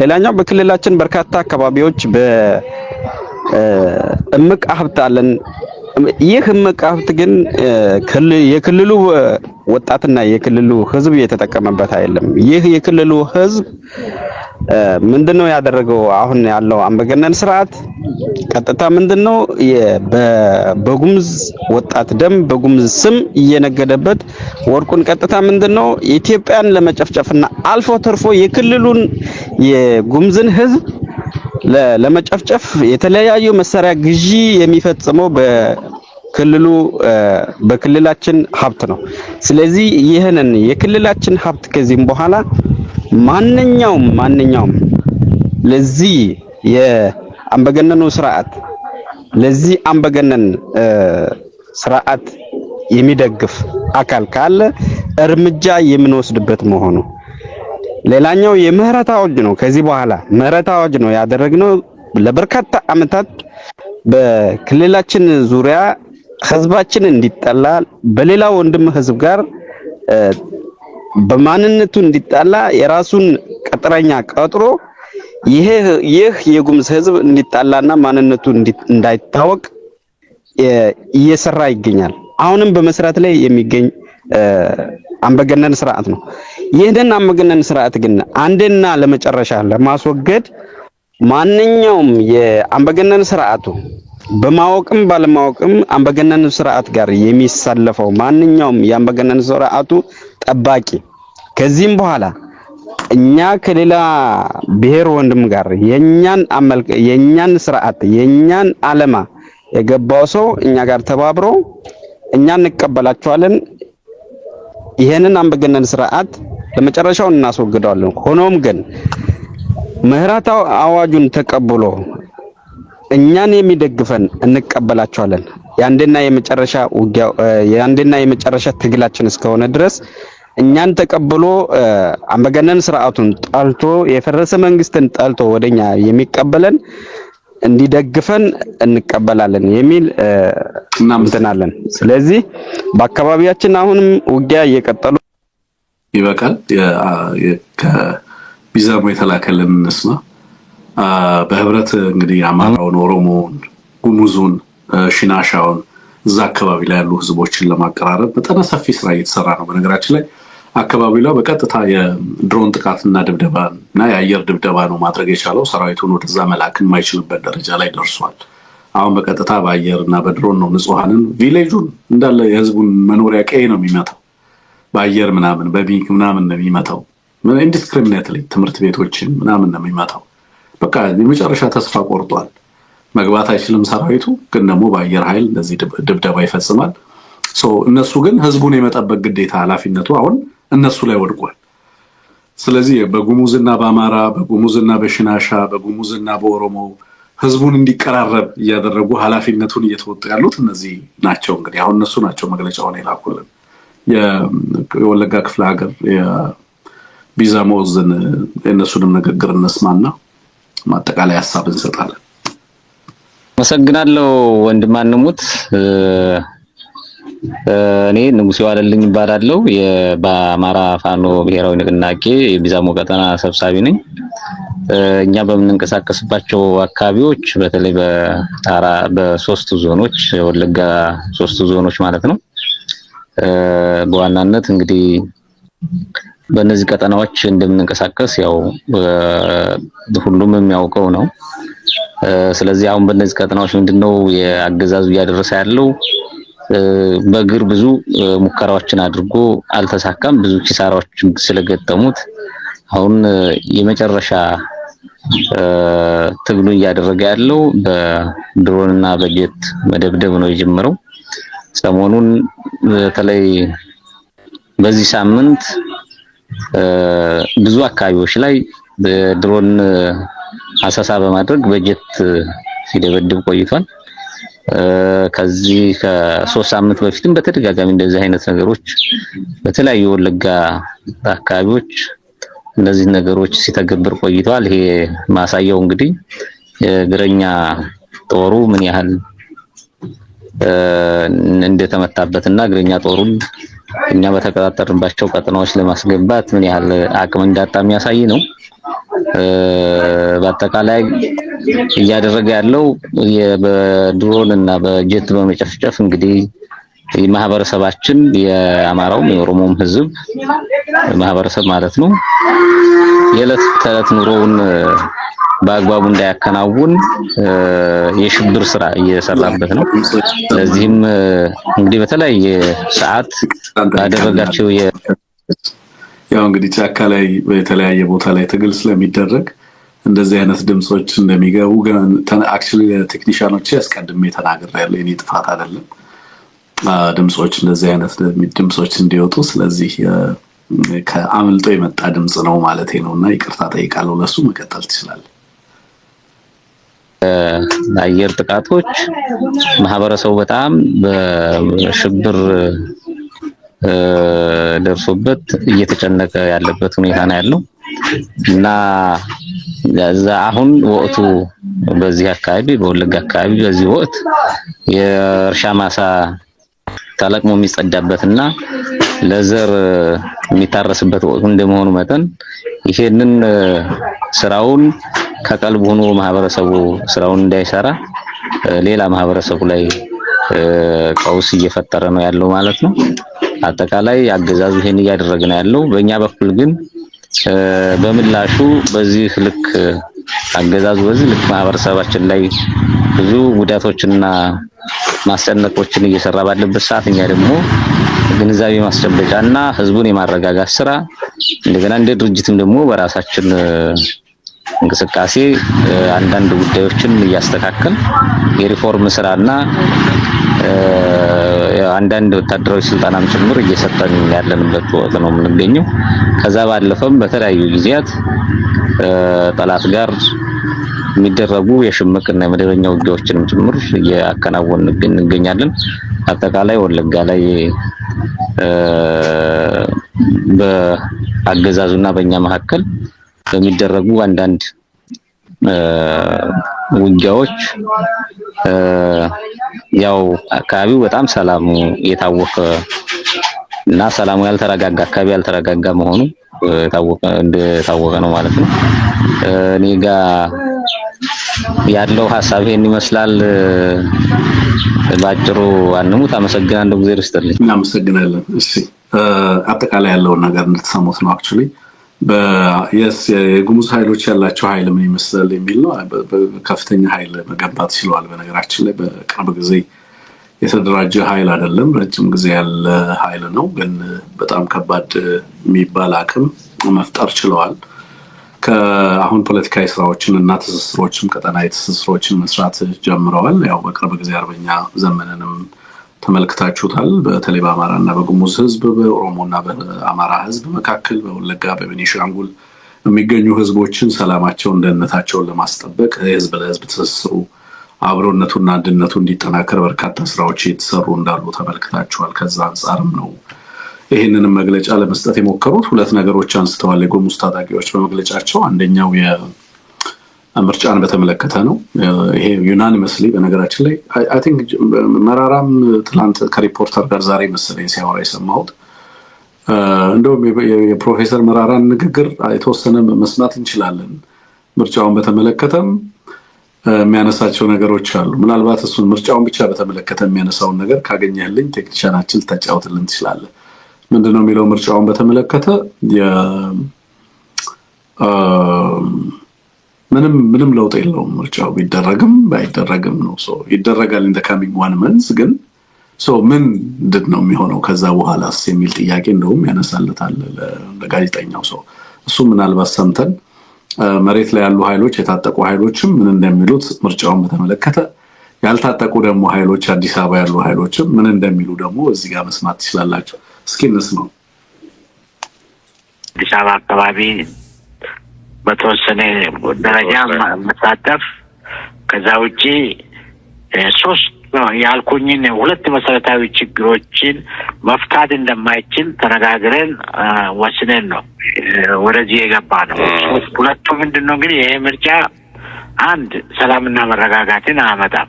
ሌላኛው በክልላችን በርካታ አካባቢዎች በእምቅ ሀብት አለን። ይህ እምቅ ሀብት ግን የክልሉ ወጣትና የክልሉ ህዝብ የተጠቀመበት አይደለም። ይህ የክልሉ ህዝብ ምንድነው ያደረገው? አሁን ያለው አምባገነን ስርዓት ቀጥታ ምንድነው በጉምዝ ወጣት ደም በጉምዝ ስም እየነገደበት ወርቁን ቀጥታ ምንድነው ኢትዮጵያን ለመጨፍጨፍና አልፎ ተርፎ የክልሉን የጉምዝን ህዝብ ለመጨፍጨፍ የተለያዩ መሳሪያ ግዢ የሚፈጽመው በክልላችን ሀብት ነው። ስለዚህ ይህንን የክልላችን ሀብት ከዚህም በኋላ ማንኛውም ለዚህ የአምባገነኑ ስርዓት ለዚህ አምባገነን ስርዓት የሚደግፍ አካል ካለ እርምጃ የምንወስድበት መሆኑ። ሌላኛው የምህረት አዋጅ ነው። ከዚህ በኋላ ምህረት አዋጅ ነው ያደረግነው። ለበርካታ አመታት በክልላችን ዙሪያ ህዝባችን እንዲጠላ በሌላ ወንድም ህዝብ ጋር በማንነቱ እንዲጣላ የራሱን ቅጥረኛ ቀጥሮ ይህ የጉምዝ ህዝብ እንዲጣላና ማንነቱ እንዳይታወቅ እየሰራ ይገኛል። አሁንም በመስራት ላይ የሚገኝ አምባገነን ስርዓት ነው። ይህንን አምባገነን ስርዓት ግን አንዴና ለመጨረሻ ለማስወገድ ማንኛውም የአምባገነን ስርዓቱ በማወቅም ባለማወቅም አምባገነን ስርዓት ጋር የሚሳለፈው ማንኛውም የአምባገነን ስርዓቱ ጠባቂ ከዚህም በኋላ እኛ ከሌላ ብሔር ወንድም ጋር የኛን ስርዓት የኛን ዓላማ የገባው ሰው እኛ ጋር ተባብሮ እኛ እንቀበላቸዋለን። ይሄንን አምባገነን ስርዓት ለመጨረሻው እናስወግደዋለን። ሆኖም ግን ምህረት አዋጁን ተቀብሎ እኛን የሚደግፈን እንቀበላቸዋለን። የአንድና የመጨረሻ ትግላችን እስከሆነ ድረስ እኛን ተቀብሎ አምባገነን ስርዓቱን ጠልቶ የፈረሰ መንግስትን ጠልቶ ወደኛ የሚቀበለን እንዲደግፈን እንቀበላለን የሚል እናምተናለን። ስለዚህ በአካባቢያችን አሁንም ውጊያ እየቀጠሉ
ይበቃል። ከቢዛሞ የተላከልን እንስማ። በህብረት እንግዲህ አማራውን፣ ኦሮሞውን፣ ጉሙዙን፣ ሽናሻውን እዛ አካባቢ ላይ ያሉ ህዝቦችን ለማቀራረብ መጠነ ሰፊ ስራ እየተሰራ ነው። በነገራችን ላይ አካባቢው ላይ በቀጥታ የድሮን ጥቃትና ድብደባ እና የአየር ድብደባ ነው ማድረግ የቻለው። ሰራዊቱን ወደዛ መላክ የማይችልበት ደረጃ ላይ ደርሷል። አሁን በቀጥታ በአየር እና በድሮን ነው ንጹሐንን ቪሌጁን እንዳለ የህዝቡን መኖሪያ ቀይ ነው የሚመታው። በአየር ምናምን በሚግ ምናምን ነው የሚመታው። ኢንዲስክሪሚኔትሊ ትምህርት ቤቶችን ምናምን ነው የሚመታው። በቃ የመጨረሻ ተስፋ ቆርጧል። መግባት አይችልም ሰራዊቱ፣ ግን ደግሞ በአየር ኃይል እንደዚህ ድብደባ ይፈጽማል። እነሱ ግን ህዝቡን የመጠበቅ ግዴታ ኃላፊነቱ አሁን እነሱ ላይ ወድቋል። ስለዚህ በጉሙዝና በአማራ በጉሙዝና በሽናሻ በጉሙዝና በኦሮሞ ህዝቡን እንዲቀራረብ እያደረጉ ኃላፊነቱን እየተወጡ ያሉት እነዚህ ናቸው። እንግዲህ አሁን እነሱ ናቸው መግለጫውን የላኩልን። የወለጋ ክፍለ ሀገር የቢዛሞ ዞን የእነሱንም ንግግር እንስማና ማጠቃላይ ሀሳብ እንሰጣለን።
አመሰግናለሁ ወንድም አንሙት። እኔ ንጉሴ ዋለልኝ እባላለሁ። በአማራ ፋኖ ብሔራዊ ንቅናቄ የቢዛሞ ቀጠና ሰብሳቢ ነኝ። እኛ በምንንቀሳቀስባቸው አካባቢዎች በተለይ በሶስቱ ዞኖች የወለጋ ሶስቱ ዞኖች ማለት ነው። በዋናነት እንግዲህ በእነዚህ ቀጠናዎች እንደምንንቀሳቀስ ያው ሁሉም የሚያውቀው ነው። ስለዚህ አሁን በእነዚህ ቀጠናዎች ምንድነው የአገዛዙ እያደረሰ ያለው? በእግር ብዙ ሙከራዎችን አድርጎ አልተሳካም። ብዙ ኪሳራዎች ስለገጠሙት አሁን የመጨረሻ ትግሉ እያደረገ ያለው በድሮንና በጀት መደብደብ ነው የጀመረው። ሰሞኑን በተለይ በዚህ ሳምንት ብዙ አካባቢዎች ላይ ድሮን አሰሳ በማድረግ በጀት ሲደበድብ ቆይቷል። ከዚህ ከ3 ሳምንት በፊትም በተደጋጋሚ እንደዚህ አይነት ነገሮች በተለያዩ ወለጋ አካባቢዎች እንደዚህ ነገሮች ሲተገብር ቆይቷል። ይሄ ማሳያው እንግዲህ የእግረኛ ጦሩ ምን ያህል እንደተመታበትና እግረኛ ጦሩን እኛ በተቀጣጠርንባቸው ቀጠናዎች ለማስገባት ምን ያህል አቅም እንዳጣ የሚያሳይ ነው። በአጠቃላይ እያደረገ ያለው በድሮን እና በጀት በመጨፍጨፍ እንግዲህ ማህበረሰባችን የአማራውም የኦሮሞም ህዝብ ማህበረሰብ ማለት ነው የዕለት ተዕለት ኑሮውን በአግባቡ እንዳያከናውን የሽብር ስራ እየሰራበት ነው። ለዚህም እንግዲህ በተለያየ ሰዓት ያደረጋቸው
ያው እንግዲህ ጫካ ላይ በተለያየ ቦታ ላይ ትግል ስለሚደረግ እንደዚህ አይነት ድምጾች እንደሚገቡ አክቹሊ ቴክኒሻኖች ያስቀድሜ ተናግሬያለሁ። የኔ ጥፋት አይደለም ድምጾች እንደዚህ አይነት ድምጾች እንዲወጡ። ስለዚህ ከአምልጦ የመጣ ድምጽ ነው ማለት ነውና ይቅርታ ጠይቃለሁ። ለሱ መቀጠል ትችላለህ።
አየር ጥቃቶች ማህበረሰቡ በጣም በሽብር ደርሶበት እየተጨነቀ ያለበት ሁኔታ ነው ያለው እና አሁን ወቅቱ በዚህ አካባቢ በወለጋ አካባቢ በዚህ ወቅት የእርሻ ማሳ ተለቅሞ የሚጸዳበትና ለዘር የሚታረስበት ወቅት እንደመሆኑ መጠን ይሄንን ስራውን ከቀልብ ሆኖ ማህበረሰቡ ስራውን እንዳይሰራ ሌላ ማህበረሰቡ ላይ ቀውስ እየፈጠረ ነው ያለው ማለት ነው። አጠቃላይ አገዛዙ ይሄን እያደረገ ነው ያለው። በእኛ በኩል ግን በምላሹ በዚህ ልክ አገዛዙ በዚህ ልክ ማህበረሰባችን ላይ ብዙ ጉዳቶችና ማስጨነቆችን እየሰራ ባለበት ሰዓት እኛ ደግሞ ግንዛቤ ማስጨበጫና ህዝቡን የማረጋጋት ስራ እንደገና እንደ ድርጅትም ደግሞ በራሳችን እንቅስቃሴ አንዳንድ ጉዳዮችን እያስተካከል የሪፎርም ስራና አንዳንድ ወታደራዊ ስልጣናም ጭምር እየሰጠን ያለንበት ወቅት ነው የምንገኘው። ከዛ ባለፈም በተለያዩ ጊዜያት ጠላት ጋር የሚደረጉ የሽምቅና የመደበኛ ውጊያዎችንም ጭምር እያከናወን እንገኛለን። አጠቃላይ ወለጋ ላይ በአገዛዙና በእኛ መካከል በሚደረጉ አንዳንድ ውጊያዎች ያው አካባቢው በጣም ሰላሙ የታወቀ እና ሰላሙ ያልተረጋጋ አካባቢ ያልተረጋጋ መሆኑ እንደታወቀ ነው ማለት ነው። እኔ ጋር ያለው ሐሳብ ይሄን ይመስላል። ባጭሩ አንሙት። አመሰግናለሁ። እግዚአብሔር ይስጥልኝ።
እናመሰግናለን። እሺ አጠቃላይ ያለውን ነገር እንድትሰሙት ነው። አክቹሊ የጉሙዝ ኃይሎች ያላቸው ኃይል ምን ይመስላል የሚል ነው። ከፍተኛ ኃይል መገንባት ችለዋል። በነገራችን ላይ በቅርብ ጊዜ የተደራጀ ኃይል አይደለም፣ ረጅም ጊዜ ያለ ኃይል ነው። ግን በጣም ከባድ የሚባል አቅም መፍጠር ችለዋል። ከአሁን ፖለቲካዊ ስራዎችን እና ትስስሮችም ቀጠናዊ ትስስሮችን መስራት ጀምረዋል። ያው በቅርብ ጊዜ አርበኛ ዘመንንም ተመልክታችሁታል። በተለይ በአማራና በጉሙዝ ህዝብ፣ በኦሮሞና በአማራ ህዝብ መካከል በወለጋ በቤኒሻንጉል የሚገኙ ህዝቦችን ሰላማቸውን፣ ደህንነታቸውን ለማስጠበቅ የህዝብ ለህዝብ ትስስሩ አብሮነቱና አንድነቱ እንዲጠናከር በርካታ ስራዎች እየተሰሩ እንዳሉ ተመልክታችኋል። ከዛ አንጻርም ነው ይህንንም መግለጫ ለመስጠት የሞከሩት። ሁለት ነገሮች አንስተዋል የጉሙዝ ታጣቂዎች በመግለጫቸው። አንደኛው ምርጫን በተመለከተ ነው። ይሄ ዩናኒመስሊ በነገራችን ላይ አይ ቲንክ መራራም ትላንት ከሪፖርተር ጋር ዛሬ መሰለኝ ሲያወራ የሰማሁት እንደውም የፕሮፌሰር መራራን ንግግር የተወሰነ መስማት እንችላለን። ምርጫውን በተመለከተም የሚያነሳቸው ነገሮች አሉ። ምናልባት እሱን ምርጫውን ብቻ በተመለከተ የሚያነሳውን ነገር ካገኘህልኝ ቴክኒሻናችን ተጫውትልን ትችላለህ። ምንድነው የሚለው ምርጫውን በተመለከተ ምንም ለውጥ የለውም ምርጫው ቢደረግም ባይደረግም ነው። ይደረጋል in the coming 1 month ግን ምንድን ነው የሚሆነው ከዛ በኋላስ የሚል ጥያቄ እንደውም ያነሳለታል ለጋዜጠኛው። እሱ ምናልባት ሰምተን መሬት ላይ ያሉ ኃይሎች የታጠቁ ኃይሎችም ምን እንደሚሉት ምርጫውን በተመለከተ ያልታጠቁ ደግሞ ኃይሎች አዲስ አበባ ያሉ ኃይሎችም ምን እንደሚሉ ደግሞ እዚህ ጋር መስማት ትችላላችሁ። እስኪ እንስማው።
አዲስ አበባ አካባቢ በተወሰነ ደረጃ መሳተፍ ከዛ ውጪ ሶስት ያልኩኝን ሁለት መሰረታዊ ችግሮችን መፍታት እንደማይችል ተነጋግረን ወስነን ነው ወደዚህ የገባ ነው። ሁለቱ ምንድነው እንግዲህ ይሄ ምርጫ አንድ ሰላምና መረጋጋትን አያመጣም።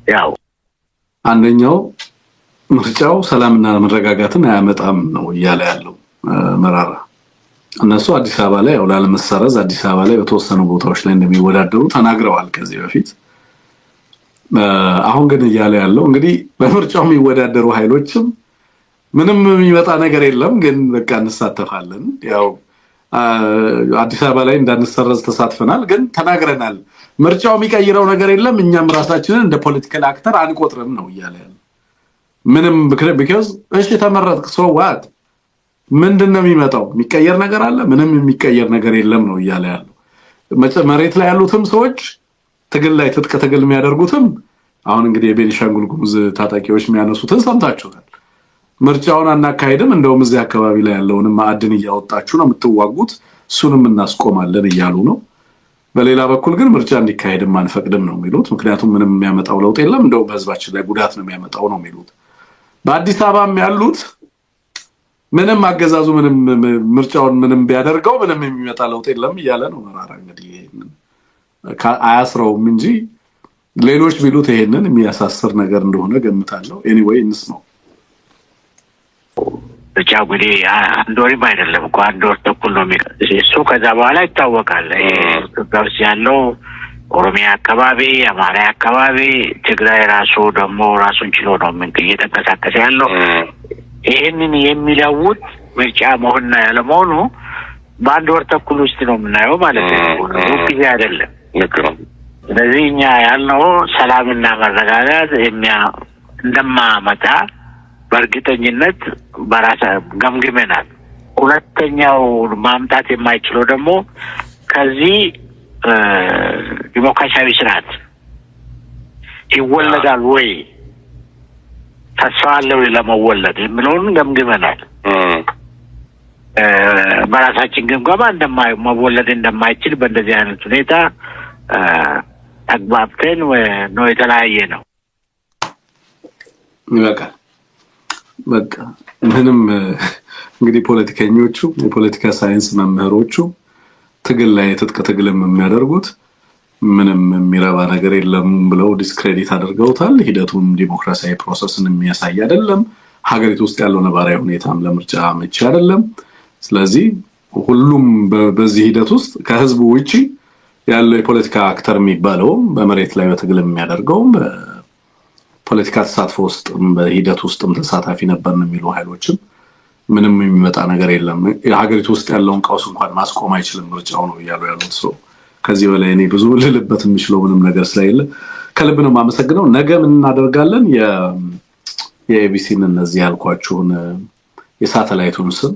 ያው
አንደኛው ምርጫው ሰላምና መረጋጋትን አያመጣም ነው እያለ ያለው መራራ። እነሱ አዲስ አበባ ላይ ያው ላለመሰረዝ አዲስ አበባ ላይ በተወሰኑ ቦታዎች ላይ እንደሚወዳደሩ ተናግረዋል ከዚህ በፊት። አሁን ግን እያለ ያለው እንግዲህ በምርጫው የሚወዳደሩ ኃይሎችም ምንም የሚመጣ ነገር የለም ግን በቃ እንሳተፋለን። ያው አዲስ አበባ ላይ እንዳንሰረዝ ተሳትፈናል ግን ተናግረናል። ምርጫው የሚቀይረው ነገር የለም እኛም ራሳችንን እንደ ፖለቲካል አክተር አንቆጥርም ነው እያለ ያለው። ምንም because እሺ ተመረጥክ what ምንድነው የሚመጣው? የሚቀየር ነገር አለ? ምንም የሚቀየር ነገር የለም ነው እያለ ያለው። መሬት ላይ ያሉትም ሰዎች ትግል ላይ ትጥቅ ትግል የሚያደርጉትም አሁን እንግዲህ የቤኒሻንጉል ጉሙዝ ታጣቂዎች የሚያነሱትን ሰምታችኋል። ምርጫውን አናካሄድም እንደውም እዚህ አካባቢ ላይ ያለውንም ማዕድን እያወጣችሁ ነው የምትዋጉት እሱንም እናስቆማለን እያሉ ነው። በሌላ በኩል ግን ምርጫ እንዲካሄድም አንፈቅድም ነው የሚሉት። ምክንያቱም ምንም የሚያመጣው ለውጥ የለም እንደውም በህዝባችን ላይ ጉዳት ነው የሚያመጣው ነው የሚሉት። በአዲስ አበባም ያሉት ምንም አገዛዙ ምንም ምርጫውን ምንም ቢያደርገው ምንም የሚመጣ ለውጥ የለም እያለ ነው መራራ። እንግዲህ አያስረውም እንጂ ሌሎች ቢሉት ይሄንን የሚያሳስር ነገር እንደሆነ ገምታለሁ። ኤኒዌይ እንስማው።
ብቻ እንግዲህ አንድ ወርም አይደለም እኮ አንድ ወር ተኩል ነው እሱ። ከዛ በኋላ ይታወቃል። ኢትዮጵያ ውስጥ ያለው ኦሮሚያ አካባቢ፣ አማራ አካባቢ፣ ትግራይ ራሱ ደግሞ ራሱን ችሎ ነው እየተንቀሳቀሰ ያለው። ይሄንን የሚለውጥ ምርጫ መሆንና ያለመሆኑ በአንድ ወር ተኩል ውስጥ ነው የምናየው ማለት ነው። ጊዜ አይደለም። ስለዚህ እኛ ያልነው ሰላምና መረጋጋት እንደማመጣ በእርግጠኝነት በራሳ ገምግመናል። ሁለተኛው ማምጣት የማይችለው ደግሞ ከዚህ ዲሞክራሲያዊ ስርዓት ይወለዳል ወይ ተስፋ አለው ለመወለድ የሚለውን ገምግመናል። በራሳችን ግምገማ መወለድ እንደማይችል በእንደዚህ አይነት ሁኔታ ተግባብተን ነው የተለያየ ነው።
በቃ ምንም እንግዲህ ፖለቲከኞቹ የፖለቲካ ሳይንስ መምህሮቹ ትግል ላይ ትጥቅ ትግልም የሚያደርጉት ምንም የሚረባ ነገር የለም ብለው ዲስክሬዲት አድርገውታል። ሂደቱም ዲሞክራሲያዊ ፕሮሰስን የሚያሳይ አይደለም። ሀገሪቱ ውስጥ ያለው ነባራዊ ሁኔታም ለምርጫ መቼ አይደለም። ስለዚህ ሁሉም በዚህ ሂደት ውስጥ ከህዝቡ ውጪ ያለው የፖለቲካ አክተር የሚባለው በመሬት ላይ በትግል የሚያደርገው ፖለቲካ ተሳትፎ ውስጥ በሂደት ውስጥም ተሳታፊ ነበርን የሚሉ ኃይሎችም ምንም የሚመጣ ነገር የለም። የሀገሪቱ ውስጥ ያለውን ቀውስ እንኳን ማስቆም አይችልም ምርጫው ነው እያሉ ያሉት ሰው። ከዚህ በላይ እኔ ብዙ ልልበት የሚችለው ምንም ነገር ስለሌለ ከልብ ነው የማመሰግነው። ነገ ምን እናደርጋለን? የኤቢሲን እነዚህ ያልኳችሁን የሳተላይቱን ስም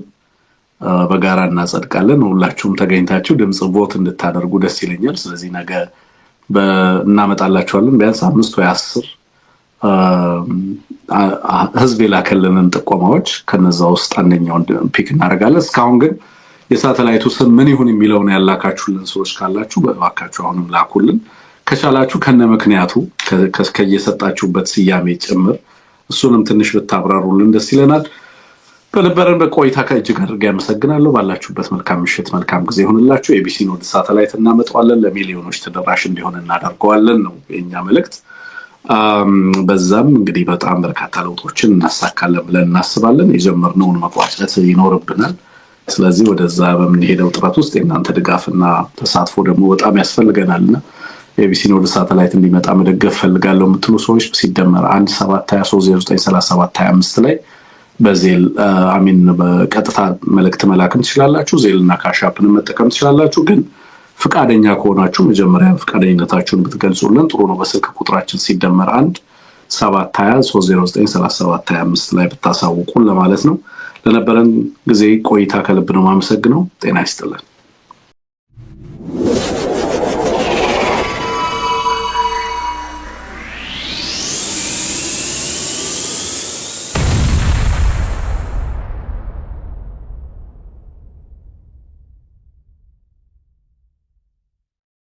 በጋራ እናጸድቃለን። ሁላችሁም ተገኝታችሁ ድምጽ ቮት እንድታደርጉ ደስ ይለኛል። ስለዚህ ነገ እናመጣላችኋለን ቢያንስ 5 ወይ 10 ህዝብ የላከልንን ጥቆማዎች ከነዛ ውስጥ አንደኛውን ፒክ እናደርጋለን። እስካሁን ግን የሳተላይቱ ስም ምን ይሁን የሚለውን ያላካችሁልን ሰዎች ካላችሁ በእባካችሁ አሁንም ላኩልን። ከቻላችሁ ከነ ምክንያቱ ከየሰጣችሁበት ስያሜ ጭምር እሱንም ትንሽ ብታብራሩልን ደስ ይለናል። በነበረን በቆይታ ከእጅግ አድርጌ አመሰግናለሁ። ባላችሁበት መልካም ምሽት መልካም ጊዜ ይሁንላችሁ። ኤቢሲን ወደ ሳተላይት እናመጣዋለን፣ ለሚሊዮኖች ተደራሽ እንዲሆን እናደርገዋለን ነው የኛ መልእክት። በዛም እንግዲህ በጣም በርካታ ለውጦችን እናሳካለን ብለን እናስባለን። የጀመርነውን መቋጨት ይኖርብናል። ስለዚህ ወደዛ በምንሄደው ጥረት ውስጥ የእናንተ ድጋፍና ተሳትፎ ደግሞ በጣም ያስፈልገናልና ኤቢሲን ወደ ሳተላይት እንዲመጣ መደገፍ ፈልጋለሁ የምትሉ ሰዎች ሲደመር 1723093725 ላይ በዜል አሚን በቀጥታ መልእክት መላክም ትችላላችሁ። ዜልና ካሻፕን መጠቀም ትችላላችሁ። ግን ፍቃደኛ ከሆናችሁ መጀመሪያ ፍቃደኝነታችሁን ብትገልጹልን ጥሩ ነው። በስልክ ቁጥራችን ሲደመር 1723093725 ላይ ብታሳውቁን ለማለት ነው። ለነበረን ጊዜ ቆይታ ከልብ ነው ማመሰግነው። ጤና ይስጥልን።